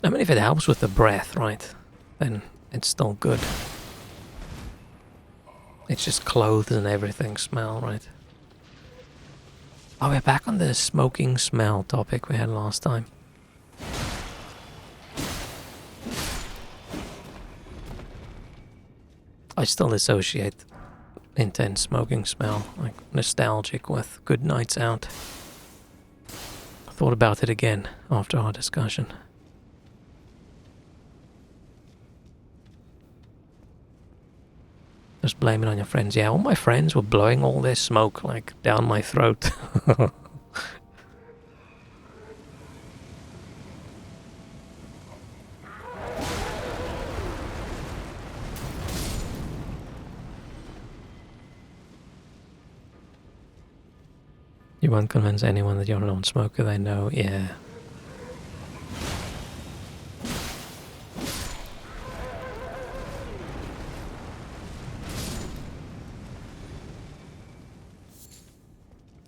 I mean, if it helps with the breath, right, then it's still good. It's just clothes and everything smell, right? Oh, we're back on the smoking smell topic we had last time. I still associate intense smoking smell, like nostalgic with good nights out. I thought about it again after our discussion. Just blame it on your friends. Yeah, all my friends were blowing all their smoke like down my throat. You won't convince anyone that you're a non-smoker, they know, yeah.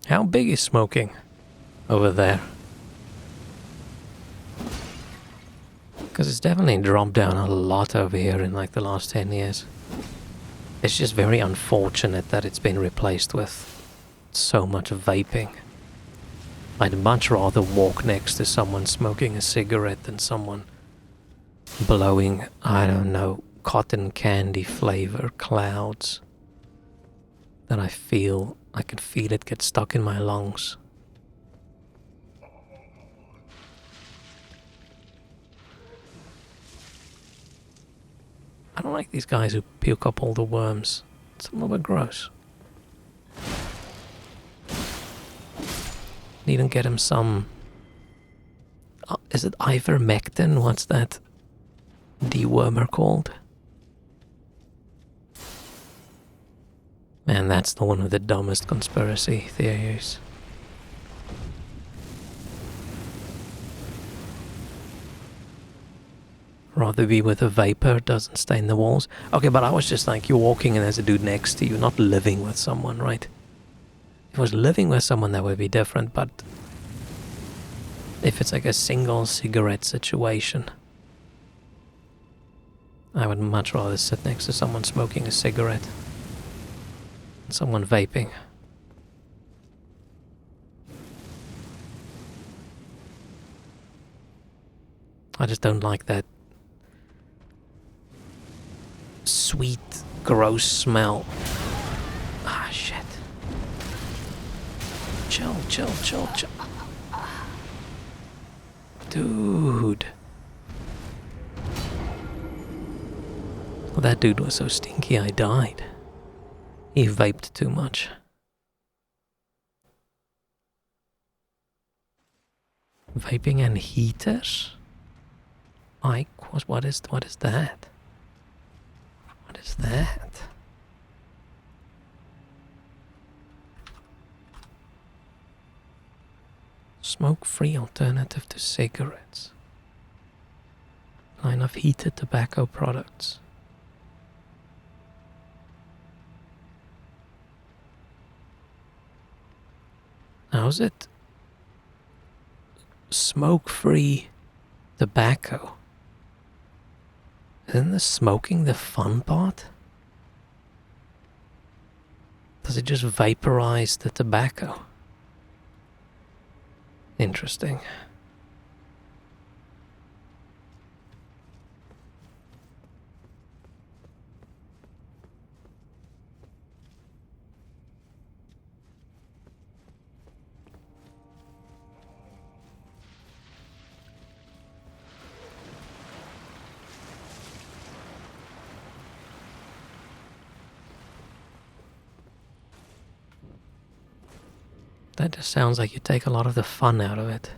How big is smoking over there? Because it's definitely dropped down a lot over here in like the last 10 years. It's just very unfortunate that it's been replaced with so much vaping. I'd much rather walk next to someone smoking a cigarette than someone blowing, I don't know, cotton candy flavor clouds that I can feel it get stuck in my lungs. I don't like these guys who puke up all the worms. It's a little bit gross. Need to get him some... is it ivermectin? What's that dewormer called? Man, that's the one with the dumbest conspiracy theories. Rather be with a vapor, doesn't stain the walls. Okay, but I was just like, you're walking and there's a dude next to you, not living with someone, right? If I was living with someone, that would be different, but if it's like a single cigarette situation, I would much rather sit next to someone smoking a cigarette than someone vaping. I just don't like that sweet, gross smell. Ah, shit. Chill. Dude. Well, that dude was so stinky I died. He vaped too much. Vaping and heaters? What is that? What is that? Smoke-free alternative to cigarettes. Line of heated tobacco products. How's it? Smoke-free tobacco. Isn't the smoking the fun part? Does it just vaporize the tobacco? Interesting. That just sounds like you take a lot of the fun out of it.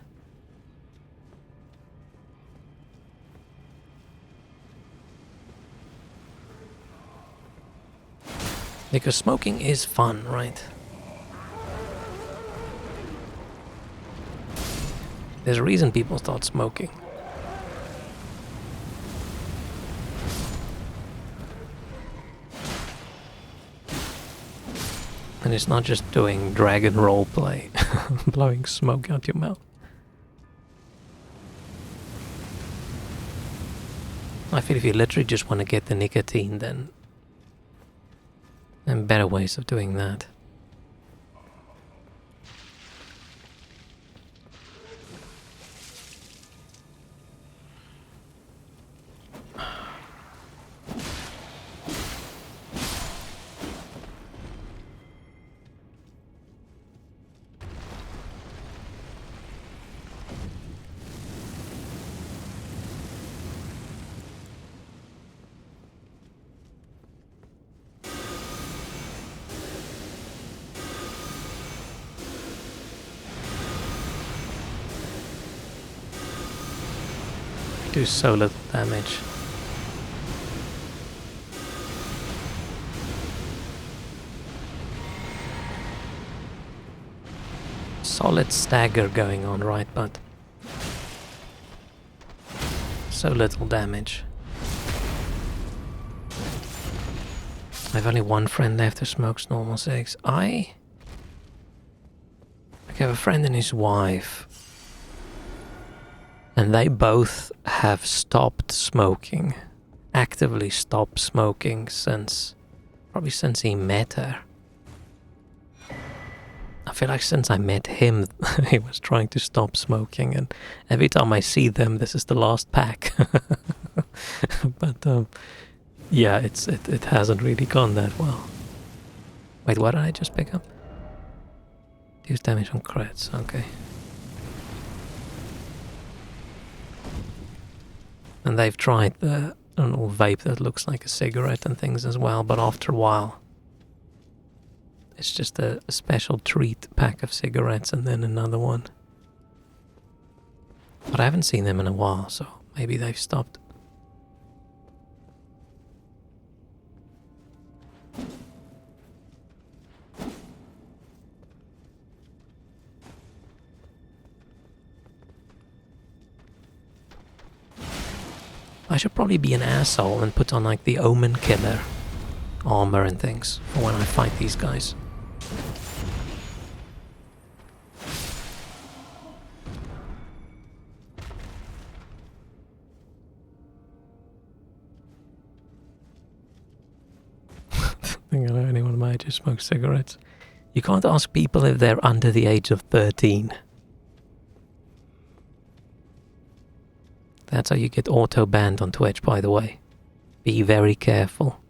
Because smoking is fun, right? There's a reason people start smoking. And it's not just doing dragon roleplay, blowing smoke out your mouth. I feel if you literally just want to get the nicotine, then better ways of doing that. Do so little damage. Solid stagger going on, right, but so little damage. I've only one friend left who smokes normal cigs. I have a friend and his wife, and they both have stopped smoking, actively stopped smoking probably since he met her. I feel like since I met him, he was trying to stop smoking, and every time I see them, this is the last pack. But yeah, it hasn't really gone that well. Wait, what did I just pick up? Deals damage on crits, okay. And they've tried the little vape that looks like a cigarette and things as well, but after a while, it's just a special treat pack of cigarettes and then another one. But I haven't seen them in a while, so maybe they've stopped. I should probably be an asshole and put on like the Omen Killer armor and things for when I fight these guys. think I know anyone my age who smokes cigarettes. You can't ask people if they're under the age of 13. That's how you get auto-banned on Twitch, by the way. Be very careful.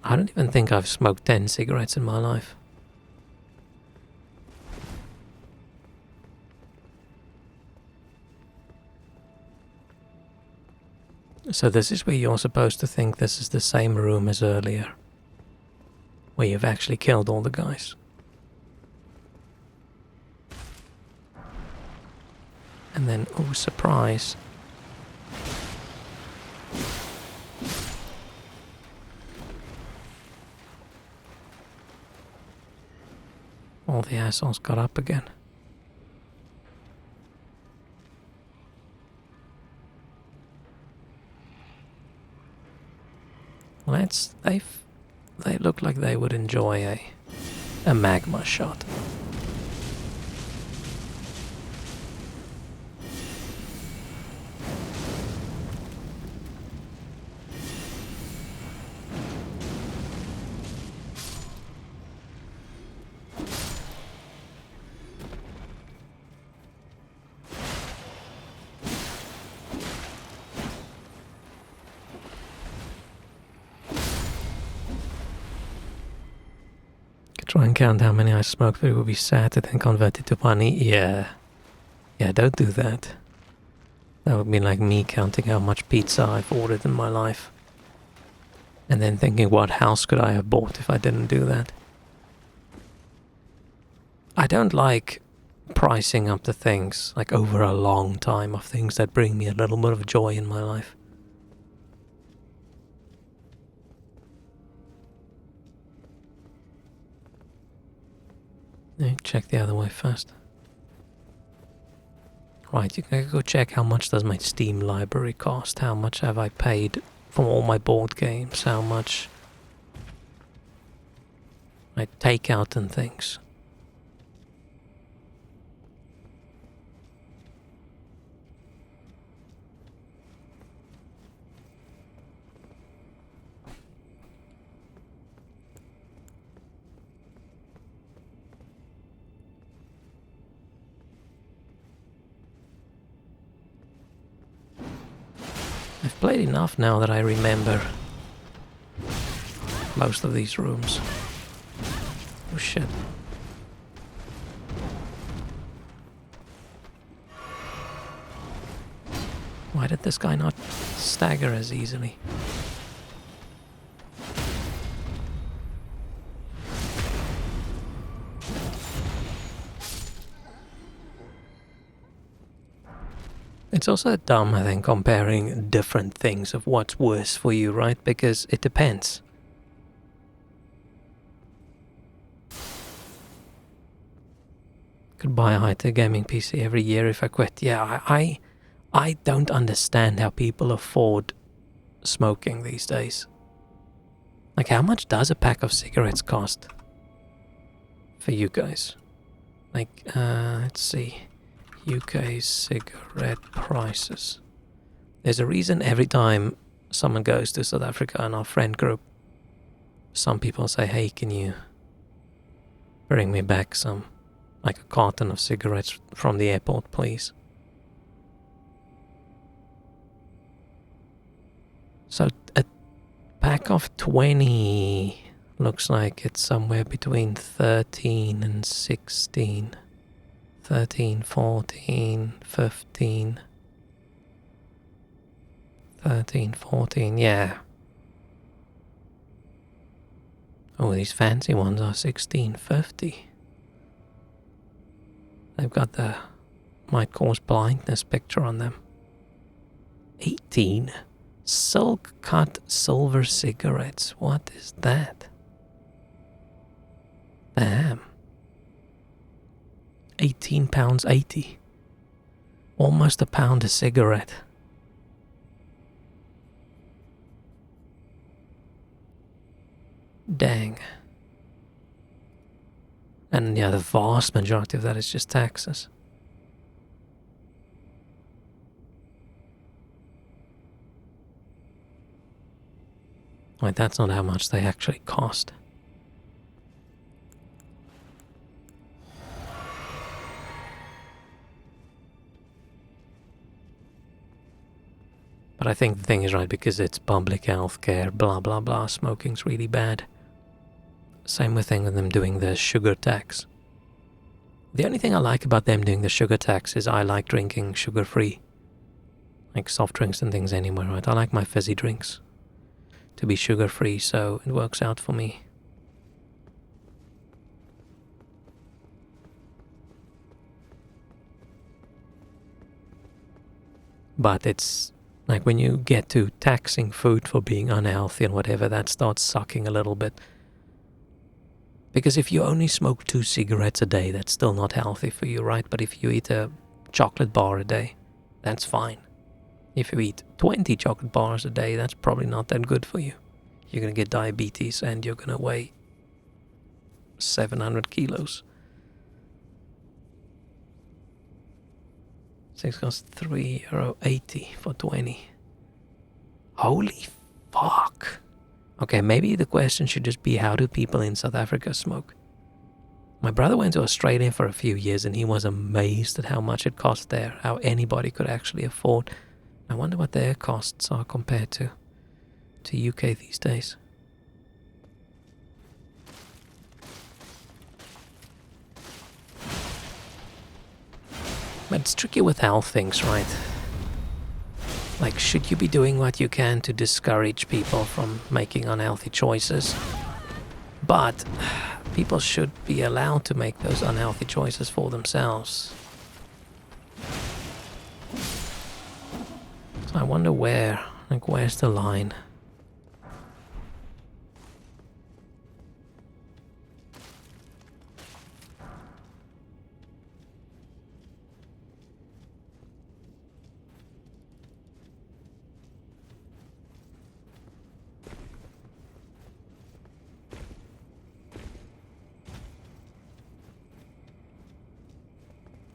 I don't even think I've smoked 10 cigarettes in my life. So this is where you're supposed to think this is the same room as earlier, where you've actually killed all the guys. And then, oh surprise, all the assholes got up again. They look like they would enjoy a magma shot. Try and count how many I smoked, but it would be sad to then convert it to money. Yeah, don't do that. That would be like me counting how much pizza I've ordered in my life. And then thinking what house could I have bought if I didn't do that. I don't like pricing up the things, like over a long time, of things that bring me a little bit of joy in my life. Check the other way first. Right, you can go check how much does my Steam library cost, how much have I paid for all my board games, how much I take out and things. I've played enough now that I remember most of these rooms. Oh shit. Why did this guy not stagger as easily? It's also dumb, I think, comparing different things of what's worse for you, right? Because it depends. Could buy a high-tech gaming PC every year if I quit. Yeah, I don't understand how people afford smoking these days. Like, how much does a pack of cigarettes cost for you guys? Like, let's see. UK cigarette prices. There's a reason every time someone goes to South Africa in our friend group, some people say, hey, can you bring me back some, like a carton of cigarettes from the airport, please? So a pack of 20 looks like it's somewhere between 13 and 16. 13, 14, 15, 13, 14, yeah. Oh, these fancy ones are 16.50. They've got the might cause blindness picture on them. 18. Silk cut silver cigarettes. What is that? Damn. £18.80. Almost a pound a cigarette. Dang. And yeah, the vast majority of that is just taxes. Like, that's not how much they actually cost. But I think the thing is, right, because it's public health care, blah blah blah, smoking's really bad. Same with them doing the sugar tax. The only thing I like about them doing the sugar tax is I like drinking sugar-free. Like soft drinks and things anyway, right? I like my fizzy drinks to be sugar-free, so it works out for me. But it's like when you get to taxing food for being unhealthy and whatever, that starts sucking a little bit. Because if you only smoke 2 cigarettes a day, that's still not healthy for you, right? But if you eat a chocolate bar a day, that's fine. If you eat 20 chocolate bars a day, that's probably not that good for you. You're going to get diabetes and you're going to weigh 700 kilos. Six costs €3.80 for 20. Holy fuck. Okay, maybe the question should just be, how do people in South Africa smoke? My brother went to Australia for a few years and he was amazed at how much it cost there, how anybody could actually afford. I wonder what their costs are compared to UK these days. But it's tricky with health things, right? Like, should you be doing what you can to discourage people from making unhealthy choices? But people should be allowed to make those unhealthy choices for themselves. So I wonder where's the line?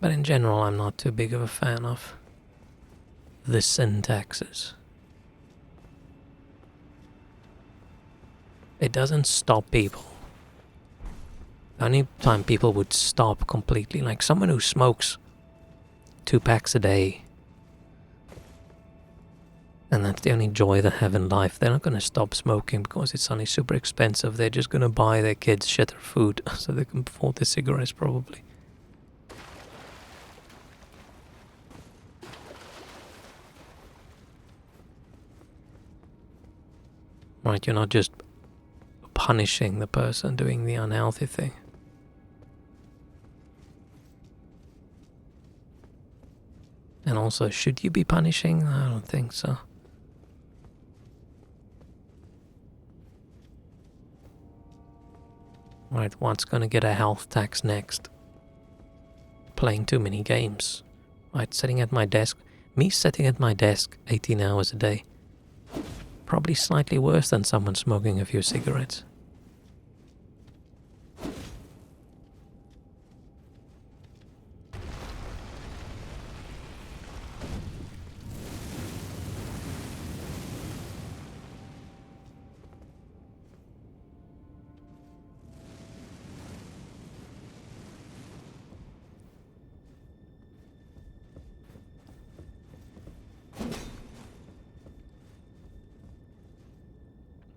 But in general, I'm not too big of a fan of the sin taxes. It doesn't stop people. The only time people would stop completely, like someone who smokes 2 packs a day, and that's the only joy they have in life, they're not going to stop smoking because it's suddenly super expensive. They're just going to buy their kids shitter food so they can afford the cigarettes, probably. Right, you're not just punishing the person doing the unhealthy thing. And also, should you be punishing? I don't think so. Right, what's gonna get a health tax next? Playing too many games. Right, sitting at my desk. Me sitting at my desk 18 hours a day. Probably slightly worse than someone smoking a few cigarettes.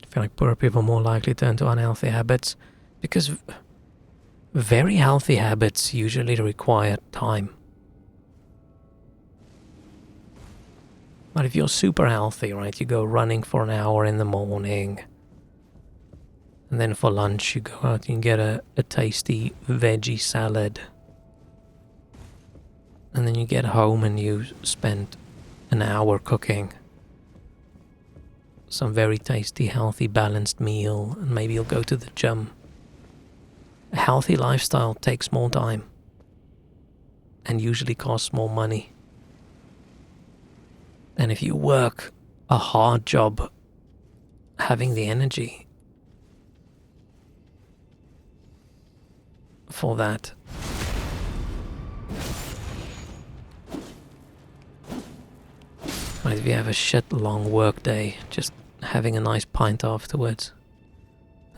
I feel like poorer people are more likely to turn to unhealthy habits because very healthy habits usually require time. But if you're super healthy, right, you go running for an hour in the morning, and then for lunch you go out and get a tasty veggie salad, and then you get home and you spend an hour cooking some very tasty, healthy, balanced meal, and maybe you'll go to the gym. A healthy lifestyle takes more time and usually costs more money. And if you work a hard job, having the energy for that. Right, if you have a shit long work day, just having a nice pint afterwards,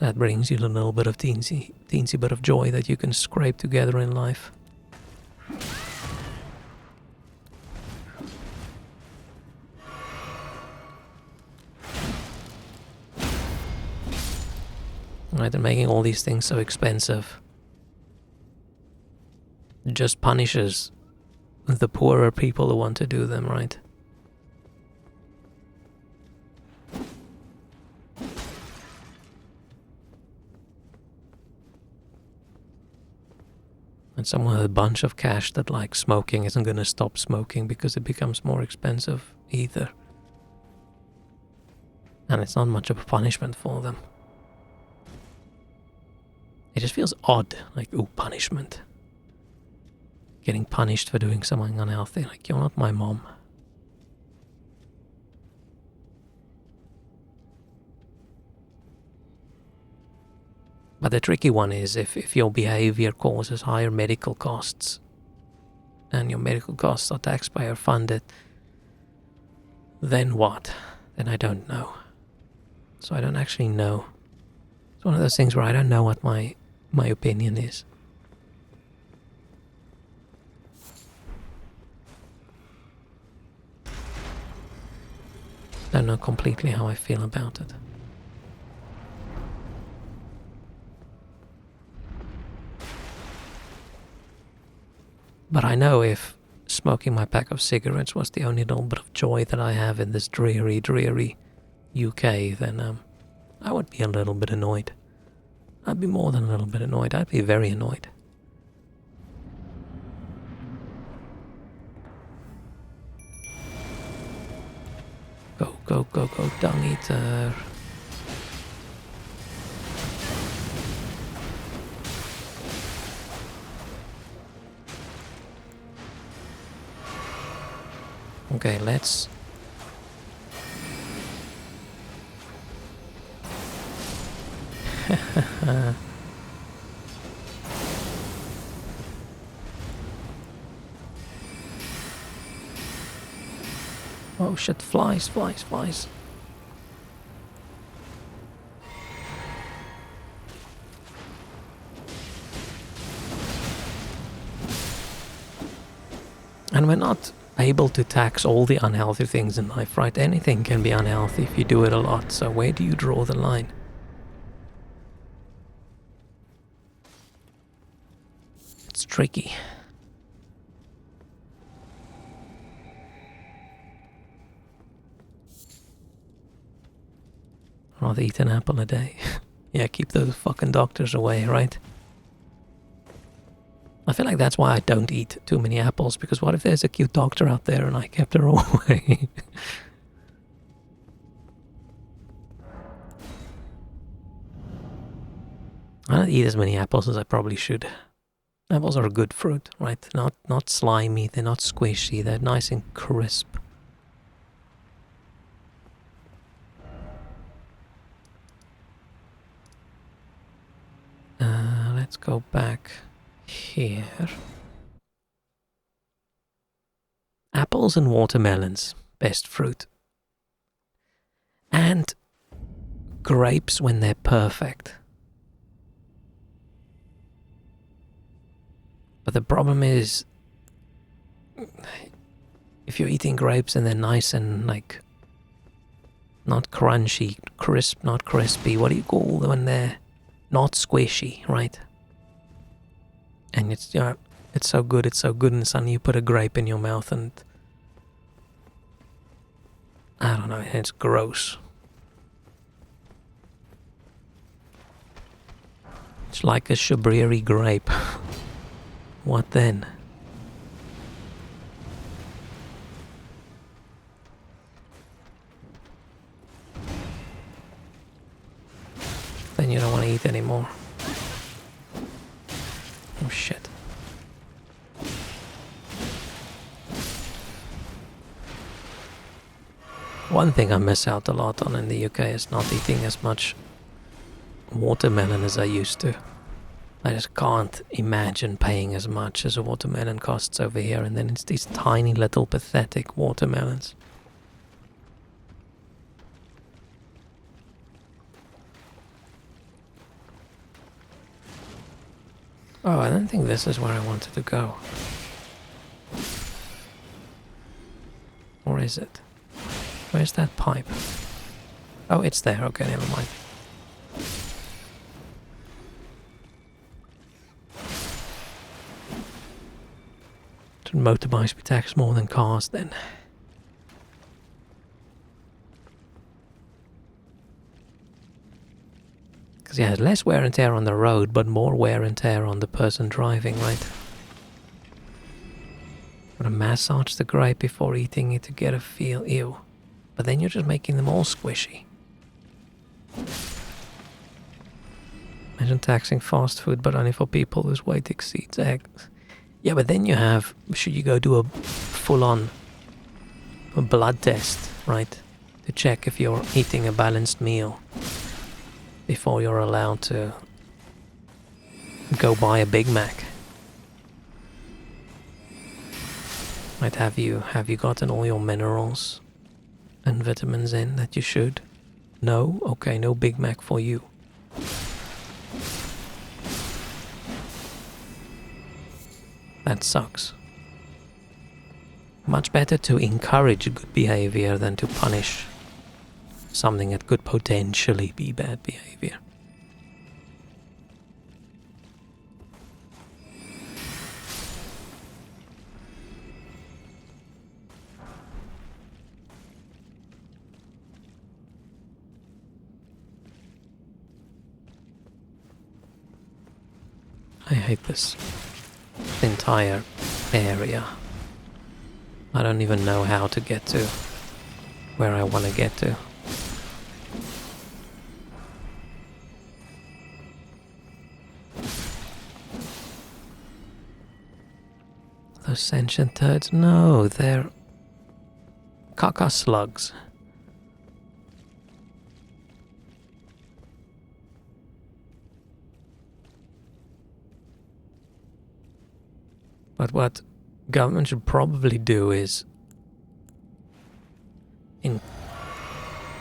that brings you a little bit of teensy bit of joy that you can scrape together in life. Right, and making all these things so expensive just punishes the poorer people who want to do them, right? And someone with a bunch of cash that likes smoking isn't going to stop smoking because it becomes more expensive either. And it's not much of a punishment for them. It just feels odd, like, ooh, punishment. Getting punished for doing something unhealthy, like, you're not my mom. But the tricky one is if your behavior causes higher medical costs, and your medical costs are taxpayer funded, then what? Then I don't know. So I don't actually know. It's one of those things where I don't know what my opinion is. Don't know completely how I feel about it. But I know if smoking my pack of cigarettes was the only little bit of joy that I have in this dreary, dreary UK, then I would be a little bit annoyed. I'd be more than a little bit annoyed. I'd be very annoyed. Go, go, go, go, dung eater. Okay, let's... Oh shit, flies, flies, flies. And we're not able to tax all the unhealthy things in life, right? Anything can be unhealthy if you do it a lot, so where do you draw the line? It's tricky. Rather eat an apple a day. Yeah, keep those fucking doctors away, right? I feel like that's why I don't eat too many apples, because what if there's a cute doctor out there and I kept her away? I don't eat as many apples as I probably should. Apples are a good fruit, right? Not slimy, they're not squishy, they're nice and crisp. Let's go back here. Apples and watermelons, best fruit. And grapes when they're perfect. But the problem is, if you're eating grapes and they're nice and like, not crunchy, crisp, not crispy, what do you call them when they're not squishy, right? And it's, it's so good, and suddenly you put a grape in your mouth and I don't know, it's gross. It's like a shabriri grape. What then? Then you don't want to eat anymore. Oh shit. One thing I miss out a lot on in the UK is not eating as much watermelon as I used to. I just can't imagine paying as much as a watermelon costs over here, and then it's these tiny little pathetic watermelons. Oh, I don't think this is where I wanted to go. Or is it? Where's that pipe? Oh, it's there. Okay, never mind. Should motorbikes be taxed more than cars then? Because yeah, less wear and tear on the road, but more wear and tear on the person driving, right? Gotta massage the grape before eating it to get a feel. Ew. But then you're just making them all squishy. Imagine taxing fast food, but only for people whose weight exceeds eggs. Yeah, but then you have... Should you go do a full-on blood test, right? To check if you're eating a balanced meal before you're allowed to go buy a Big Mac. Right, have you gotten all your minerals and vitamins in that you should? No? Okay, no Big Mac for you. That sucks. Much better to encourage good behavior than to punish something that could potentially be bad behavior. I hate this entire area. I don't even know how to get to where I want to get to. Those sentient turds? No, they're caca slugs. But what government should probably do is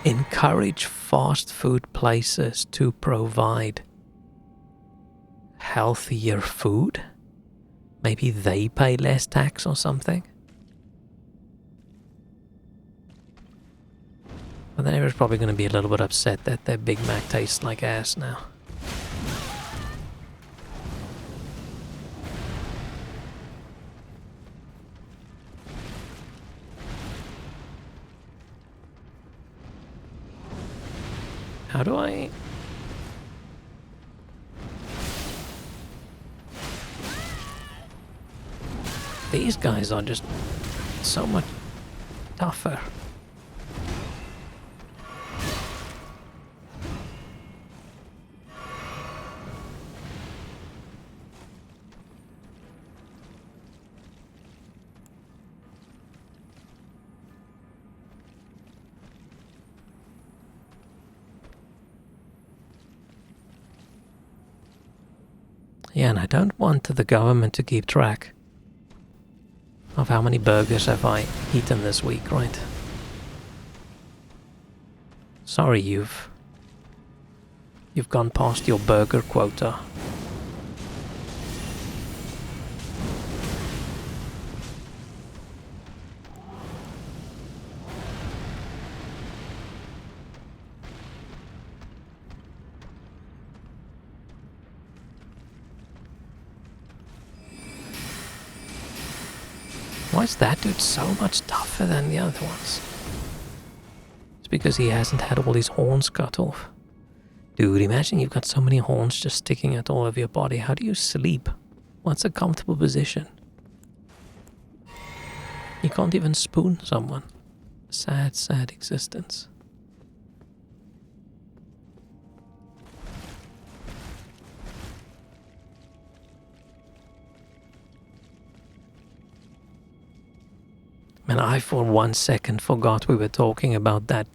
encourage fast food places to provide healthier food. Maybe they pay less tax or something. But then everyone's probably going to be a little bit upset that their Big Mac tastes like ass now. How do I... These guys are just so much tougher. Yeah, and I don't want the government to keep track of how many burgers have I eaten this week, right? Sorry, you've gone past your burger quota. Why is that dude so much tougher than the other ones? It's because he hasn't had all his horns cut off. Dude, imagine you've got so many horns just sticking out all over your body. How do you sleep? What's a comfortable position? You can't even spoon someone. Sad, sad existence. And I for 1 second forgot we were talking about that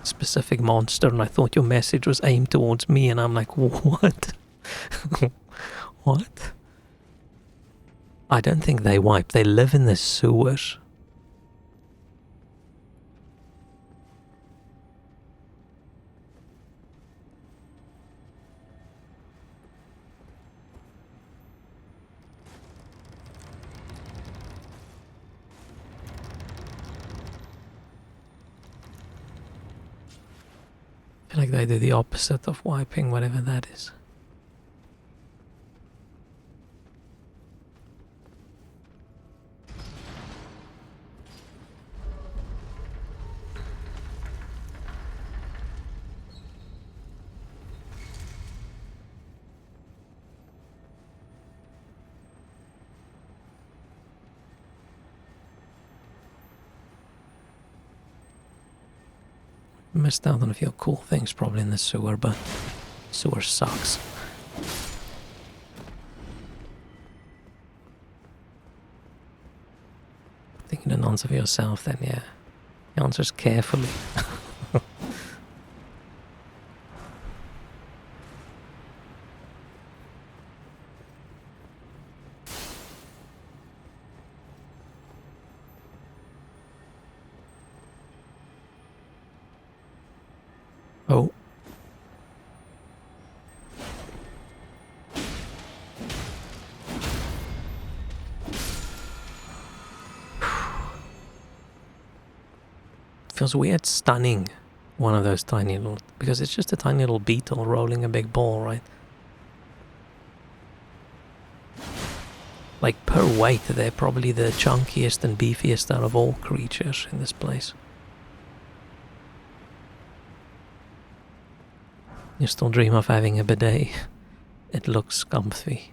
specific monster, and I thought your message was aimed towards me, and I'm like, what? What? I don't think they wipe. They live in the sewers. I feel like they do the opposite of wiping, whatever that is. Missed out on a few cool things probably in the sewer, but sewer sucks. Thinking an answer for yourself then, yeah. The answer's carefully. Oh. Feels weird stunning one of those tiny little... because it's just a tiny little beetle rolling a big ball, right? Like, per weight, they're probably the chunkiest and beefiest out of all creatures in this place. You still dream of having a bidet. It looks comfy.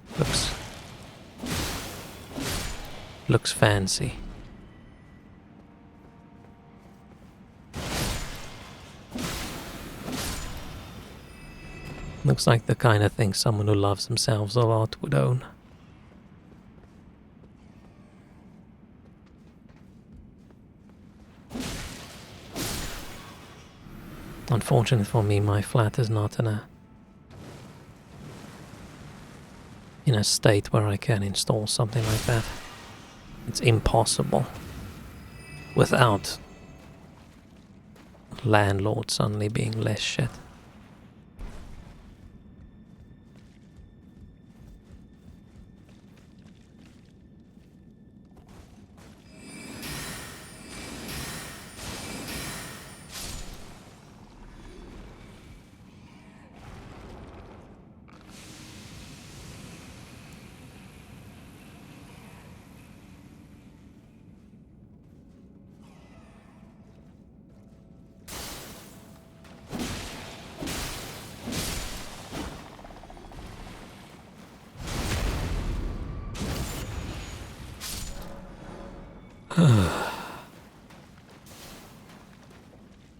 Looks fancy. Looks like the kind of thing someone who loves themselves a lot would own. Unfortunately for me, my flat is not in a state where I can install something like that. It's impossible without landlord suddenly being less shit.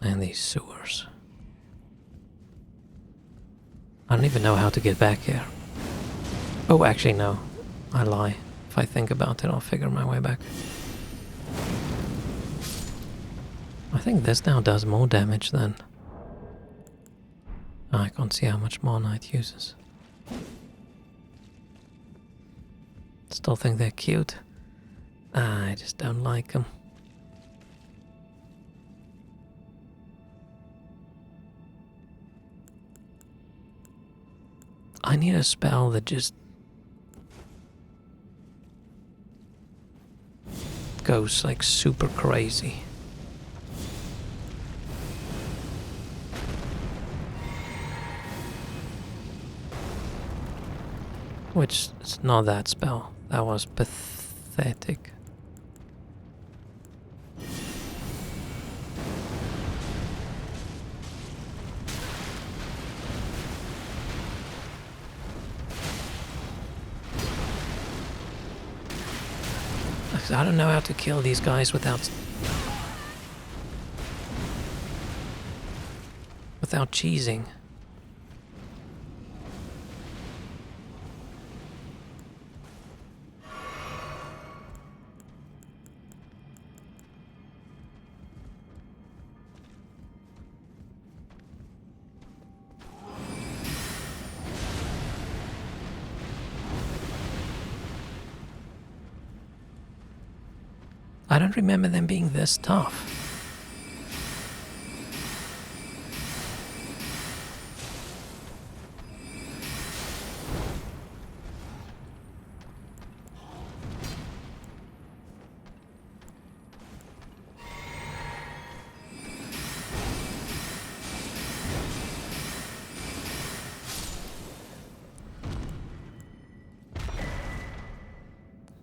And these sewers. I don't even know how to get back here. Oh, actually, no. I lie. If I think about it, I'll figure my way back. I think this now does more damage than... I can't see how much mana it uses. Still think they're cute. I just don't like them. I need a spell that just goes like super crazy. Which is not that spell. That was pathetic. I don't know how to kill these guys without cheesing. I don't remember them being this tough.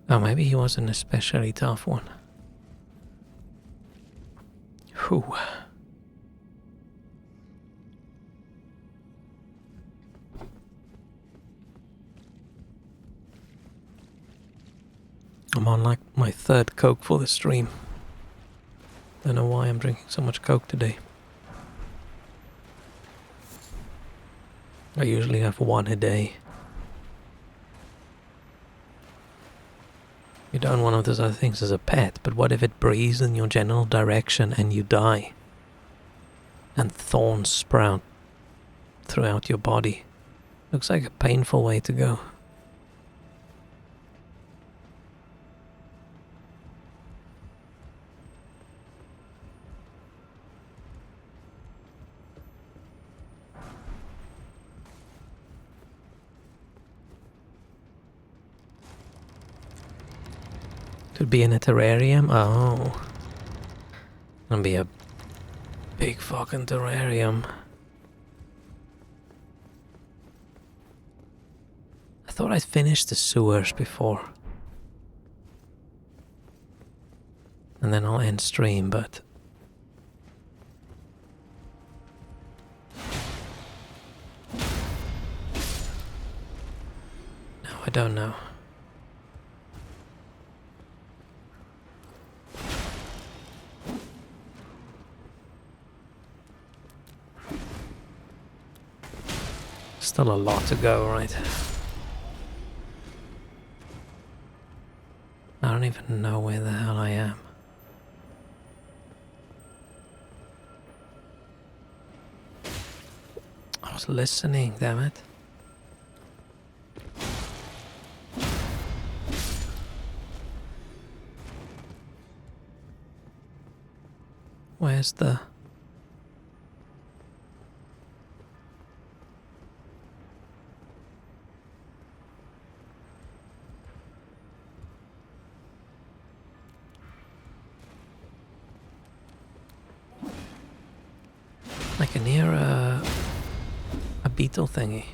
Oh, maybe he was an especially tough one. Whew. I'm on like my third Coke for the stream. Don't know why I'm drinking so much Coke today. I usually have one a day. You don't want one of those other things as a pet, but what if it breathes in your general direction and you die? And thorns sprout throughout your body. Looks like a painful way to go. To be in a terrarium? Oh. Gonna be a big fucking terrarium. I thought I'd finished the sewers before. And then I'll end stream, but... no, I don't know. Still a lot to go, right? I don't even know where the hell I am. I was listening, damn it. Where's the... I can hear a beetle thingy.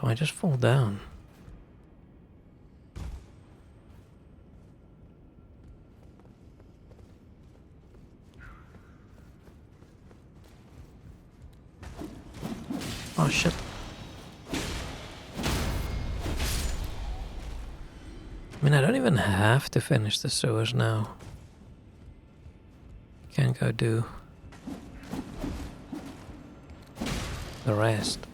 Do I just fall down? Oh shit. I mean, I don't even have to finish the sewers now. Can't go do the rest.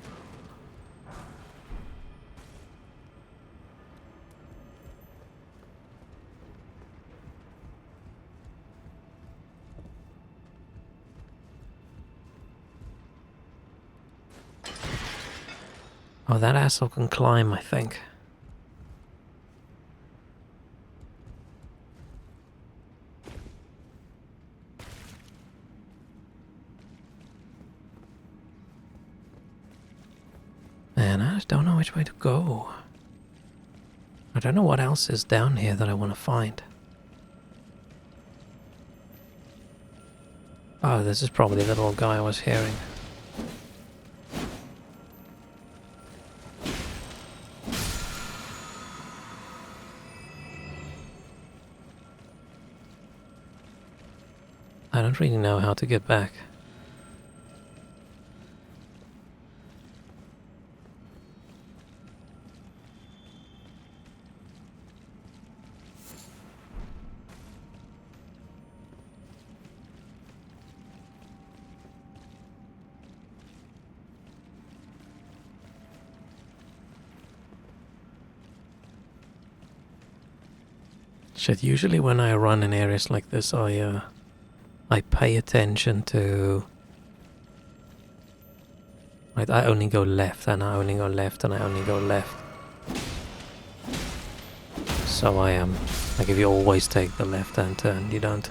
Oh, that asshole can climb, I think. Man, I just don't know which way to go. I don't know what else is down here that I want to find. Oh, this is probably the little guy I was hearing. I don't really know how to get back. Shit, usually when I run in areas like this, I pay attention to Right, I only go left and I only go left and I only go left. So I am, like if you always take the left-hand turn, you don't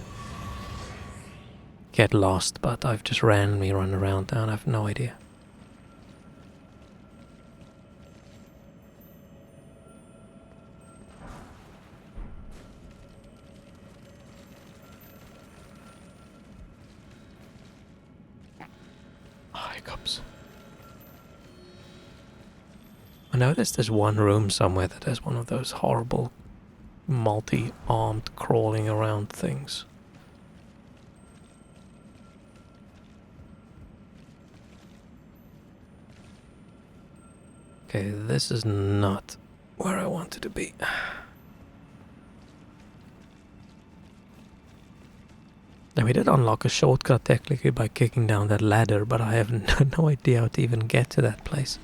get lost, but I've just randomly run around now and I have no idea. Hiccups. I noticed there's one room somewhere that has one of those horrible multi-armed crawling around things. Okay, this is not where I wanted to be. Now we did unlock a shortcut technically by kicking down that ladder, but I have no idea how to even get to that place.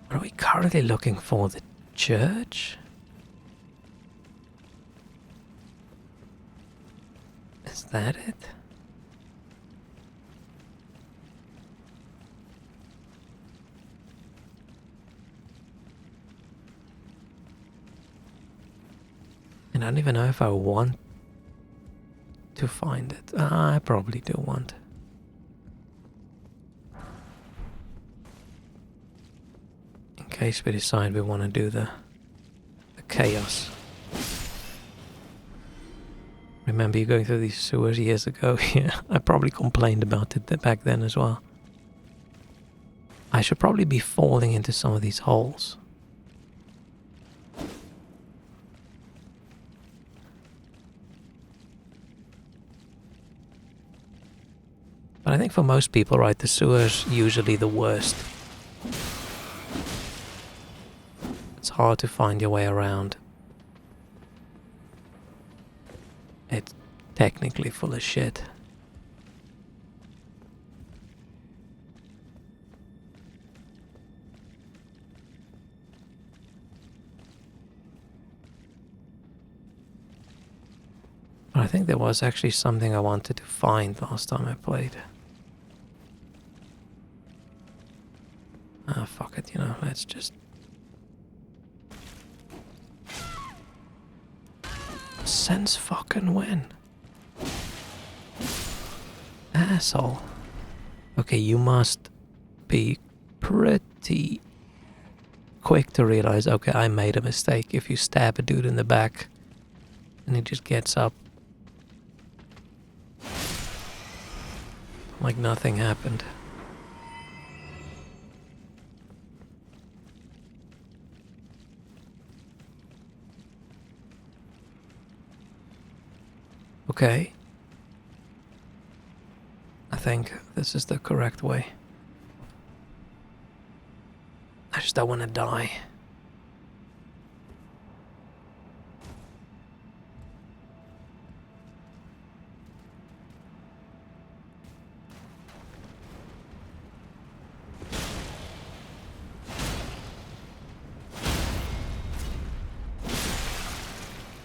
What are we currently looking for? The church? Is that it? And I don't even know if I want to find it. I probably do want. In case we decide we want to do the chaos. Remember you going through these sewers years ago? Yeah, I probably complained about it back then as well. I should probably be falling into some of these holes. But I think for most people, right, the sewer's usually the worst. It's hard to find your way around. It's technically full of shit. But I think there was actually something I wanted to find last time I played. Ah, fuck it, you know, let's just... Since fucking when? Asshole. Okay, you must be pretty quick to realize, okay, I made a mistake. If you stab a dude in the back and he just gets up like nothing happened. Okay. I think this is the correct way. I just don't want to die.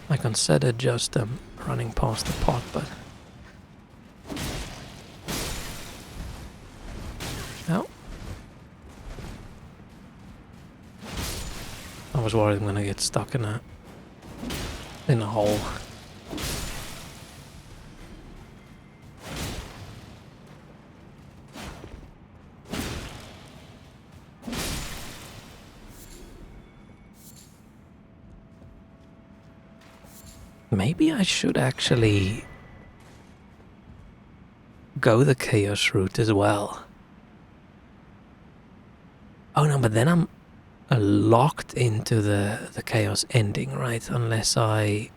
I considered just running past the pot, but... No. I was worried I'm gonna get stuck in a hole. Maybe I should actually go the chaos route as well. Oh no, but then I'm locked into the chaos ending, right? Unless I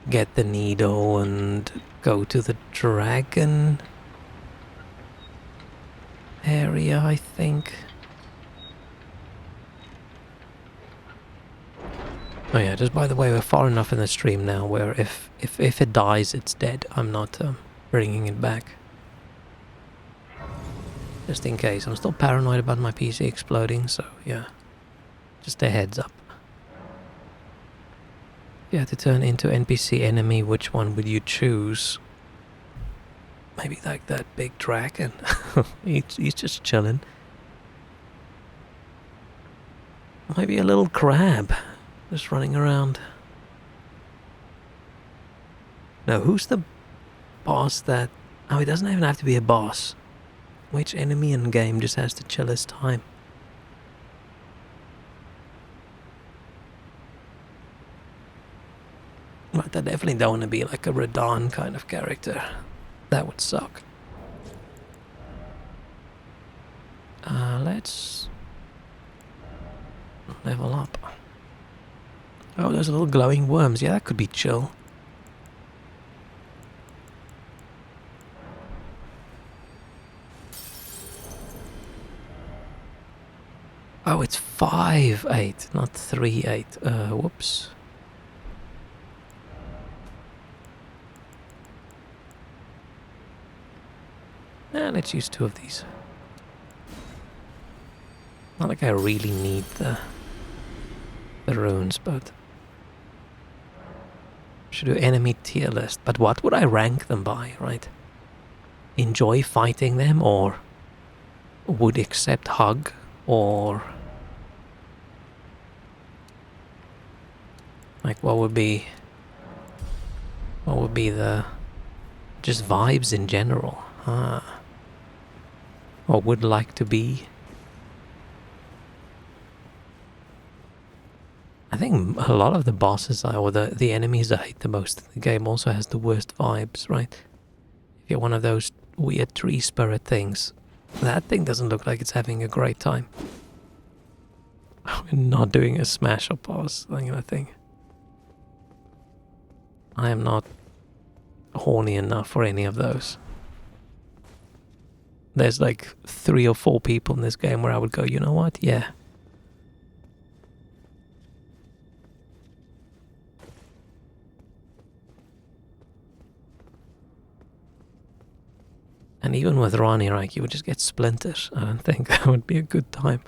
get the needle and go to the dragon area, I think. Oh yeah, just by the way, we're far enough in the stream now where if it dies, it's dead. I'm not bringing it back. Just in case. I'm still paranoid about my PC exploding, so yeah. Just a heads up. If you had to turn into NPC enemy, which one would you choose? Maybe like that big dragon. he's just chilling. Maybe a little crab just running around. No, who's the boss that... Oh, it doesn't even have to be a boss. Which enemy in game just has the chillest time? But I definitely don't want to be like a Radon kind of character. That would suck. Let's level up. Oh, those little glowing worms. Yeah, that could be chill. Oh, it's 5-8, not 3-8. Whoops. Let's use 2 of these. Not like I really need the runes, but... Should do enemy tier list. But what would I rank them by, right? Enjoy fighting them, or... Would accept hug, or... Like, what would be the... Just vibes in general? Or would like to be... I think a lot of the bosses or the enemies I hate the most in the game also has the worst vibes, right? If you're one of those weird tree spirit things, that thing doesn't look like it's having a great time. We're not doing a smash or pass thing, I think. I am not horny enough for any of those. There's like 3 or 4 people in this game where I would go, you know what? Yeah. And even with Ronnie, right, you would just get splinters. I don't think that would be a good time.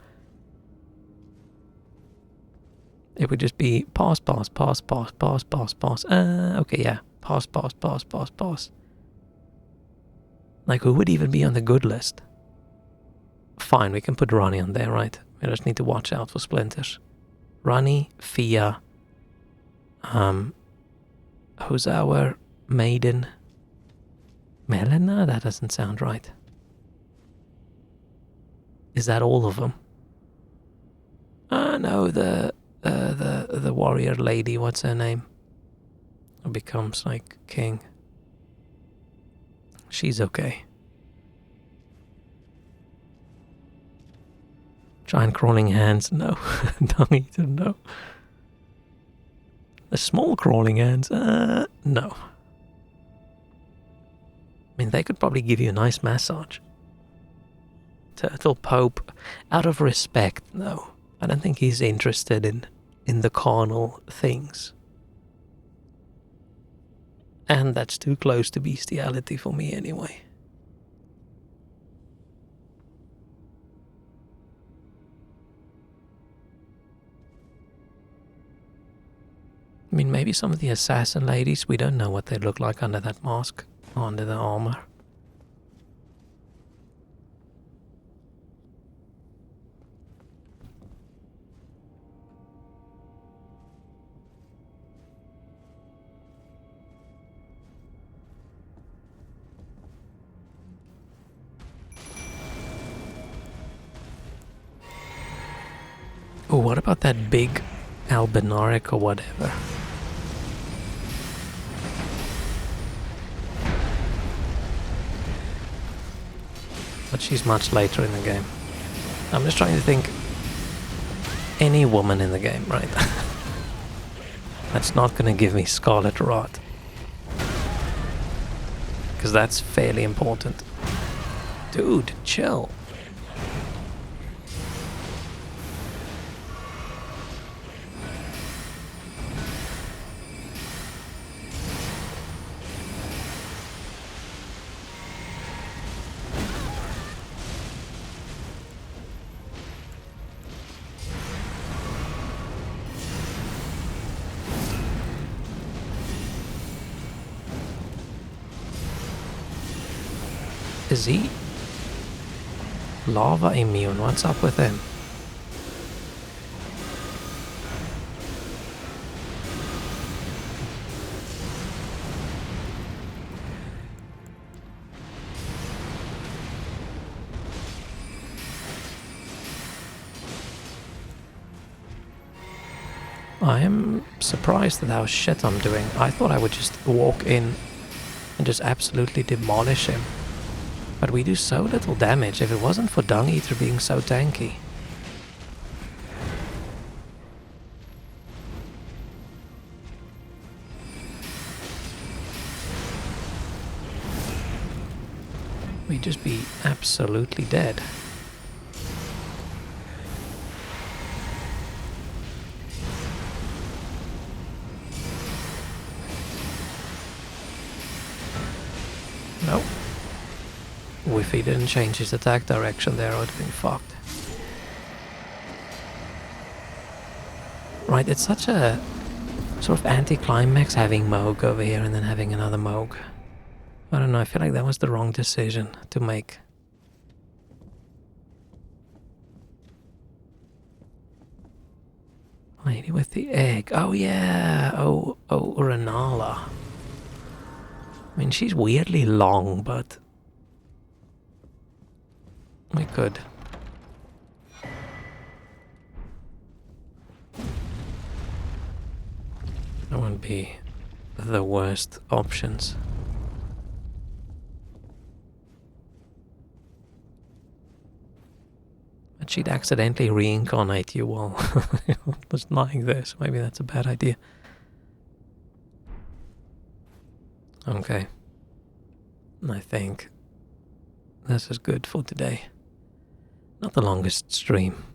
It would just be pass, pass, pass, pass, pass, pass, pass. Okay, yeah. Pass, pass, pass, pass, pass. Like, who would even be on the good list? Fine, we can put Ronnie on there, right? We just need to watch out for splinters. Ronnie, Fia. Who's our maiden? Melina? That doesn't sound right. Is that all of them? No, the warrior lady, what's her name? Who becomes like king. She's okay. Giant crawling hands, no. Dung eater, no. The small crawling hands, no. I mean, they could probably give you a nice massage. Turtle Pope, out of respect, no. I don't think he's interested in the carnal things. And that's too close to bestiality for me anyway. I mean, maybe some of the assassin ladies, we don't know what they look like under that mask, under the armor. Oh, what about that big albinaric or whatever? But she's much later in the game. I'm just trying to think. Any woman in the game, right? That's not going to give me Scarlet Rot. Because that's fairly important. Dude, chill. Is he lava immune? What's up with him? I am surprised at how shit I'm doing. I thought I would just walk in and just absolutely demolish him. But we do so little damage if it wasn't for Dung Eater being so tanky. We'd just be absolutely dead. Nope. If he didn't change his attack direction there, I would have been fucked. Right, it's such a sort of anticlimax having Moog over here and then having another Moog. I don't know, I feel like that was the wrong decision to make. Lady with the egg. Oh yeah. Oh, Renala. I mean, she's weirdly long, but we could. That wouldn't be the worst options. But she'd accidentally reincarnate you while just lying there, so maybe that's a bad idea. Okay. I think this is good for today. Not the longest stream.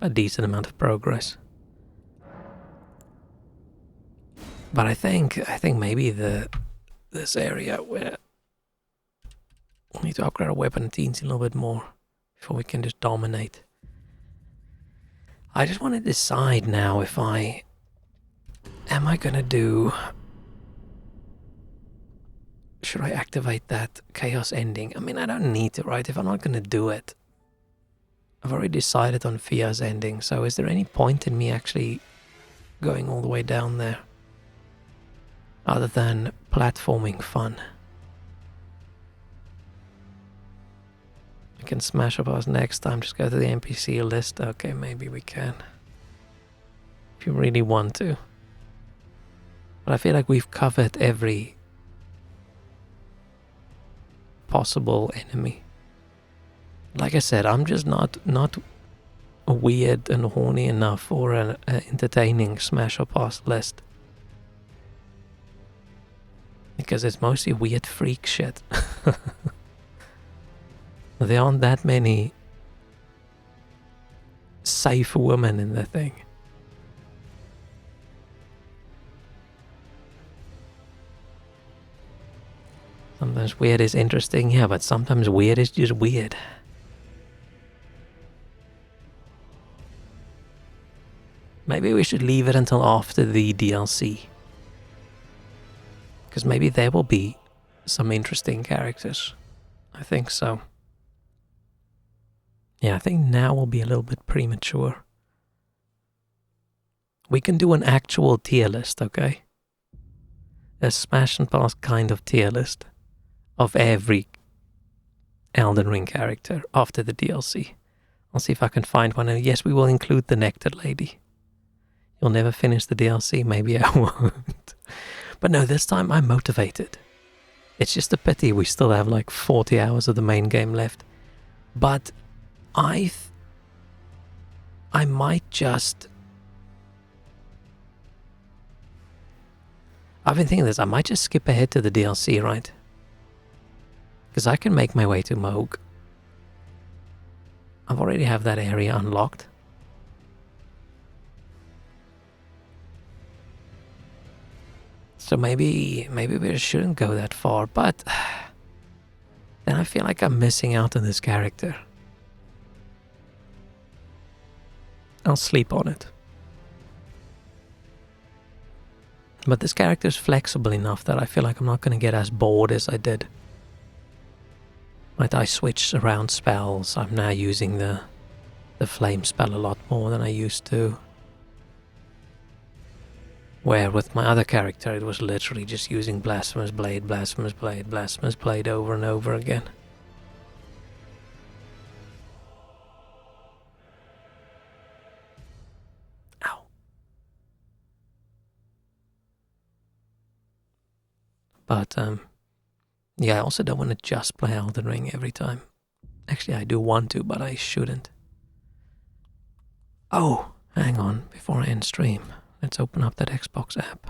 A decent amount of progress. But I think maybe this area where we need to upgrade our weapon teens a little bit more before we can just dominate. I just want to decide now if am I gonna do... Should I activate that chaos ending? I mean, I don't need to, right? If I'm not gonna do it, I've already decided on Fia's ending, so is there any point in me actually going all the way down there? Other than platforming fun. We can smash up ours next time, just go to the NPC list. Okay, maybe we can. If you really want to. But I feel like we've covered every possible enemy. Like I said, I'm just not weird and horny enough for an entertaining smash or pass list. Because it's mostly weird freak shit. There aren't that many safe women in the thing. Sometimes weird is interesting, yeah, but sometimes weird is just weird. Maybe we should leave it until after the DLC. Because maybe there will be some interesting characters. I think so. Yeah, I think now will be a little bit premature. We can do an actual tier list, okay? A smash and pass kind of tier list of every Elden Ring character after the DLC. I'll see if I can find one. And yes, we will include the Nectar Lady. You'll never finish the DLC, maybe I won't. But no, this time I'm motivated. It's just a pity we still have like 40 hours of the main game left. But I might just... I've been thinking this, I might just skip ahead to the DLC, right? Because I can make my way to Moog. I've already have that area unlocked. So maybe we shouldn't go that far, but then I feel like I'm missing out on this character. I'll sleep on it. But this character is flexible enough that I feel like I'm not going to get as bored as I did Right, I switched around spells. I'm now using the flame spell a lot more than I used to. Where with my other character it was literally just using Blasphemous Blade, Blasphemous Blade, Blasphemous Blade over and over again. Ow. But yeah, I also don't want to just play Elden Ring every time. Actually, I do want to, but I shouldn't. Oh, hang on, before I end stream, let's open up that Xbox app.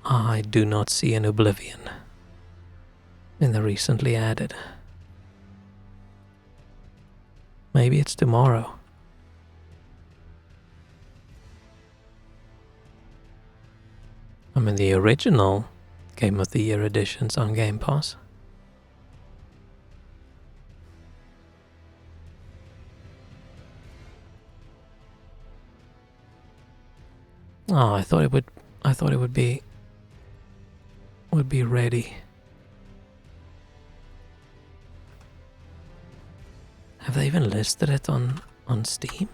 I do not see an Oblivion in the recently added. Maybe it's tomorrow. I mean, the original Game of the Year editions on Game Pass. Oh, I thought it would be ready. Have they even listed it on Steam?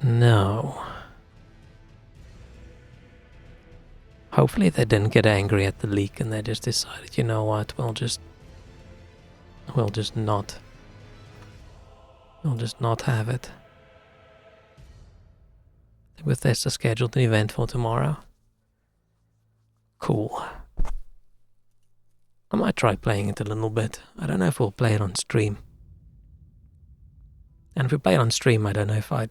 No. Hopefully they didn't get angry at the leak and they just decided, you know what, we'll just not have it. With this, a scheduled event for tomorrow. Cool. I might try playing it a little bit. I don't know if we'll play it on stream. And if we play it on stream, I don't know if I'd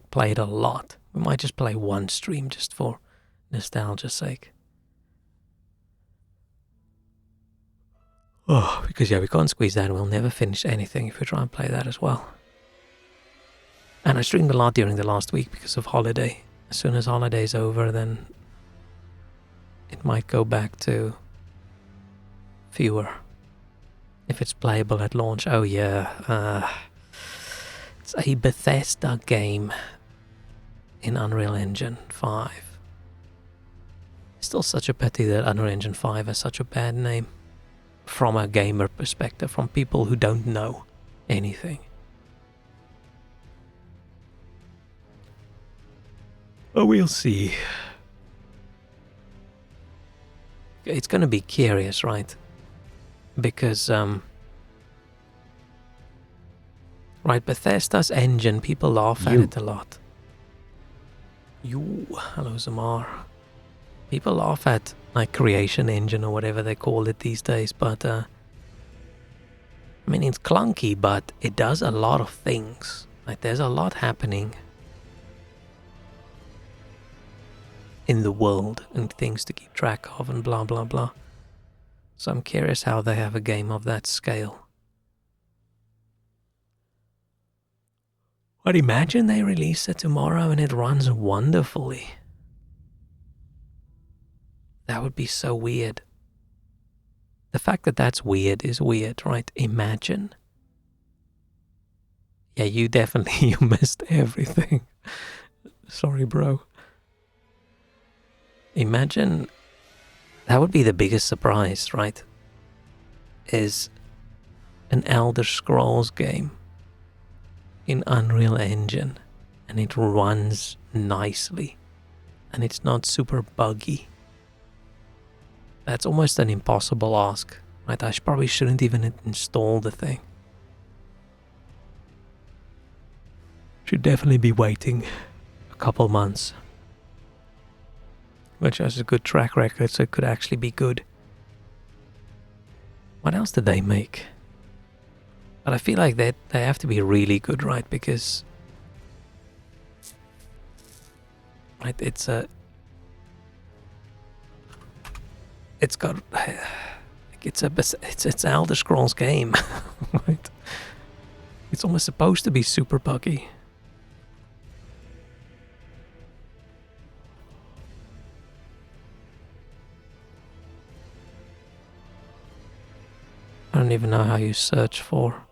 play it a lot. We might just play one stream just for nostalgia's sake. Oh, because yeah, we can't squeeze that. We'll never finish anything if we try and play that as well. And I streamed a lot during the last week because of holiday. As soon as holiday's over, then it might go back to fewer. If it's playable at launch. Oh yeah, it's a Bethesda game in Unreal Engine 5. It's still such a pity that Unreal Engine 5 has such a bad name. From a gamer perspective, from people who don't know anything. Oh, we'll see. It's going to be curious, right? Because, right, Bethesda's engine, people laugh at it a lot. Hello, Zamar. People laugh at Creation Engine or whatever they call it these days, but I mean, it's clunky, but it does a lot of things. There's a lot happening in the world and things to keep track of and blah blah blah. So I'm curious how they have a game of that scale. But imagine they release it tomorrow and it runs wonderfully. That would be so weird. The fact that that's weird is weird, right? Imagine. Yeah, you definitely, you missed everything. Sorry, bro. Imagine, that would be the biggest surprise, right? Is an Elder Scrolls game in Unreal Engine and it runs nicely and it's not super buggy. That's almost an impossible ask, right? I probably shouldn't even install the thing. Should definitely be waiting a couple months. Which has a good track record, so it could actually be good. What else did they make? But I feel like they have to be really good, right? Because right, it's Elder Scrolls game, right? It's almost supposed to be super buggy. even know how you search for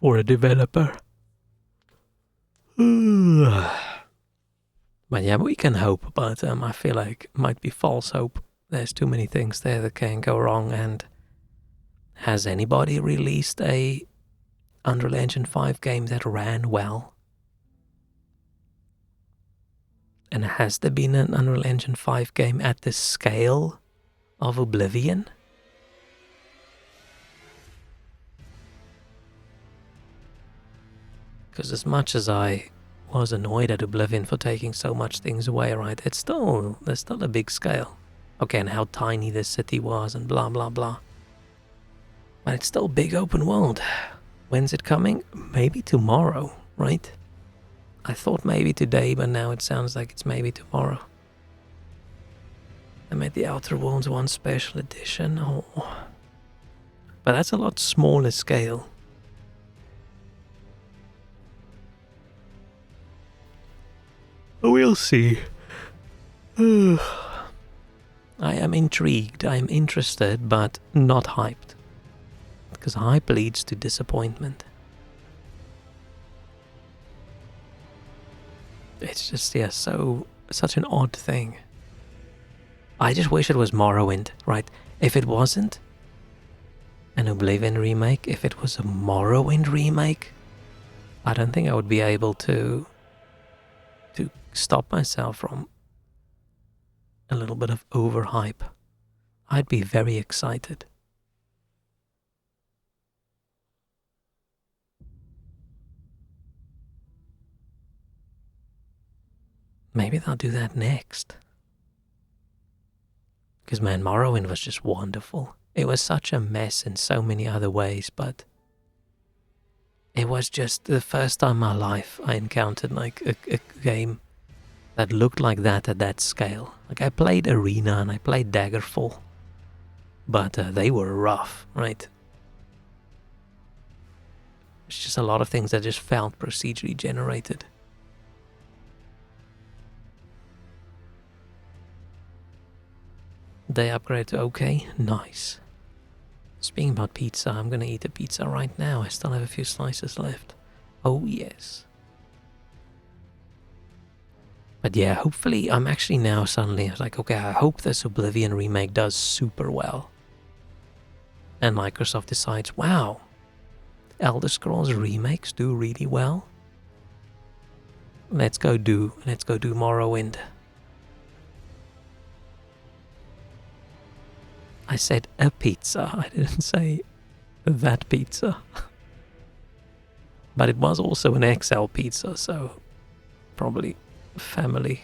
a developer. But yeah, we can hope, but I feel like it might be false hope. There's too many things there that can go wrong, and has anybody released a Unreal Engine 5 game that ran well? And has there been an Unreal Engine 5 game at the scale of Oblivion? Because as much as I was annoyed at Oblivion for taking so much things away, right, there's still a big scale. Okay, and how tiny this city was and blah blah blah. But it's still big open world. When's it coming? Maybe tomorrow, right? I thought maybe today, but now it sounds like it's maybe tomorrow. I made the Outer Worlds 1 special edition. Oh. But that's a lot smaller scale. We'll see. I am intrigued, I am interested, but not hyped. Because hype leads to disappointment. It's just, yeah, such an odd thing. I just wish it was Morrowind, right? If it wasn't an Oblivion remake, if it was a Morrowind remake, I don't think I would be able to stop myself from a little bit of overhype. I'd be very excited. Maybe they'll do that next. Because man, Morrowind was just wonderful. It was such a mess in so many other ways, but it was just the first time in my life I encountered like a game that looked like that at that scale. Like I played Arena and I played Daggerfall, but they were rough, right? It's just a lot of things that just felt procedurally generated. They upgrade to okay, nice. Speaking about pizza, I'm gonna eat a pizza right now. I still have a few slices left. Oh yes. But yeah, hopefully I'm actually now suddenly like, okay, I hope this Oblivion remake does super well. And Microsoft decides, wow, Elder Scrolls remakes do really well. Let's go do Morrowind. I said a pizza, I didn't say that pizza. But it was also an XL pizza, so probably family.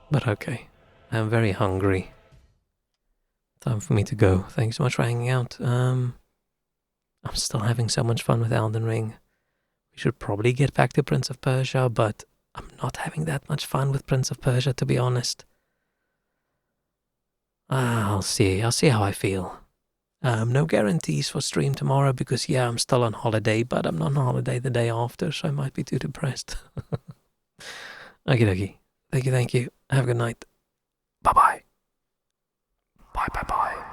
But okay, I'm very hungry. Time for me to go. Thanks so much for hanging out. I'm still having so much fun with Elden Ring. We should probably get back to Prince of Persia, but I'm not having that much fun with Prince of Persia, to be honest. I'll see how I feel. No guarantees for stream tomorrow because, yeah, I'm still on holiday, but I'm not on holiday the day after, so I might be too depressed. Okie dokie. Thank you. Have a good night. Bye-bye. Bye.